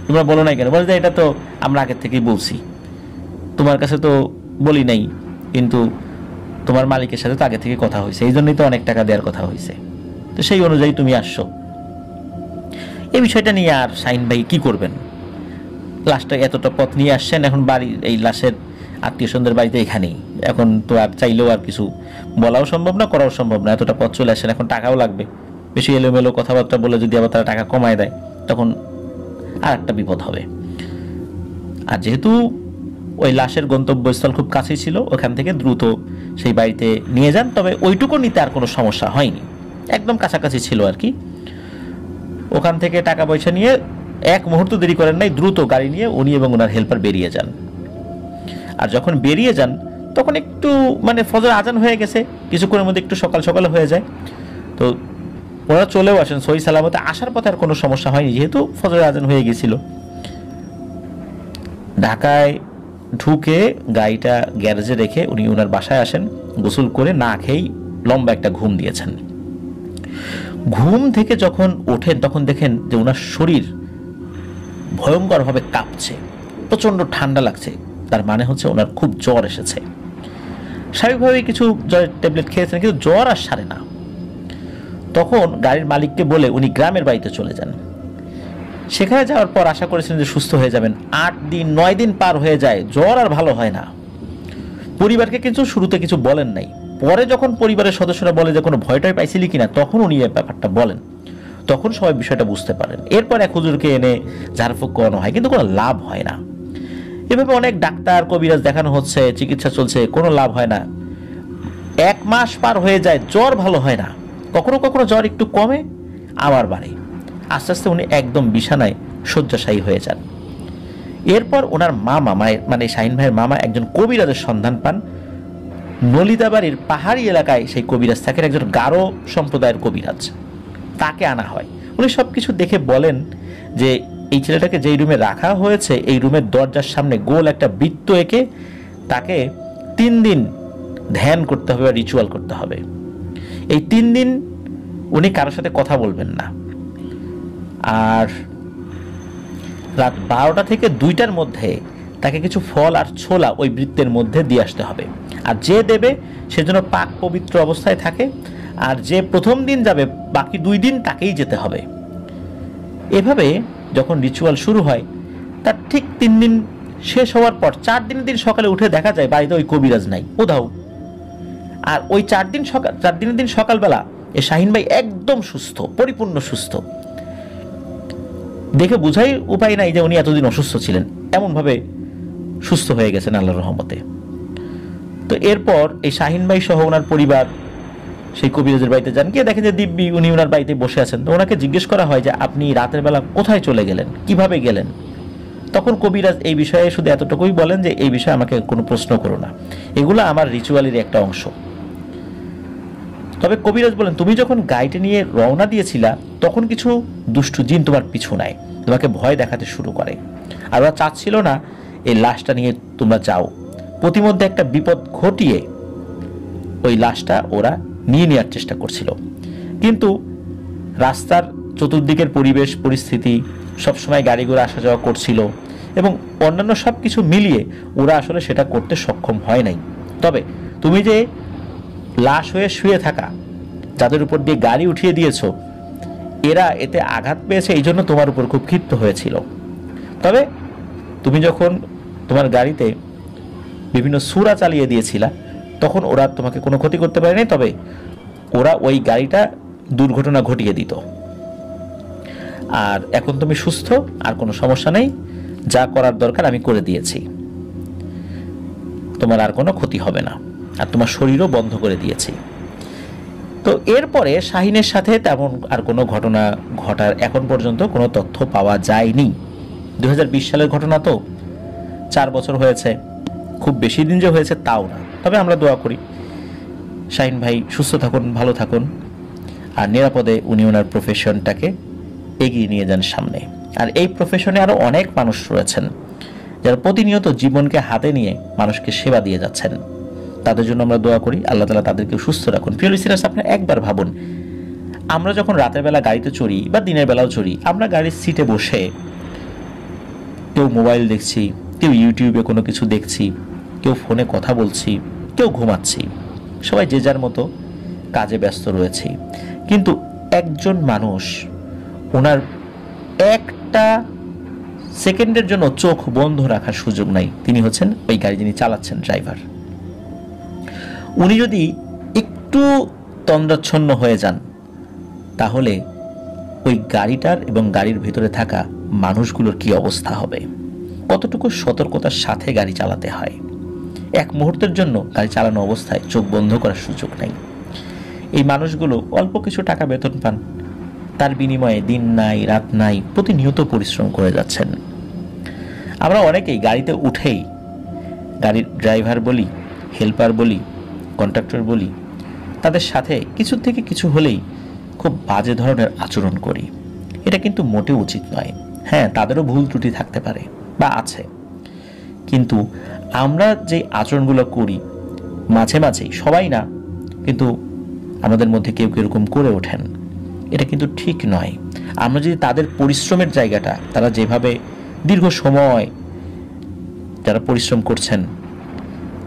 তোমরা বলো নাই কেন? বলে যে এটা তো আমরা আগে থেকেই বলছি, তোমার কাছে তো বলি নাই, কিন্তু তোমার মালিকের সাথে তো আগে থেকে কথা হয়েছে, এই জন্যই তো অনেক টাকা দেওয়ার কথা হয়েছে, তো সেই অনুযায়ী তুমি আসছো। এই বিষয়টা নিয়ে আর শাহিন ভাই কি করবেন? লাশটা এতটা পথ নিয়ে আসছেন, এখন বাড়ি এই লাশের আত্মীয় স্বজনদের বাড়িতে এখানেই, এখন তো আর চাইলেও আর কিছু বলাও সম্ভব না, করাও সম্ভব না। এতটা পথ চলে আসেন, এখন টাকাও লাগবে, বেশি এলোমেলো কথাবার্তা বলে যদি আবার তারা টাকা কমায় দেয় তখন আর একটা বিপদ হবে। আর যেহেতু ওই লাশের গন্তব্যস্থল খুব কাছেই ছিল, ওখান থেকে দ্রুত সেই বাড়িতে নিয়ে যান। তবে ওইটুকু নিতে আর কোনো সমস্যা হয়নি, একদম কাছাকাছি ছিল আর কি। ওখান থেকে টাকা পয়সা নিয়ে এক মুহূর্ত দেরি করেন নাই, দ্রুত গাড়ি নিয়ে উনি এবং ওনার হেল্পার বেরিয়ে যান। আর যখন বেরিয়ে যান তখন একটু মানে ফজর আজান হয়ে গেছে, কিছুক্ষণের মধ্যে একটু সকাল সকাল হয়ে যায়। তো ওরা চলেও আসেন সহি সালামতে, আসার পথে আর কোনো সমস্যা হয়নি, যেহেতু ফজর আজান হয়ে গেছিল। ঢাকায় ঢুকে গাড়িটা গ্যারেজে রেখে উনি ওনার বাসায় আসেন, গোসল করে না খেয়েই লম্বা একটা ঘুম দিয়েছেন। ঘুম থেকে যখন ওঠেন তখন দেখেন যে ওনার শরীর ভয়ঙ্করভাবে কাঁপছে, প্রচণ্ড ঠান্ডা লাগছে, তার মানে হচ্ছে ওনার খুব জ্বর এসেছে। স্বাভাবিকভাবে কিছু জ্বরের ট্যাবলেট খেয়েছেন, কিন্তু জ্বর আর সারে না। তখন গাড়ির মালিককে বলে উনি গ্রামের বাড়িতে চলে যান। সেখানে যাওয়ার পর আশা করেছিলেন যে সুস্থ হয়ে যাবেন। 8 দিন 9 দিন পার হয়ে যায়, জ্বর আর ভালো হয় না। পরিবারকে কিন্তু শুরুতে কিছু বলেন নাই, পরে যখন পরিবারের সদস্যরা বলে যে কোনো ভয়টাই পাইছিলি কিনা, তখন উনি এই ব্যাপারটা বলেন, তখন সবাই বিষয়টা বুঝতে পারেন। এরপর এক হুজুরকে এনে ঝাড়ফুঁক করানো হয়, কিন্তু কোনো লাভ হয় না। এভাবে অনেক ডাক্তার কবিরাজ দেখানো হচ্ছে, চিকিৎসা চলছে, কোনো লাভ হয় না। 1 মাস পার হয়ে যায়, জ্বর ভালো হয় না। কখনো কখনো জ্বর একটু কমে আবার বাড়ে। আস্তে আস্তে উনি একদম বিছানায় শয্যাশায়ী হয়ে যান। এরপর ওনার মামা, মানে শাহিন ভাইয়ের মামা একজন কবিরাজের সন্ধান পান। নলিতাবাড়ির পাহাড়ি এলাকায় সেই কবিরাজ থাকেন, একজন গারো সম্প্রদায়ের কবিরাজ, তাকে আনা হয়। উনি সব কিছু দেখে বলেন যে এই ছেলেটাকে যেই রুমে রাখা হয়েছে, এই রুমের দরজার সামনে গোল একটা বৃত্ত এঁকে তাকে 3 দিন ধ্যান করতে হবে বা রিচুয়াল করতে হবে। এই 3 দিন উনি কারোর সাথে কথা বলবেন না, আর রাত 12টা থেকে 2টার মধ্যে তাকে কিছু ফল আর ছোলা ওই বৃত্তের মধ্যে দিয়ে আসতে হবে। আর যে দেবে সেজন্য পাক পবিত্র অবস্থায় থাকে, আর যে প্রথম দিন যাবে বাকি 2 দিন তাকেই যেতে হবে। এভাবে যখন রিচুয়াল শুরু হয়, তার ঠিক 3 দিন শেষ হওয়ার পর 4 দিনের দিন সকালে উঠে দেখা যায় বাড়িতে ওই কবিরাজ নাই, উধাও। আর ওই 4 দিনের দিন সকালবেলা এ শাহিন ভাই একদম সুস্থ, পরিপূর্ণ সুস্থ। দেখে বোঝাই উপায় নাই যে উনি এতদিন অসুস্থ ছিলেন, এমনভাবে সুস্থ হয়ে গেছেন আল্লাহর রহমতে। তো এরপর এই শাহিন ভাই সহ ওনার পরিবার সেই কবিরাজের বাড়িতে যান, গিয়ে দেখেন যে দিব্যি উনি ওনার বাড়িতে বসে আছেন। তো ওনাকে জিজ্ঞেস করা হয় যে আপনি রাতের বেলা কোথায় চলে গেলেন, কিভাবে গেলেন? তখন কবিরাজ এই বিষয়ে শুধু এতটুকুই বলেন যে এই বিষয়ে আমাকে কোনো প্রশ্ন করো না, এগুলো আমার রিচুয়ালের একটা অংশ। তবে কবিরাজ বলেন তুমি যখন গাড়িটা নিয়ে রওনা দিয়েছিলা তখন কিছু দুষ্টু জিন তোমার পিছু নেয়, তোমাকে ভয় দেখাতে শুরু করে, আর ওরা চাচ্ছিল না এই লাশটা নিয়ে তোমরা যাও। প্রতিমধ্যে একটা বিপদ ঘটিয়ে ওই লাশটা ওরা নিয়ে নেওয়ার চেষ্টা করছিল, কিন্তু রাস্তার চতুর্দিকের পরিবেশ পরিস্থিতি, সবসময় গাড়ি ঘোড়া আসা যাওয়া করছিল এবং অন্যান্য সব কিছু মিলিয়ে ওরা আসলে সেটা করতে সক্ষম হয় নাই। তবে তুমি যে লাশ হয়ে শুয়ে থাকা, যাদের উপর দিয়ে গাড়ি উঠিয়ে দিয়েছো, এরা এতে আঘাত পেয়েছে, এই জন্য তোমার উপর খুব ক্ষিপ্ত হয়েছিল। তবে তুমি যখন তোমার গাড়িতে বিভিন্ন সূরা চালিয়ে দিয়েছিলা তখন ওরা তোমাকে কোনো ক্ষতি করতে পারেনি, তবে ওরা ওই গাড়িটা দুর্ঘটনা ঘটিয়ে দিত। আর এখন তুমি সুস্থ, আর কোনো সমস্যা নেই, যা করার দরকার আমি করে দিয়েছি, তোমার আর কোনো ক্ষতি হবে না, আর তোমার শরীরও বন্ধ করে দিয়েছি। তো এরপরে শাহিনের সাথে তেমন আর কোনো ঘটনা ঘটার এখন পর্যন্ত কোনো তথ্য পাওয়া যায়নি। 2020 সালের ঘটনা তো, 4 বছর হয়েছে, খুব বেশি দিন যে হয়েছে তাও না। তবে আমরা দোয়া করি শাহিন ভাই সুস্থ থাকুন, ভালো থাকুন, আর নিরাপদে উনি ওনার প্রফেশনটাকে এগিয়ে নিয়ে যান সামনে। আর এই প্রফেশনে আরও অনেক মানুষ রয়েছেন যারা প্রতিনিয়ত জীবনকে হাতে নিয়ে মানুষকে সেবা দিয়ে যাচ্ছেন। তাদের জন্য আমরা দোয়া করি, আল্লাহ তাআলা তাদেরকে সুস্থ রাখুন। প্রিয় লিসেনার্স, আপনারা একবার ভাবুন, আমরা যখন রাতের বেলা গাড়িতে চড়ি বা দিনের বেলাও চড়ি, আমরা গাড়ির সিটে বসে কেউ মোবাইল দেখছি, কেউ ইউটিউবে কোনো কিছু দেখছি, কেউ ফোনে কথা বলছি, কেউ ঘুমাচ্ছি, সবাই যে যার মতো কাজে ব্যস্ত রয়েছি। কিন্তু একজন মানুষ ওনার একটা সেকেন্ডের জন্য চোখ বন্ধ রাখার সুযোগ নাই। তিনি হচ্ছেন ওই গাড়ি যিনি চালাচ্ছেন, ড্রাইভার। উনি যদি একটু তন্দ্রাচ্ছন্ন হয়ে যান, তাহলে ওই গাড়িটার এবং গাড়ির ভেতরে থাকা মানুষগুলোর কি অবস্থা হবে? কতটুকু সতর্কতার সাথে গাড়ি চালাতে হয়। এক মুহূর্তের জন্য গাড়ি চালানো অবস্থায় চোখ বন্ধ করার সুযোগ নেই। এই মানুষগুলো অল্প কিছু টাকা বেতন পান, তার বিনিময়ে দিন নাই রাত নাই প্রতিনিয়ত পরিশ্রম করে যাচ্ছেন। আমরা অনেকেই গাড়িতে উঠেই গাড়ির ড্রাইভার বলি, হেল্পার বলি, কন্ট্রাক্টর বলি, তাদের সাথে কিছু থেকে কিছু হলেই খুব বাজে ধরনের আচরণ করি। এটা কিন্তু মোটেও উচিত নয়। হ্যাঁ, তাদেরও ভুল ত্রুটি থাকতে পারে বা আছে, কিন্তু আমরা যে আচরণগুলো করি মাঝে মাঝেই, সবাই না, কিন্তু আমাদের মধ্যে কেউ এরকম করে ওঠেন, এটা কিন্তু ঠিক নয়। আমরা যদি তাদের পরিশ্রমের জায়গাটা, তারা যেভাবে দীর্ঘ সময় যারা পরিশ্রম করছেন,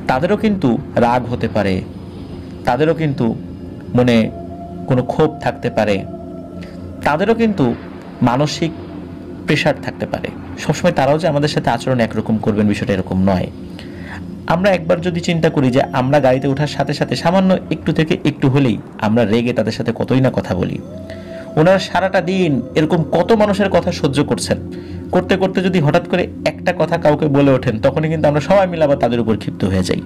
তাদেরও কিন্তু রাগ হতে পারে, তাদেরও কিন্তু মনে কোনো ক্ষোভ থাকতে পারে, তাদেরও কিন্তু মানসিক প্রেশার থাকতে পারে। সবসময় তারাও যে আমাদের সাথে আচরণ একরকম করবেন, বিষয়টা এরকম নয়। আমরা একবার যদি চিন্তা করি যে আমরা গাড়িতে ওঠার সাথে সাথে সামান্য একটু থেকে একটু হলেই আমরা রেগে তাদের সাথে কতই না কথা বলি। ওনারা সারাটা দিন এরকম কত মানুষের কথা সহ্য করছেন, করতে করতে যদি হঠাৎ করে একটা কথা কাউকে বলে ওঠেন, তখনই কিন্তু আমরা সবাই মিলে আবার তাদের উপর ক্ষিপ্ত হয়ে যাই।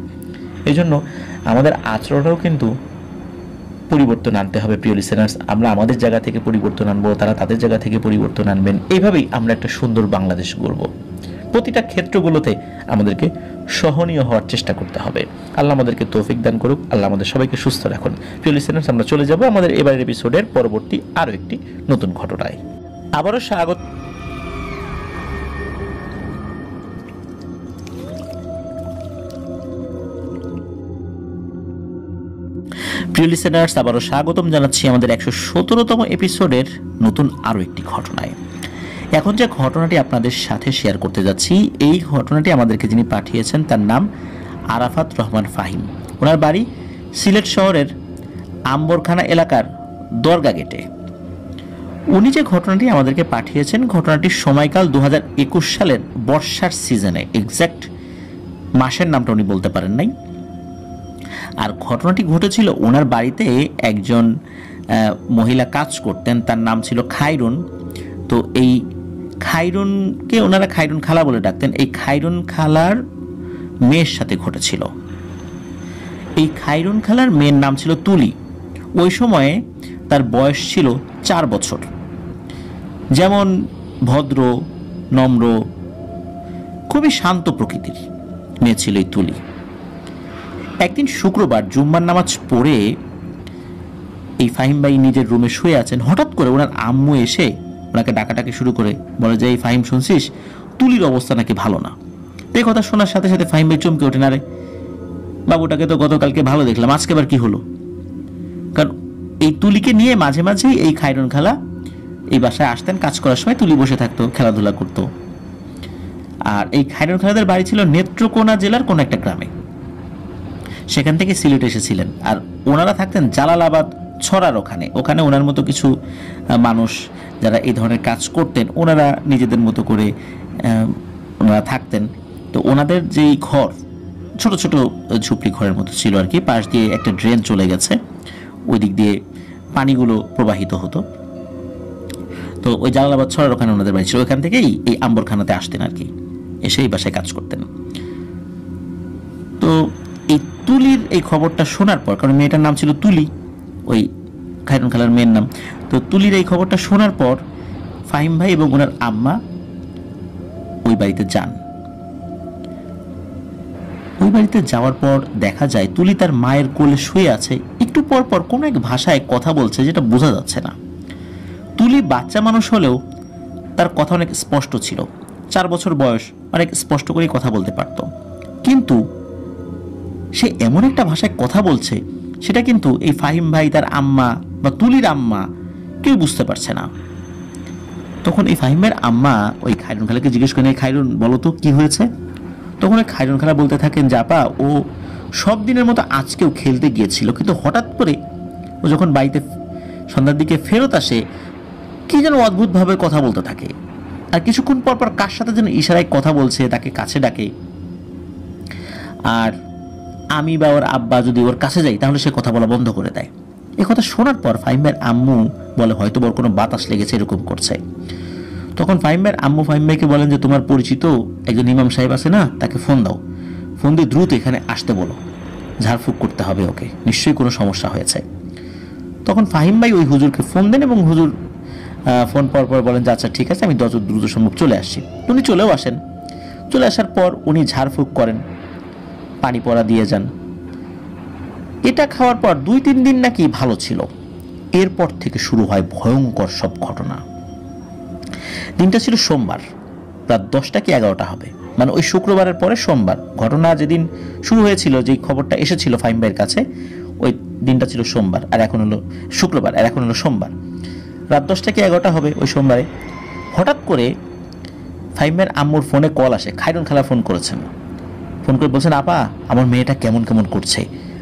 এই জন্য আমাদের আচরণেও কিন্তু পরিবর্তন আনতে হবে। প্রিয় লিসেনার্স, আমরা আমাদের জায়গা থেকে পরিবর্তন আনবো, তারা তাদের জায়গা থেকে পরিবর্তন আনবেন। এইভাবেই আমরা একটা সুন্দর বাংলাদেশ গড়ব। প্রতিটা ক্ষেত্রগুলোতে আমাদেরকে সহনীয় হওয়ার চেষ্টা করতে হবে। আল্লাহ আমাদেরকে তৌফিক দান করুক, আল্লাহ আমাদের সবাইকে সুস্থ রাখুন। প্রিয় লিসেনার্স, আমরা চলে যাব আমাদের এবারের এপিসোডের পরবর্তী আরও একটি নতুন ঘটনায়। আবারও স্বাগত। প্রিয় লিসেনার্স, আবারও স্বাগতম জানাচ্ছি আমাদের 117তম এপিসোডের নতুন আরও একটি ঘটনায়। এখন যে ঘটনাটি আপনাদের সাথে শেয়ার করতে যাচ্ছি, এই ঘটনাটি আমাদেরকে যিনি পাঠিয়েছেন তার নাম আরাফাত রহমান ফাহিম। ওনার বাড়ি সিলেট শহরের আম্বরখানা এলাকার দরগা গেটে। উনি যে ঘটনাটি আমাদেরকে পাঠিয়েছেন, ঘটনাটির সময়কাল 2021 সালের বর্ষার সিজনে, এক্স্যাক্ট মাসের নামটা উনি বলতে পারেন নাই। আর ঘটনাটি ঘটেছিল ওনার বাড়িতে একজন মহিলা কাজ করতেন, তার নাম ছিল খায়রুন। তো এই খায়রুনকে ওনারা খায়রুন খালা বলে ডাকতেন। এই খায়রুন খালার মেয়ের সাথে ঘটেছিল। এই খায়রুন খালার মেয়ের নাম ছিল তুলি। ওই সময়ে তার বয়স ছিল 4 বছর। যেমন ভদ্র, নম্র, খুবই শান্ত প্রকৃতির মেয়ে ছিল এই তুলি। একদিন শুক্রবার জুম্মার নামাজ পড়ে এই ফাহিম ভাই নিজের রুমে শুয়ে আছেন। হঠাৎ করে ওনার আম্মু এসে ওনাকে ডাকাটাকি শুরু করে, বলে যে এই ফাহিম, শুনছিস তুলির অবস্থা নাকি ভালো না। এই কথা শোনার সাথে সাথে ফাহিম ভাই চমকে ওঠেন, আরে বাবুটাকে তো গতকালকে ভালো দেখলাম, আজকে আবার কি হলো? কারণ এই তুলিকে নিয়ে মাঝে মাঝেই এই খায়রুন খালা এই বাসায় আসতেন, কাজ করার সময় তুলি বসে থাকতো, খেলাধুলা করতো। আর এই খায়রুন খালাদের বাড়ি ছিল নেত্রকোনা জেলার কোন একটা গ্রামে, সেখান থেকে সিলেট এসেছিলেন। আর ওনারা থাকতেন জালালাবাদ ছড়ার ওখানে। ওনার মতো কিছু মানুষ যারা এই ধরনের কাজ করতেন, ওনারা নিজেদের মতো করে ওনারা থাকতেন। তো ওনাদের যেই ঘর, ছোট ছোট ঝুপড়ি ঘরের মতো ছিল আর কি, পাশ দিয়ে একটা ড্রেন চলে গেছে, ওই দিক দিয়ে পানিগুলো প্রবাহিত হতো। তো ওই জালালাবাদ ছড়ার ওখানে ওনাদের বাড়ি ছিল, ওইখান থেকেই এই আম্বরখানাতে আসতেন আর কি, এসে এই বাসায় কাজ করতেন। তো এই তুলির এই খবরটা শোনার পর, কারণ মেয়েটার নাম ছিল তুলি, ওই খায়রুন খালার মেয়ের নাম, তো তুলির এই খবরটা শোনার পর ফাহিম ভাই এবং ওনার আম্মা ওই বাড়িতে যান। ওই বাড়িতে যাওয়ার পর দেখা যায় তুলি তার মায়ের কোলে শুয়ে আছে, একটু পর পর কোনো এক ভাষায় কথা বলছে যেটা বোঝা যাচ্ছে না। তুলি বাচ্চা মানুষ হলেও তার কথা অনেক স্পষ্ট ছিল, 4 বছর বয়স, অনেক স্পষ্ট করে কথা বলতে পারত, কিন্তু সে এমন একটা ভাষায় কথা বলছে সেটা কিন্তু এই ফাহিম ভাই, তার আম্মা বা তুলির আম্মা কেউ বুঝতে পারছে না। তখন এই ফাহিমের আম্মা ওই খায়রুন খালাকে জিজ্ঞেস করেন, খায়রুন বলো তো কি হয়েছে? তখন ওই খায়রুন খালা বলতে থাকেন যে আপা, ও সব দিনের মতো আজকেও খেলতে গিয়েছিল, কিন্তু হঠাৎ করে ও যখন বাড়িতে সন্ধ্যার দিকে ফেরত আসে কি যেন অদ্ভুতভাবে কথা বলতে থাকে, আর কিছুক্ষণ পর পর কার সাথে যেন ইশারায় কথা বলছে, তাকে কাছে ডাকে। আর আমি বা ওর আব্বা যদি ওর কাছে যাই তাহলে সে কথা বলা বন্ধ করে দেয়। এই কথা শোনার পর ফাহিমের আম্মু বলে হয়তো ওর কোনো বাতাস লেগেছে, এরকম করছে। তখন ফাহিমের আম্মু ফাহিম ভাইকে বলেন যে তোমার পরিচিত একজন ইমাম সাহেব আছে না, তাকে ফোন দাও, ফোন দিয়ে দ্রুত এখানে আসতে বলো, ঝাড়ফুঁক করতে হবে ওকে, নিশ্চয়ই কোনো সমস্যা হয়েছে। তখন ফাহিম ভাই ওই হুজুরকে ফোন দেন এবং হুজুর ফোন পর পর বলেন যে আচ্ছা ঠিক আছে, আমি যত দ্রুত সম্ভব চলে আসছি। উনি চলেও আসেন। চলে আসার পর উনি ঝাড়ফুঁক করেন, পানি পড়া দিয়ে যান। এটা খাওয়ার পর 2-3 দিন নাকি ভালো ছিল। এরপর থেকে শুরু হয় ভয়ঙ্কর সব ঘটনা। দিনটা ছিল সোমবার, রাত 10টা কি 11টা হবে, মানে ওই শুক্রবারের পরে সোমবার। ঘটনা যেদিন শুরু হয়েছিল, যেই খবরটা এসেছিল ফাহিম ভাইয়ের কাছে, ওই দিনটা ছিল সোমবার, আর এখন হলো শুক্রবার, আর এখন হলো সোমবার। রাত 10টা কি 11টা হবে ওই সোমবারে। হঠাৎ করে ফাহিম ভাইয়ের আম্মুর ফোনে কল আসে, খায়রুন খালা ফোন করেছেন। ফোন করে বলছেন আপা, আমার মেয়েটা কেমন কেমন করছে,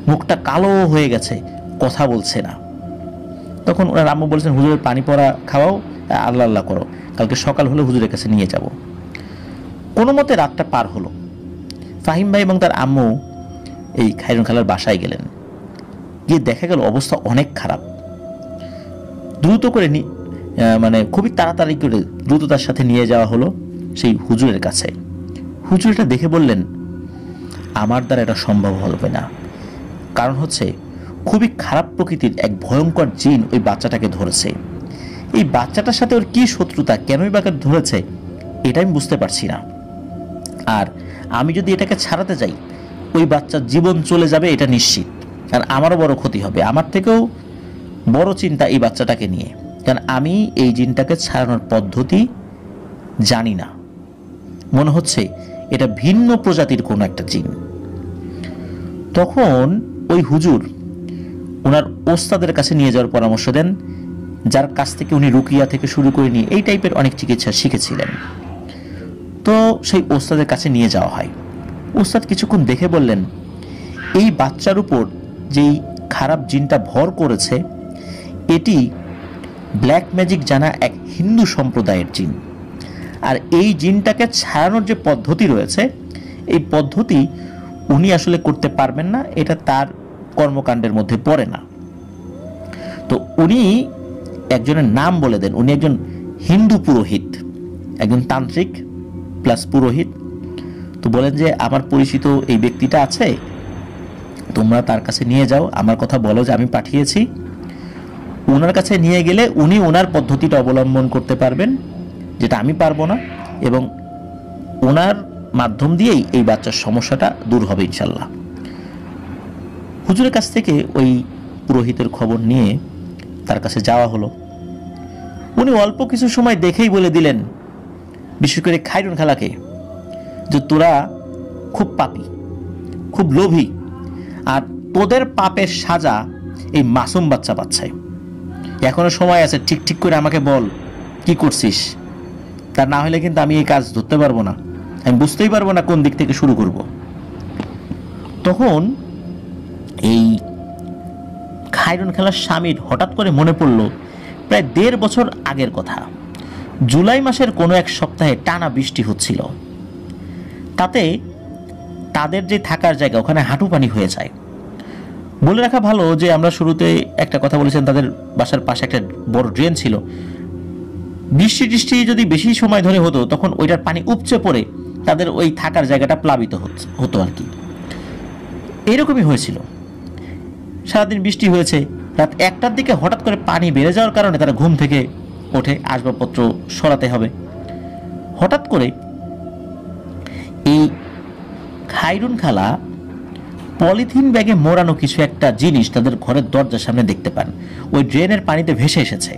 মুখটা কালো হয়ে গেছে, কথা বলছে না। তখন ওনার আম্মু বলছেন হুজুরের পানি পড়া খাওয়াও, আল্লাহ আল্লাহ করো, কালকে সকাল হলে হুজুরের কাছে নিয়ে যাব। কোনো মতে রাতটা পার হলো। ফাহিম ভাই এবং তার আম্মু এই খায়রুন খালার বাসায় গেলেন। গিয়ে দেখা গেল অবস্থা অনেক খারাপ। দ্রুত করে মানে খুবই তাড়াতাড়ি করে দ্রুততার সাথে নিয়ে যাওয়া হলো সেই হুজুরের কাছে। হুজুর এটা দেখে বললেন আমার দ্বারা এটা সম্ভব হবে না, কারণ হচ্ছে খুবই খারাপ প্রকৃতির এক ভয়ঙ্কর জিন ওই বাচ্চাটাকে ধরেছে। এই বাচ্চাটার সাথে ওর কি শত্রুতা, কেনই বাকে ধরেছে এটা আমি বুঝতে পারছি না। আর আমি যদি এটাকে ছাড়াতে যাই ওই বাচ্চার জীবন চলে যাবে এটা নিশ্চিত, কারণ আমারও বড় ক্ষতি হবে। আমার থেকেও বড় চিন্তা এই বাচ্চাটাকে নিয়ে, কারণ আমি এই জিনটাকে ছাড়ানোর পদ্ধতি জানি না। মনে হচ্ছে এটা ভিন্ন প্রজাতির কোনো একটা জিন। তখন ওই হুজুর ওনার ওস্তাদের কাছে নিয়ে যাওয়ার পরামর্শ দেন, যার কাছ থেকে উনি রুকিয়া থেকে শুরু করে নিয়ে এই টাইপের অনেক চিকিৎসা শিখেছিলেন। তো সেই ওস্তাদের কাছে নিয়ে যাওয়া হয়। ওস্তাদ কিছুক্ষণ দেখে বললেন এই বাচ্চার উপর যেই খারাপ জিনটা ভর করেছে এটি ব্ল্যাক ম্যাজিক জানা এক হিন্দু সম্প্রদায়ের জিন, আর এই জিনটাকে ছাড়ানোর যে পদ্ধতি রয়েছে এই পদ্ধতি উনি আসলে করতে পারবেন না, এটা তার কর্মকাণ্ডের মধ্যে পড়ে না। তো উনি একজনের নাম বলে দেন, উনি একজন হিন্দু পুরোহিত, একজন তান্ত্রিক প্লাস পুরোহিত। তো বলেন যে আমার পরিচিত এই ব্যক্তিটা আছে, তোমরা তার কাছে নিয়ে যাও, আমার কথা বলো যে আমি পাঠিয়েছি। ওনার কাছে নিয়ে গেলে উনি ওনার পদ্ধতিটা অবলম্বন করতে পারবেন, যেটা আমি পারবো না, এবং ওনার মাধ্যম দিয়েই এই বাচ্চার সমস্যাটা দূর হবে ইনশাল্লাহ। হুজুরের কাছ থেকে ওই পুরোহিতের খবর নিয়ে তার কাছে যাওয়া হলো। উনি অল্প কিছু সময় দেখেই বলে দিলেন, বিশেষ করে খায়রুন খালাকে, যে তোরা খুব পাপী, খুব লোভী, আর তোদের পাপের সাজা এই মাসুম বাচ্চা পাচ্ছে। এখনো সময় আছে, ঠিক ঠিক করে আমাকে বল কি করছিস, তা না হলে কিন্তু আমি এই কাজ ধরতে পারবো না, আমি বুঝতেই পারবো না কোন দিক থেকে শুরু করব। তখন এই খায়রুন খালার স্বামীর হঠাৎ করে মনে পড়ল প্রায় 1.5 বছর আগের কথা। জুলাই মাসের কোনো এক সপ্তাহে টানা বৃষ্টি হচ্ছিল, তাতে তাদের যে থাকার জায়গা ওখানে হাঁটু পানি হয়ে যায়। বলে রাখা ভালো যে আমরা শুরুতে একটা কথা বলেছিলাম, তাদের বাসার পাশে একটা বড় ড্রেন ছিল, বৃষ্টি টিষ্টি যদি বেশি সময় ধরে হতো তখন ওইটার পানি উপচে পড়ে তাদের ওই থাকার জায়গাটা প্লাবিত হতো আর কি। এইরকমই হয়েছিল। সারাদিন বৃষ্টি হয়েছে, রাত 1টার দিকে হঠাৎ করে পানি বেড়ে যাওয়ার কারণে তারা ঘুম থেকে ওঠে, আসবাবপত্র সরাতে হবে। হঠাৎ করে এই খায়রুন খালা পলিথিন ব্যাগে মোড়ানো কিছু একটা জিনিস তাদের ঘরের দরজার সামনে দেখতে পান। ওই ড্রেনের পানিতে ভেসে এসেছে,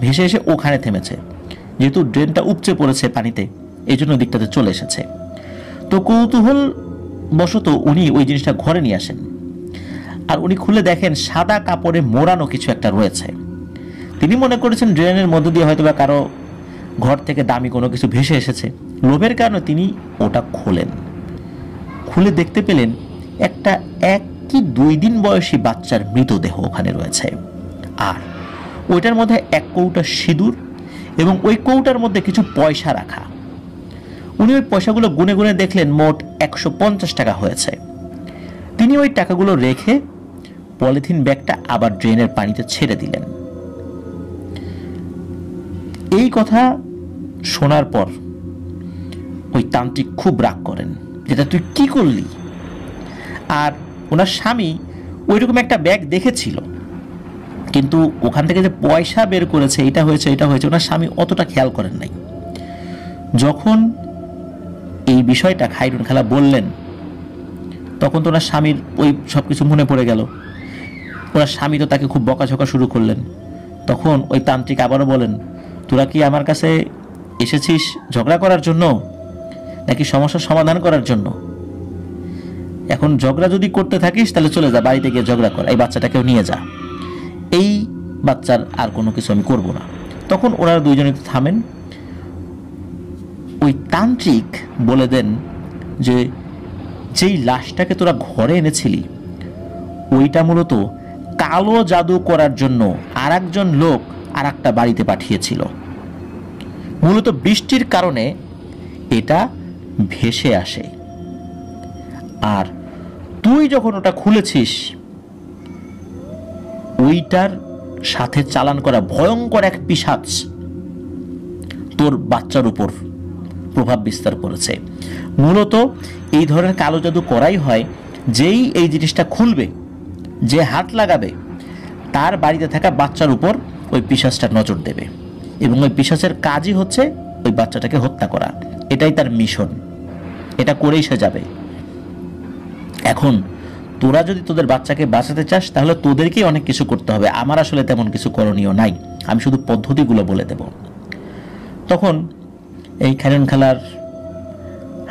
ভেসে এসে ওখানে থেমেছে। যেহেতু ড্রেনটা উপচে পড়েছে পানিতে, এই জন্য দিকটাতে চলে এসেছে। তো কৌতূহল বশত উনি ওই জিনিসটা ঘরে নিয়ে আসেন, আর উনি খুলে দেখেন সাদা কাপড়ে মোড়ানো কিছু একটা রয়েছে। তিনি মনে করেছেন ড্রেনের মধ্য দিয়ে হয়তো বা কারো ঘর থেকে দামি কোনো কিছু ভেসে এসেছে। লোভের কারণে তিনি ওটা খোলেন। খুলে দেখতে পেলেন একটা 1 কি 2 দিন বয়সী বাচ্চার মৃতদেহ ওখানে রয়েছে, আর ওইটার মধ্যে 1 কৌটা সিঁদুর এবং ওই কৌটার মধ্যে কিছু পয়সা রাখা। উনি ওই পয়সাগুলো গুনে গুনে দেখলেন মোট 150 টাকা হয়েছে। তিনি ওই টাকাগুলো রেখে পলিথিন ব্যাগটা আবার ড্রেনের পানিতে ছেড়ে দিলেন। এই কথা শোনার পর ওই তান্ত্রিক খুব রাগ করেন, যেটা তুই কি করলি। আর ওনার স্বামী ওইরকম একটা ব্যাগ দেখেছিল, কিন্তু ওখান থেকে যে পয়সা বের করেছে এটা হয়েছে ওনার স্বামী অতটা খেয়াল করেন নাই। যখন এই বিষয়টা খায়রুন খালা বললেন তখন তো ওনার স্বামীর ওই সব কিছু মনে পড়ে গেল। ওনার স্বামী তো তাকে খুব বকাঝকা শুরু করলেন। তখন ওই তান্ত্রিক আবারও বলেন, তোরা কি আমার কাছে এসেছিস ঝগড়া করার জন্য নাকি সমস্যার সমাধান করার জন্য? এখন ঝগড়া যদি করতে থাকিস তাহলে চলে যা, বাড়িতে গিয়ে ঝগড়া কর, এই বাচ্চাটাকেও নিয়ে যা, এই বাচ্চার আর কোনো কিছু আমি করব না। তখন ওনারা দুইজনে থামেন। ওই তান্ত্রিক বলে দেন যে যেই লাশটাকে তোরা ঘরে এনেছিলি ওইটা মূলত কালো জাদু করার জন্য আর একজন লোক আর একটা বাড়িতে পাঠিয়েছিল। মূলত বৃষ্টির কারণে এটা ভেসে আসে, আর তুই যখন ওটা খুলেছিস ওইটার সাথে চালান করা ভয়ঙ্কর এক পিশাচ তোর বাচ্চার উপর প্রভাব বিস্তার করেছে। মূলত এই ধরনের কালো জাদু করাই হয়, যেই এই জিনিসটা খুলবে, যে হাত লাগাবে, তার বাড়িতে থাকা বাচ্চার উপর ওই পিশাচটা নজর দেবে, এবং ওই পিশাচের কাজই হচ্ছে ওই বাচ্চাটাকে হত্যা করা। এটাই তার মিশন, এটা করেই সে যাবে। এখন তোরা যদি তোদের বাচ্চাকে বাঁচাতে চাস তাহলে তোদেরকেই অনেক কিছু করতে হবে, আমার আসলে তেমন কিছু করণীয় নাই, আমি শুধু পদ্ধতিগুলো বলে দেব। তখন এই খায়রুন খালার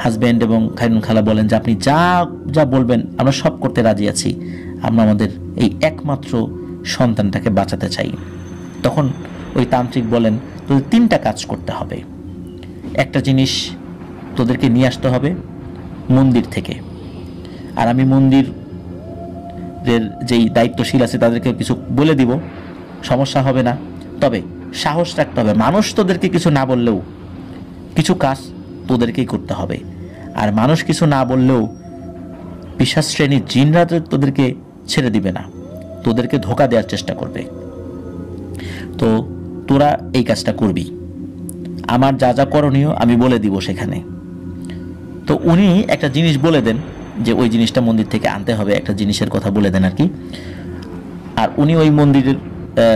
হাজব্যান্ড এবং খায়রুন খালা বলেন যে আপনি যা যা বলবেন আমরা সব করতে রাজি আছি, আমরা আমাদের এই একমাত্র সন্তানটাকে বাঁচাতে চাই। তখন ওই তান্ত্রিক বলেন তোদের 3টা কাজ করতে হবে। একটা জিনিস তোদেরকে নিয়ে আসতে হবে মন্দির থেকে, আর আমি মন্দিরের যেই দায়িত্বশীল আছে তাদেরকে কিছু বলে দিব, সমস্যা হবে না। তবে সাহস রাখতে হবে, মানুষ তোদেরকে কিছু না বললেও কিছু কাজ তোদেরকেই করতে হবে, আর মানুষ কিছু না বললেও পিশাচ শ্রেণীর জিনরা তোদেরকে ছেড়ে দিবে না, তোদেরকে ধোঁকা দেওয়ার চেষ্টা করবে। তো তোরা এই কাজটা করবি, আমার যা যা করণীয় আমি বলে দিব সেখানে। তো উনি একটা জিনিস বলে দেন যে ওই জিনিসটা মন্দির থেকে আনতে হবে, একটা জিনিসের কথা বলে দেন আর কি। আর উনি ওই মন্দিরের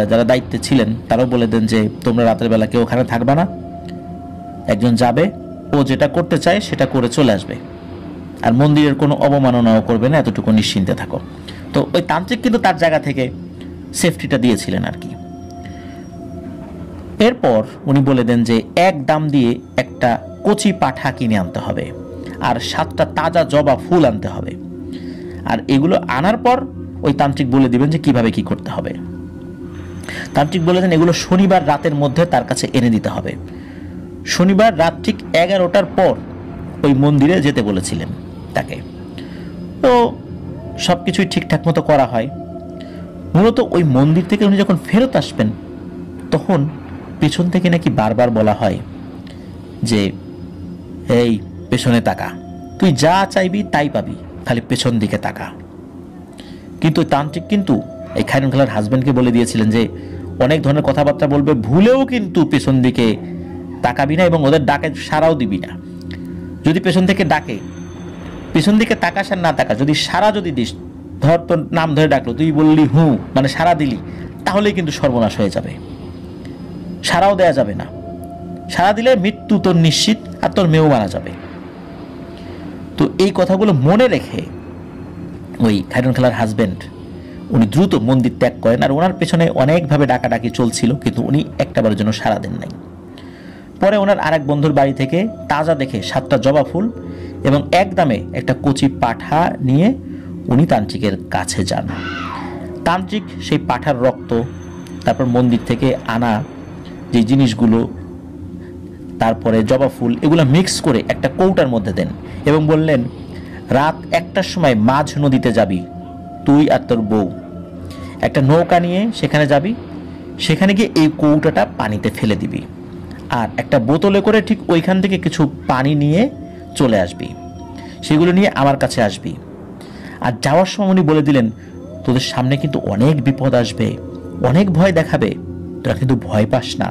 যারা দায়িত্বে ছিলেন তারাও বলে দেন যে তোমরা রাতের বেলা কেউ ওখানে থাকবা না, একজন যাবে, ও যেটা করতে চায় সেটা করে চলে আসবে, আর মন্দিরের কোনো অবমাননাও করবে না, এতটুকু নিশ্চিন্তে থাকো। তো ওই তান্ত্রিক কিন্তু তার জায়গা থেকে সেফটিটা দিয়েছিলেন আর কি। এরপর উনি বলে দেন যে এক দাম দিয়ে একটা কচি পাঠা কিনে আনতে হবে, আর 7টা তাজা জবা ফুল আনতে হবে, আর এগুলো আনার পর ওই তান্ত্রিক বলে দিবেন যে কিভাবে কি করতে হবে। তান্ত্রিক বলে দেন এগুলো শনিবার রাতের মধ্যে তার কাছে এনে দিতে হবে। শনিবার রাত ঠিক 11টার পর ওই মন্দিরে যেতে বলেছিলেন তাকে। তো সব কিছুই ঠিকঠাক মতো করা হয়। মূলত ওই মন্দির থেকে উনি যখন ফেরত আসবেন তখন পেছন থেকে নাকি বারবার বলা হয় যে এই পেছনে তাকা, তুই যা চাইবি তাই পাবি, খালি পেছন দিকে তাকা। কিন্তু তান্ত্রিক কিন্তু এই খায়রুন খালার হাজব্যান্ডকে বলে দিয়েছিলেন যে অনেক ধরনের কথাবার্তা বলবে, ভুলেও কিন্তু পেছন দিকে তাকাবি না এবং ওদের ডাকে সাড়াও দিবি না। যদি পেছন থেকে ডাকে, পেছন দিকে তাকাস আর না তাকাস, যদি সাড়া যদি দিস, ধর তোর নাম ধরে ডাকলো, তুই বললি হু, মানে সাড়া দিলি, তাহলেই কিন্তু সর্বনাশ হয়ে যাবে। সাড়াও দেয়া যাবে না, সাড়া দিলে মৃত্যু তোর নিশ্চিত, আর তোর মেয়েও মারা যাবে। তো এই কথাগুলো মনে রেখে ওই খায়রুন খালার হাজবেন্ড উনি দ্রুত মন্দির ত্যাগ করেন। আর ওনার পেছনে অনেকভাবে ডাকাডাকি চলছিল, কিন্তু উনি একটাবারের জন্য সাড়া দেন নাই। পরে ওনার আরেক বন্ধুর বাড়ি থেকে তাজা দেখে 7টা জবা ফুল এবং একদমে একটা কচি পাঠা নিয়ে উনি তান্ত্রিকের কাছে যান। তান্ত্রিক সেই পাঠার রক্ত, তারপর মন্দির থেকে আনা যে জিনিসগুলো, তারপরে জবা ফুল, এগুলো মিক্স করে একটা কৌটার মধ্যে দেন এবং বললেন, রাত 1টার সময় মাঝ নদীতে যাবি, তুই আর তোর বউ একটা নৌকা নিয়ে সেখানে যাবি, সেখানে গিয়ে এই কৌটাটা পানিতে ফেলে দিবি, আর একটা বোতলে করে ঠিক ওইখান থেকে কিছু পানি নিয়ে চলে আসবি, সেগুলো নিয়ে আমার কাছে আসবি। আর যাওয়ার সময় উনি বলে দিলেন, তোদের সামনে কিন্তু অনেক বিপদ আসবে, অনেক ভয় দেখাবে, তোরা কিন্তু ভয় পাস না।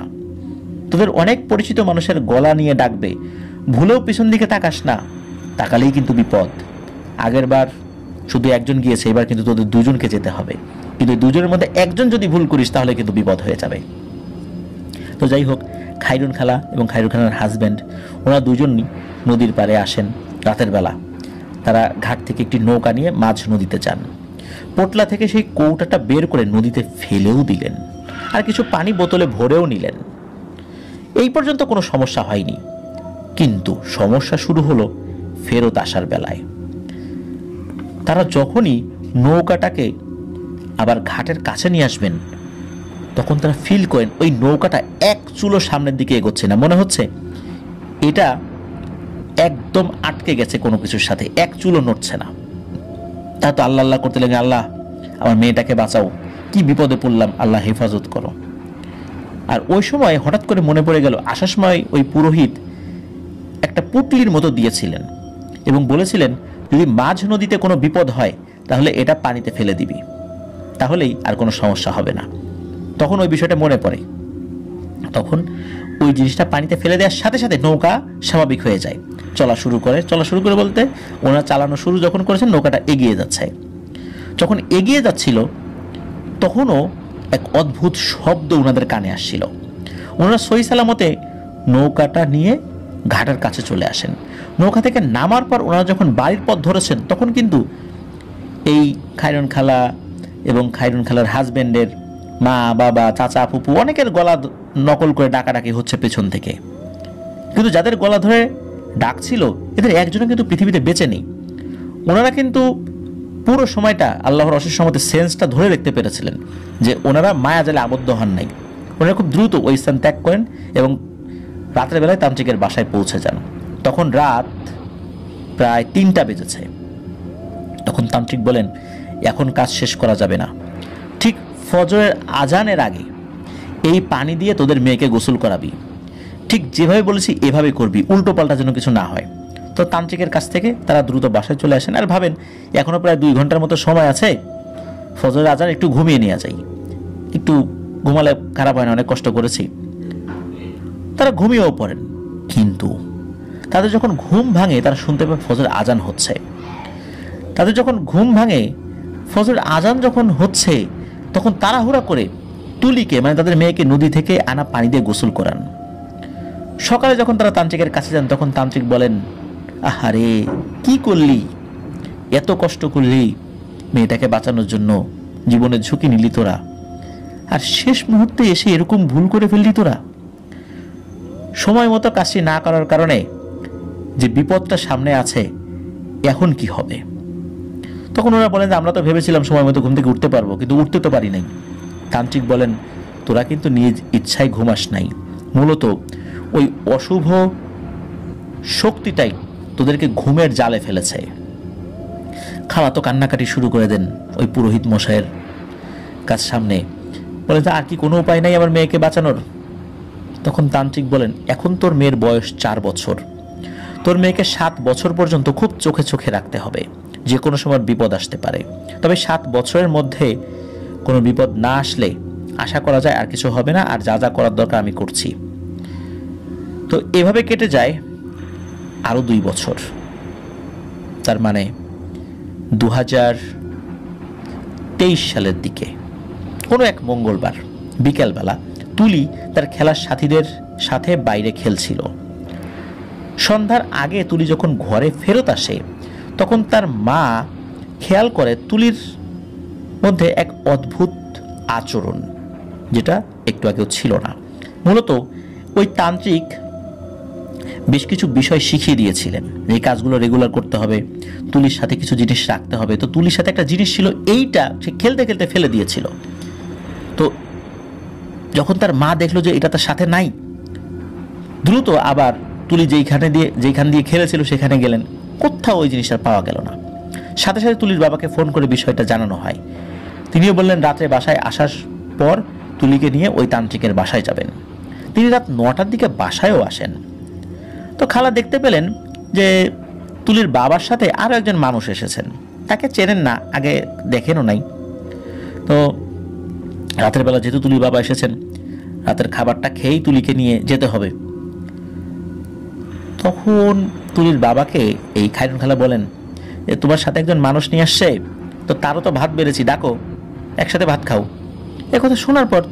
তোদের অনেক পরিচিত মানুষের গলা নিয়ে ডাকবে, ভুলেও পিছন দিকে তাকাস না, তাকালেই কিন্তু বিপদ। আগের বার শুধু একজন গিয়েছে, এবার কিন্তু তোদের 2জনকে যেতে হবে, কিন্তু 2জনের মধ্যে একজন যদি ভুল করিস তাহলে কিন্তু বিপদ হয়ে যাবে। তো যাই হোক, খায়রুন খালা এবং খায়রুন খালার হাজব্যান্ড ওনারা 2জনই নদীর পাড়ে আসেন রাতের বেলা। তারা ঘাট থেকে একটি নৌকা নিয়ে মাঝ নদীতে যান। পোটলা থেকে সেই কৌটাটা বের করে নদীতে ফেলেও দিলেন, আর কিছু পানি বোতলে ভরেও নিলেন। এই পর্যন্ত কোনো সমস্যা হয়নি, কিন্তু সমস্যা শুরু হলো ফেরত আসার বেলায়। তারা যখনই নৌকাটাকে আবার ঘাটের কাছে নিয়ে আসবেন, তখন তারা ফিল করেন ওই নৌকাটা এক চুলো সামনের দিকে এগোচ্ছে না, মনে হচ্ছে এটা একদম আটকে গেছে কোনো কিছুর সাথে, এক চুলো নড়ছে না। তারা তো আল্লাহ আল্লাহ করতে লাগলেন, আল্লাহ আমার মেয়েটাকে বাঁচাও, কি বিপদে পড়লাম, আল্লাহ হেফাজত করো। আর ওই সময় হঠাৎ করে মনে পড়ে গেল, আসার সময় ওই পুরোহিত একটা পুটলির মতো দিয়েছিলেন এবং বলেছিলেন, যদি মাঝ নদীতে কোনো বিপদ হয় তাহলে এটা পানিতে ফেলে দিবি, তাহলেই আর কোনো সমস্যা হবে না। তখন ওই বিষয়টা মনে পড়ে, তখন ওই জিনিসটা পানিতে ফেলে দেওয়ার সাথে সাথে নৌকা স্বাভাবিক হয়ে যায়, চলা শুরু করে বলতে ওনারা চালানো শুরু যখন করেছেন, নৌকাটা এগিয়ে যাচ্ছে। যখন এগিয়ে যাচ্ছিল তখনও এক অদ্ভুত শব্দ ওনাদের কানে আসছিল। ওনারা সহি সালামতে নৌকাটা নিয়ে ঘাটের কাছে চলে আসেন। নৌকা থেকে নামার পর ওনারা যখন বাড়ির পথ ধরেছেন, তখন কিন্তু এই খায়রুন খালা এবং খায়রুন খালার হাজব্যান্ডের মা, বাবা, চাচা, ফুপু অনেকের গলা নকল করে ডাকাডাকি হচ্ছে পেছন থেকে। কিন্তু যাদের গলা ধরে ডাকছিল, এদের একজনও কিন্তু পৃথিবীতে বেঁচে নেই। ওনারা কিন্তু পুরো সময়টা আল্লাহর অশেষ রহমতে সেন্সটা ধরে রাখতে পেরেছিলেন যে ওনারা মায়াজালে আবদ্ধ হন নাই। ওনারা খুব দ্রুত ওই স্থান ত্যাগ করেন এবং রাতের বেলায় তান্ত্রিকের বাসায় পৌঁছে যান। তখন রাত প্রায় 3টা বেজেছে। তখন তান্ত্রিক বলেন, এখন কাজ শেষ করা যাবে না, ঠিক ফজরের আজানের আগে এই পানি দিয়ে তোদের মেয়েকে গোসল করাবি, ঠিক যেভাবে বলেছি এভাবে করবি, উল্টো পাল্টা যেন কিছু না হয়। তো তান্ত্রিকের কাছ থেকে তারা দ্রুত বাসায় চলে আসেন আর ভাবেন এখনো প্রায় 2 ঘন্টার মতো সময় আছে, ফজরের আজান একটু ঘুমিয়ে নেওয়া যায়, একটু ঘুমালে খারাপ হয় না, অনেক কষ্ট করেছি। তারা ঘুমিয়েও পড়েন, কিন্তু তাদের যখন ঘুম ভাঙে তারা শুনতে পায় ফজরের আজান হচ্ছে। তাদের যখন ঘুম ভাঙে, ফজরের আজান যখন হচ্ছে, তখন তাড়াহুড়া করে তুলিকে, মানে তাদের মেয়েকে নদী থেকে আনা পানি দিয়ে গোসল করান। সকালে যখন তারা তান্ত্রিকের কাছে যান, তখন তান্ত্রিক বলেন, আহারে কি করলি, এত কষ্ট করলি মেয়েটাকে বাঁচানোর জন্য, জীবনের ঝুঁকি নিলি তোরা, আর শেষ মুহূর্তে এসে এরকম ভুল করে ফেললি তোরা। সময় মতো কাজটি না করার কারণে যে বিপদটা সামনে আছে, এখন কি হবে? তখন ওরা বলেন যে আমরা তো ভেবেছিলাম সময় মতো ঘুম থেকে উঠতে পারবো, কিন্তু উঠতে তো পারি নাই। তান্ত্রিক বলেন, তোরা কিন্তু নিজ ইচ্ছায় ঘুমাস নাই, মূলত ওই অশুভ শক্তিটাই তোদেরকে ঘুমের জালে ফেলেছে। খালা তো কান্নাকাটি শুরু করে দেন ওই পুরোহিত মশাইয়ের কাছ সামনে, বলেন যে আর কি কোনো উপায় নাই আমার মেয়েকে বাঁচানোর? তখন তান্ত্রিক বলেন, এখন তোর মেয়ের বয়স 4 বছর, তোর মেয়েকে 7 বছর পর্যন্ত খুব চোখে চোখে রাখতে হবে, যে কোনো সময় বিপদ আসতে পারে। তবে 7 বছরের মধ্যে কোনো বিপদ না আসলে আশা করা যায় আর কিছু হবে না, আর যা যা করার দরকার আমি করছি। তো এভাবে কেটে যায় আরও 2 বছর। তার মানে 2023 সালের দিকে কোনো এক মঙ্গলবার বিকেলবেলা তুলি তার খেলার সাথীদের সাথে বাইরে খেলছিল। সন্ধ্যার আগে তুলি যখন ঘরে ফেরত আসে তখন তার মা খেয়াল করে তুলির মধ্যে এক অদ্ভুত আচরণ, যেটা একটু আগেও ছিল না। মূলত ওই তান্ত্রিক বেশ কিছু বিষয় শিখিয়ে দিয়েছিলেন, এই কাজগুলো রেগুলার করতে হবে, তুলির সাথে কিছু জিনিস রাখতে হবে। তো তুলির সাথে একটা জিনিস ছিল, এইটা সে খেলতে খেলতে ফেলে দিয়েছিল। তো যখন তার মা দেখলো যে এটা তার সাথে নাই, দ্রুত আবার তুলি যেইখান দিয়ে খেলেছিল সেখানে গেলেন, কোথাও ওই জিনিসটা পাওয়া গেল না। সাথে সাথে তুলির বাবাকে ফোন করে বিষয়টা জানানো হয়। তিনিও বললেন রাত্রে বাসায় আসার পর তুলিকে নিয়ে ওই তান্ত্রিকের বাসায় যাবেন। তিনি রাত 9টার দিকে বাসায়ও আসেন। তো খালা দেখতে পেলেন যে তুলির বাবার সাথে আরও একজন মানুষ এসেছেন। তাকে চেনেন না, আগে দেখেনও নাই। তো রাতের বেলা যেহেতু তুলির বাবা এসেছেন, রাতের খাবারটা খেয়েই তুলিকে নিয়ে যেতে হবে। তখন তুলির বাবাকে এই খায়রুন খালা বলেন যে তোমার সাথে একজন মানুষ নিয়ে আসছে, তো তারও তো ভাত বেড়েছি, ডাকো, একসাথে ভাত খাও। এ কথা শোনার পর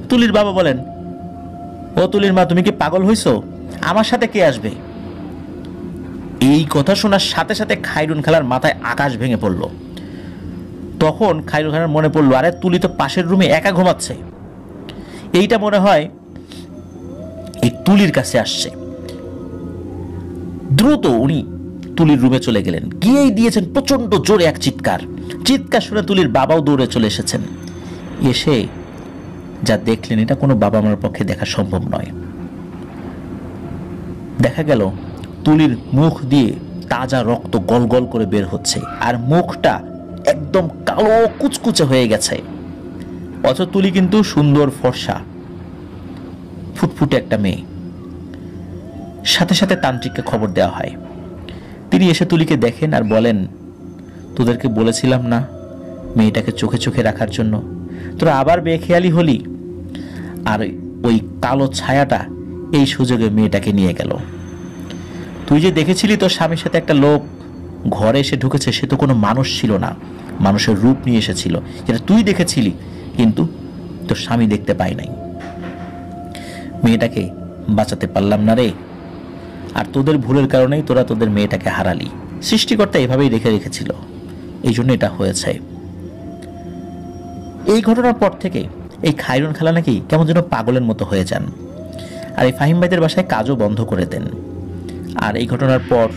তুলির বাবা বলেন, ও তুলির মা, তুমি কি পাগল হইছো? আমার সাথে কে আসবে? এই কথা শোনার সাথে সাথে খায়রুন খালার মাথায় আকাশ ভেঙে পড়ল। তখন খায়রুন খালার মনে পড়লো, আরে তুলি তো পাশের রুমে একা ঘুমাচ্ছে। এইটা মনে হয় এই তুলির কাছে আসছে। দ্রুত উনি তুলির রুমে চলে গেলেন, গিয়েই দিয়েছেন প্রচন্ড জোরে এক চিৎকার। চিৎকার শুনে তুলির বাবাও দৌড়ে চলে এসেছেন। এসে যা দেখলেন, এটা কোনো বাবা মার পক্ষে দেখা সম্ভব নয়। দেখা গেল তুলির মুখ দিয়ে তাজা রক্ত গলগল করে বের হচ্ছে, আর মুখটা একদম কালো কুচকুচে হয়ে গেছে। অথচ তুলি কিন্তু সুন্দর ফর্সা ফুটফুটে একটা মেয়ে। সাথে সাথে তান্ত্রিককে খবর দেওয়া হয়। তিনি এসে তুলিকে দেখেন আর বলেন, তোদেরকে বলেছিলাম না মেয়েটাকে চোখে চোখে রাখার জন্য, তোরা আবার বেখেয়ালি হলি। আর ওই কালো ছায়াটা এই সুযোগে মেয়েটাকে নিয়ে গেল। তুই যে দেখেছিলি তোর স্বামীর সাথে একটা লোক ঘরে এসে ঢুকেছে, সে তো কোনো মানুষ ছিল না, মানুষের রূপ নিয়ে এসেছিল, যেটা তুই দেখেছিলি, কিন্তু তোর স্বামী দেখতে পায় নাই। মেয়েটাকে বাঁচাতে পারলাম না রে, আর তোদের ভুলের কারণেই তোরা তোদের মেয়েটাকে হারালি। সৃষ্টিকর্তা এভাবেই রেখেছিল, এই জন্য এটা হয়েছে। এই ঘটনার পর থেকে এই খায়রুন খালা নাকি কেমন যেন পাগলের মতো হয়ে যান, আর এই ফাহিম ভাইদের বাসায় কাজও বন্ধ করে দেন। আর এই ঘটনার পর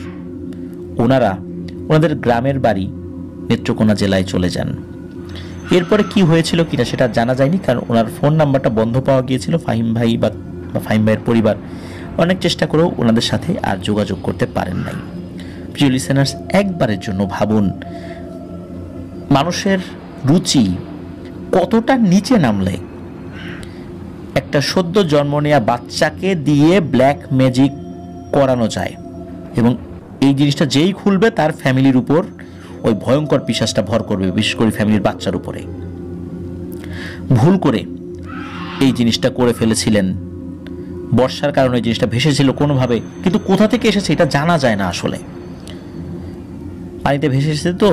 ওনাদের গ্রামের বাড়ি নেত্রকোনা জেলায় চলে যান। এরপরে কি হয়েছিল কিনা সেটা জানা যায়নি, কারণ ওনার ফোন নাম্বারটা বন্ধ পাওয়া গিয়েছিল। ফাহিম ভাই বা ফাহিম ভাইয়ের পরিবার অনেক চেষ্টা করেও ওনাদের সাথে আর যোগাযোগ করতে পারেন নাই। প্রিয় লিসেনার্স, একবারের জন্য ভাবুন মানুষের রুচি কতটা নিচে নামলে একটা সদ্য জন্ম নেওয়া বাচ্চাকে দিয়ে ব্ল্যাক ম্যাজিক করানো যায়, এবং এই জিনিসটা যেই খুলবে তার ফ্যামিলির উপর ওই ভয়ঙ্কর পিশাচটা ভর করবে, বিশেষ করে ফ্যামিলির বাচ্চার উপরে। ভুল করে এই জিনিসটা করে ফেলেছিলেন। বর্ষার কারণে এই জিনিসটা ভেসেছিল কোনোভাবে, কিন্তু কোথা থেকে এসেছে এটা জানা যায় না। আসলে পানিতে ভেসে এসেছে। তো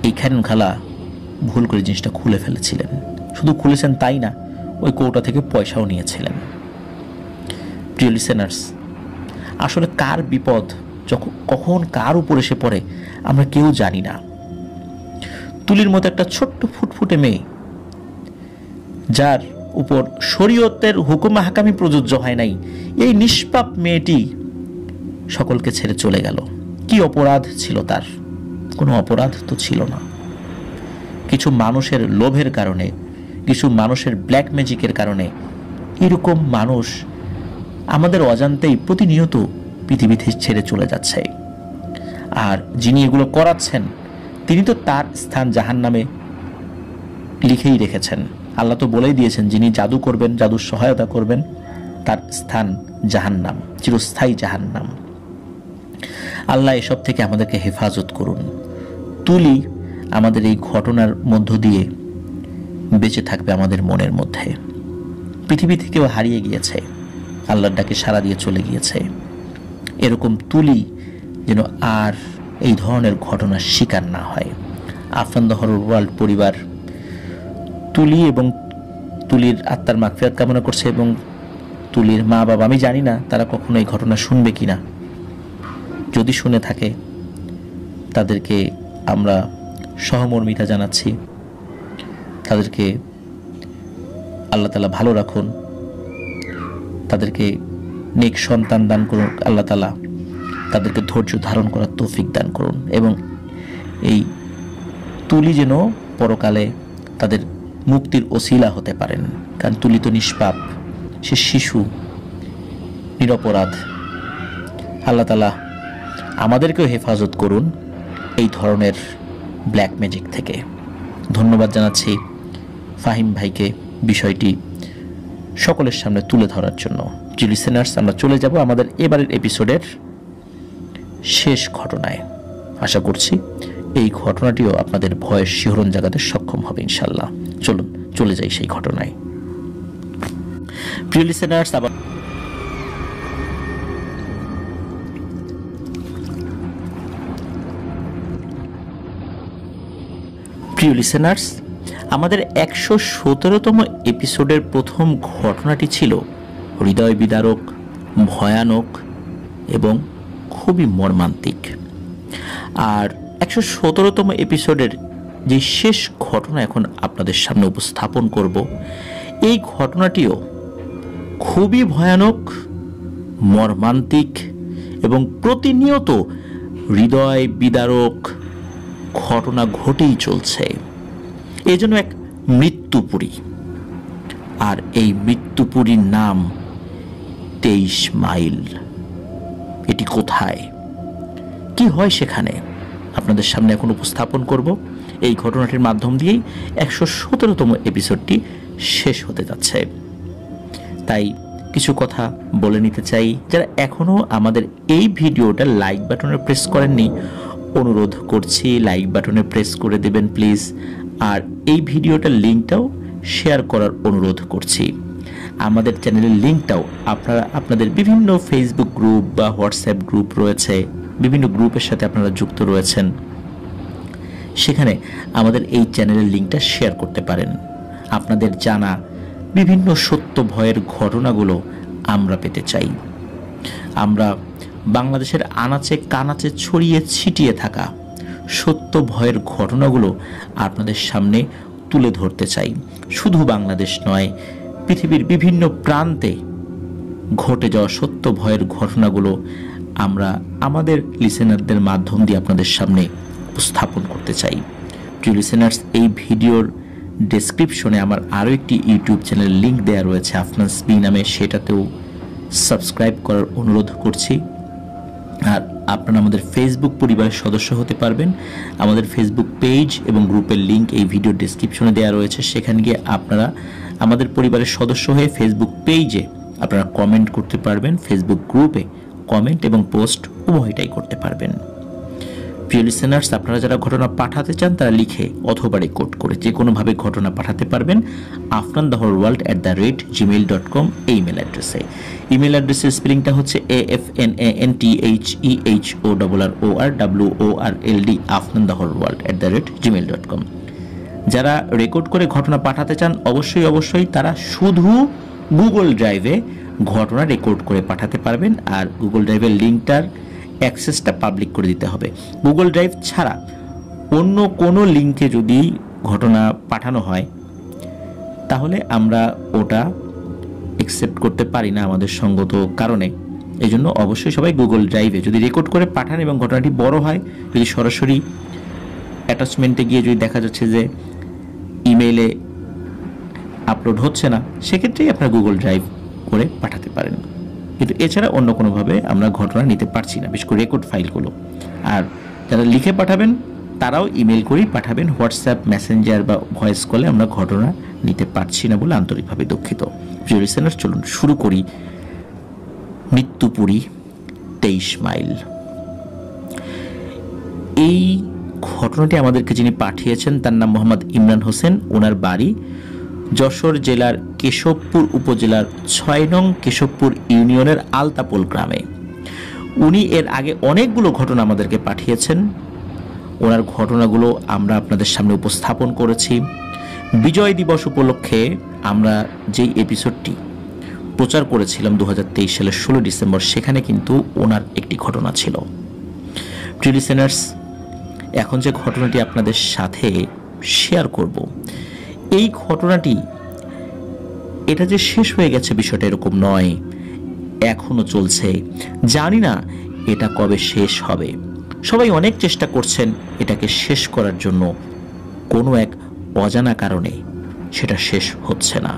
এই খায়রুন খালা ভুল করে জিনিসটা খুলে ফেলেছিলেন। শুধু খুলেছেন তাই না, ওই কৌটা থেকে পয়সাও নিয়েছিলেন। প্রিয় লিসেনার্স, আসলে কার বিপদ কখন কার উপর এসে পড়ে আমরা কেউ জানি না। তুলির মতো একটা ছোট্ট ফুটফুটে মেয়ে, যার উপর শরীয়তের হুকুম হাকামি প্রযোজ্য হয় নাই, এই নিষ্পাপ মেয়েটি সকলকে ছেড়ে চলে গেল। কি অপরাধ ছিল তার? কোনো অপরাধ তো ছিল না। কিছু মানুষের লোভের কারণে, কিছু মানুষের ব্ল্যাক ম্যাজিকের কারণে এরকম মানুষ আমাদের অজান্তেই প্রতিনিয়ত পৃথিবীতে ছেড়ে চলে যাচ্ছে। আর যিনি এগুলো করাচ্ছেন তিনি তো তার স্থান জাহান্নামে লিখেই রেখেছেন। আল্লাহ তো বলেই দিয়েছেন, যিনি জাদু করবেন, জাদুর সহায়তা করবেন, তার স্থান জাহান্নাম, চিরস্থায়ী জাহান্নাম। আল্লাহ এসব থেকে আমাদেরকে হেফাজত করুন। তুলি আমাদের এই ঘটনার মধ্য দিয়ে বেঁচে থাকবে আমাদের মনের মধ্যে। পৃথিবী থেকেও হারিয়ে গিয়েছে, আল্লাহর ডাকে সাড়া দিয়ে চলে গিয়েছে। এরকম তুলি যেন আর এই ধরনের ঘটনার শিকার না হয়। আফনান দ্য হরর ওয়ার্ল্ড পরিবার তুলি এবং তুলির আত্মার মাগফিরাত কামনা করছে, এবং তুলির মা বাবা, আমি জানি না তারা কখনো এই ঘটনা শুনবে কিনা। যদি শুনে থাকে তাদেরকে আমরা সহমর্মিতা জানাচ্ছি। তাদেরকে আল্লাহ তাআলা ভালো রাখুন, তাদেরকে নেক সন্তান দান করুন আল্লাহ তাআলা, তাদেরকে ধৈর্য ধারণ করার তৌফিক দান করুন, এবং এই তুলি যেন পরকালে তাদের মুক্তির ওসিলা হতে পারেন। কারণ তুলি তো নিষ্পাপ, সে শিশু, নিরপরাধ। আল্লাহ তাআলা আমাদেরকেও হেফাজত করুন এই ধরনের ব্ল্যাক ম্যাজিক থেকে। ধন্যবাদ জানাচ্ছি ফাহিম ভাইকে বিষয়টি সকলের সামনে তুলে ধরার জন্য। জি লিসেনার্স, আমরা চলে যাব আমাদের এবারের এপিসোডের শেষ ঘটনায়। আশা করছি এই ঘটনাটিও আপনাদের ভয়ের শিহরণ জাগাতে সক্ষম হবে ইনশাল্লাহ। চলুন চলে যাই সেই ঘটনায়। প্রিয় লিসেনার্স, আমাদের 117তম এপিসোডের প্রথম ঘটনাটি ছিল হৃদয় বিদারক, ভয়ানক এবং খুবই মর্মান্তিক। আর 117তম এপিসোডের যে শেষ ঘটনা এখন আপনাদের সামনে উপস্থাপন করব, এই ঘটনাটিও খুবই ভয়ানক, মর্মান্তিক এবং প্রতিনিয়ত হৃদয় বিদারক ঘটনা ঘটেই চলছে। এই জন্য এক মৃত্যুপুরী, আর এই মৃত্যুপুরীর নাম 23 মাইল। এটি কোথায়, কি হয় সেখানে, আপনাদের সামনে এখন উপস্থাপন করব। এই ঘটনাটির মাধ্যম দিয়েই 117তম এপিসোডটি শেষ হতে যাচ্ছে। তাই কিছু কথা বলে নিতে চাই। যারা এখনো আমাদের এই ভিডিওটা লাইক বাটনে প্রেস করেননি, অনুরোধ করছি লাইক বাটনে প্রেস করে দেবেন প্লিজ। আর এই ভিডিওটার লিঙ্কটাও শেয়ার করার অনুরোধ করছি। আমাদের চ্যানেলের লিঙ্কটাও আপনারা আপনাদের বিভিন্ন ফেসবুক গ্রুপ বা হোয়াটসঅ্যাপ গ্রুপ রয়েছে, বিভিন্ন গ্রুপের সাথে আপনারা যুক্ত রয়েছেন, সেখানে আমাদের এই চ্যানেলের লিঙ্কটা শেয়ার করতে পারেন। আপনাদের জানা বিভিন্ন সত্য ভয়ের ঘটনাগুলো আমরা পেতে চাই। আমরা বাংলাদেশের আনাচে কানাচে ছড়িয়ে ছিটিয়ে থাকা সত্য ভয়ের ঘটনাগুলো আপনাদের সামনে তুলে ধরতে চাই। শুধু বাংলাদেশ নয়, পৃথিবীর বিভিন্ন প্রান্তে ঘটে যাওয়া সত্য ভয়ের ঘটনাগুলো আমরা আমাদের লিসেনারদের মাধ্যম দিয়ে আপনাদের সামনে উপস্থাপন করতে চাই। প্রিয় লিসেনার্স, এই ভিডিওর ডেসক্রিপশনে আমার আরও একটি ইউটিউব চ্যানেল লিঙ্ক দেওয়া রয়েছে আফনান বি নামে, সেটাতেও সাবস্ক্রাইব করার অনুরোধ করছি। আর আপনারা আমাদের ফেসবুক পরিবারের সদস্য হতে পারবেন। আমাদের ফেসবুক পেজ এবং গ্রুপের লিঙ্ক এই ভিডিওর ডেসক্রিপশনে দেওয়া রয়েছে। সেখানে গিয়ে আপনারা আমাদের পরিবারের সদস্য হয়ে ফেসবুক পেজে আপনারা কমেন্ট করতে পারবেন, ফেসবুক গ্রুপে কমেন্ট এবং পোস্ট উভয়টাই করতে পারবেন। প্রিয় লিসেনার্স, আপনারা যারা ঘটনা পাঠাতে চান তারা লিখে অথবা রেকর্ড করে যে কোনোভাবে ঘটনা পাঠাতে পারবেন afnanthehorrorworld@gmail.com এই ইমেল অ্যাড্রেসে। ইমেল অ্যাড্রেসের স্পেলিংটা হচ্ছে AFNANTHEHORRORWORLD afnanthehorrorworld@gmail.com। যারা রেকর্ড করে ঘটনা পাঠাতে চান অবশ্যই তারা শুধু গুগল ড্রাইভে ঘটনা রেকর্ড করে পাঠাতে পারবেন। আর গুগল ড্রাইভের লিঙ্কটার অ্যাক্সেসটা পাবলিক করে দিতে হবে। গুগল ড্রাইভ ছাড়া অন্য কোনো লিঙ্কে যদি ঘটনা পাঠানো হয় তাহলে আমরা ওটা অ্যাকসেপ্ট করতে পারি না আমাদের সঙ্গত কারণে। এই জন্য অবশ্যই সবাই গুগল ড্রাইভে যদি রেকর্ড করে পাঠান এবং ঘটনাটি বড় হয়, যদি সরাসরি অ্যাটাচমেন্টে গিয়ে যদি দেখা যাচ্ছে যে ইমেইলে আপলোড হচ্ছে না, সেক্ষেত্রেই আপনারা গুগল ড্রাইভ করে পাঠাতে পারেন। কিন্তু এছাড়া অন্য কোনোভাবে আমরা ঘটনা নিতে পারছি না, বিশেষ করে রেকর্ড ফাইলগুলো। আর যারা লিখে পাঠাবেন তারাও ইমেল করেই পাঠাবেন, হোয়াটসঅ্যাপ, মেসেঞ্জার বা ভয়েস কলে আমরা ঘটনা নিতে পারছি না বলে আন্তরিকভাবে দুঃখিত। প্রিয় লিসেনার্স, চলুন শুরু করি মৃত্যুপুরী 23 মাইল। এই ঘটনাটি আমাদেরকে যিনি পাঠিয়েছেন তার নাম মোহাম্মদ ইমরান হোসেন। ওনার বাড়ি যশোর জেলার কেশবপুর উপজেলার ৬ নং কেশবপুর ইউনিয়নের আলতাপোল গ্রামে। উনি এর আগে অনেকগুলো ঘটনা আমাদেরকে পাঠিয়েছেন। ওনার ঘটনাগুলো আমরা আপনাদের সামনে উপস্থাপন করেছি। বিজয় দিবস উপলক্ষে আমরা যেই এপিসোডটি প্রচার করেছিলাম 2023 সালের 16 ডিসেম্বর, সেখানে কিন্তু ওনার একটি ঘটনা ছিল। প্রিয় লিসেনার্স, এখন যে ঘটনাটি আপনাদের সাথে শেয়ার করব, এই ঘটনাটি এটা যে শেষ হয়ে গেছে বিষয়টা এরকম নয়, এখনো চলছে। জানি না এটা কবে শেষ হবে। সবাই অনেক চেষ্টা করছেন এটাকে শেষ করার জন্য, কোনো এক অজানা কারণে সেটা শেষ হচ্ছে না।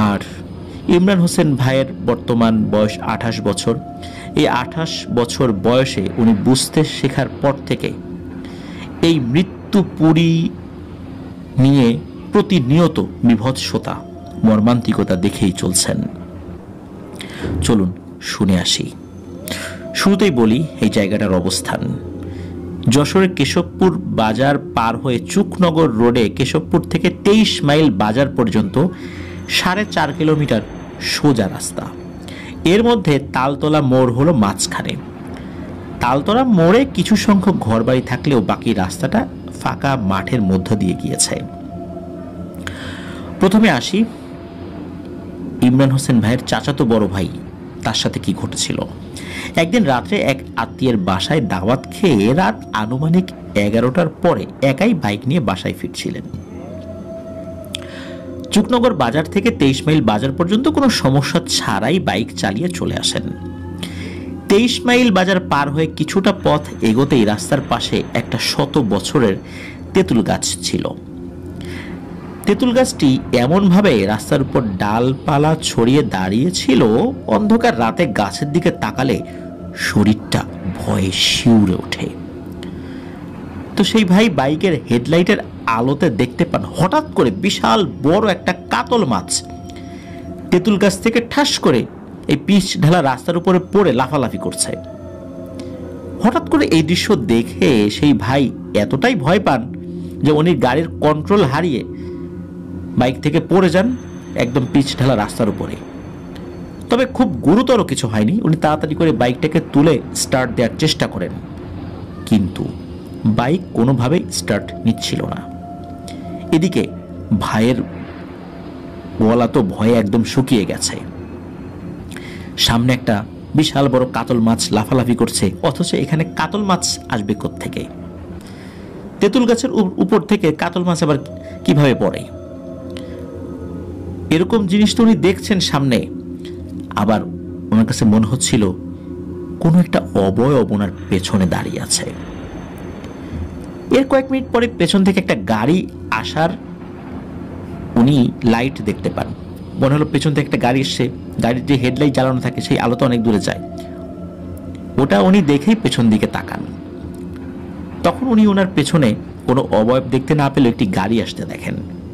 আর ইমরান হোসেন ভাইয়ের বর্তমান বয়স 28 বছর। এই 28 বছর বয়সে উনি বুঝতে শেখার পর থেকে এই মৃত্যুপুরী নিয়ে প্রতিনিয়ত বিভৎসতা, মর্মান্তিকতা দেখেই চলছেন। চলুন শুনে আসি। শুরুতেই বলি এই জায়গাটার অবস্থান। যশোরের কেশবপুর বাজার পার হয়ে চুকনগর রোডে কেশবপুর থেকে 23 মাইল বাজার পর্যন্ত 4.5 কিলোমিটার সোজা রাস্তা। এর মধ্যে তালতলা মোড় হলো মাঝখানে। তালতলা মোড়ে কিছু সংখ্যক ঘরবাড়ি থাকলেও বাকি রাস্তাটা ফাঁকা মাঠের মধ্য দিয়ে গিয়েছে। প্রথমে আসি ইমরান হোসেন ভাইয়ের চাচাতো বড় ভাই, তার সাথে কি ঘটেছিল। একদিন রাত্রে এক আত্মীয়ের বাসায় দাওয়াত খেয়ে রাত আনুমানিক 11টার পরে একাই বাইক নিয়ে বাসায় ফিরছিলেন। চুকনগর বাজার থেকে 23 মাইল বাজার পর্যন্ত কোনো সমস্যা ছাড়াই বাইক চালিয়ে চলে আসেন। 23 মাইল বাজার পার হয়ে কিছুটা পথ এগোতেই রাস্তার পাশে একটা 100 বছরের তেঁতুল গাছ ছিল। তেঁতুল গাছটি এমনভাবে রাস্তার উপর ডালপালা ছড়িয়ে দাঁড়িয়েছিল, অন্ধকার রাতে গাছের দিকে তাকালে শরীরটা ভয়ে শিউরে ওঠে। তো সেই ভাই বাইকের হেডলাইটের আলোতে দেখতে পান হঠাৎ করে বিশাল বড় একটা কাতল মাছ তেঁতুল গাছ থেকে ঠাস করে এই পিচ ঢালা রাস্তার উপরে পড়ে লাফালাফি করছে। হঠাৎ করে এই দৃশ্য দেখে সেই ভাই এতটাই ভয় পান যে উনি গাড়ির কন্ট্রোল হারিয়ে বাইক থেকে পড়ে যান একদম পিচ ঢালা রাস্তার উপরে। তবে খুব গুরুতর কিছু হয়নি। উনি তাড়াতাড়ি করে বাইকটাকে তুলে স্টার্ট দেওয়ার চেষ্টা করেন, কিন্তু বাইক কোনোভাবেই স্টার্ট নিচ্ছিল না। এদিকে ভাইয়ের গলা তো ভয়ে একদম শুকিয়ে গেছে। সামনে একটা বিশাল বড় কাতল মাছ লাফালাফি করছে, অথচ এখানে কাতল মাছ আসবে কোত্থেকে? তেঁতুল গাছের উপর থেকে কাতল মাছ আবার কিভাবে পড়ে? এরকম জিনিস তো উনি দেখছেন সামনে। আবার ওনার কাছে মনে হচ্ছিল কোনো একটা অবয়ব ওনার পেছনে দাঁড়িয়ে আছে। এর কয়েক মিনিট পরে পেছন থেকে একটা গাড়ি আসার উনি লাইট দেখতে পান। মনে হলো পেছন থেকে একটা গাড়ি এসছে। গাড়ির যে হেডলাইট জ্বালানো থাকে সেই আলো তো অনেক দূরে যায়। ওটা উনি দেখেই পেছন দিকে তাকান। তখন উনি ওনার পেছনে কোনো অবয়ব দেখতে না পেলে একটি গাড়ি আসতে দেখেন।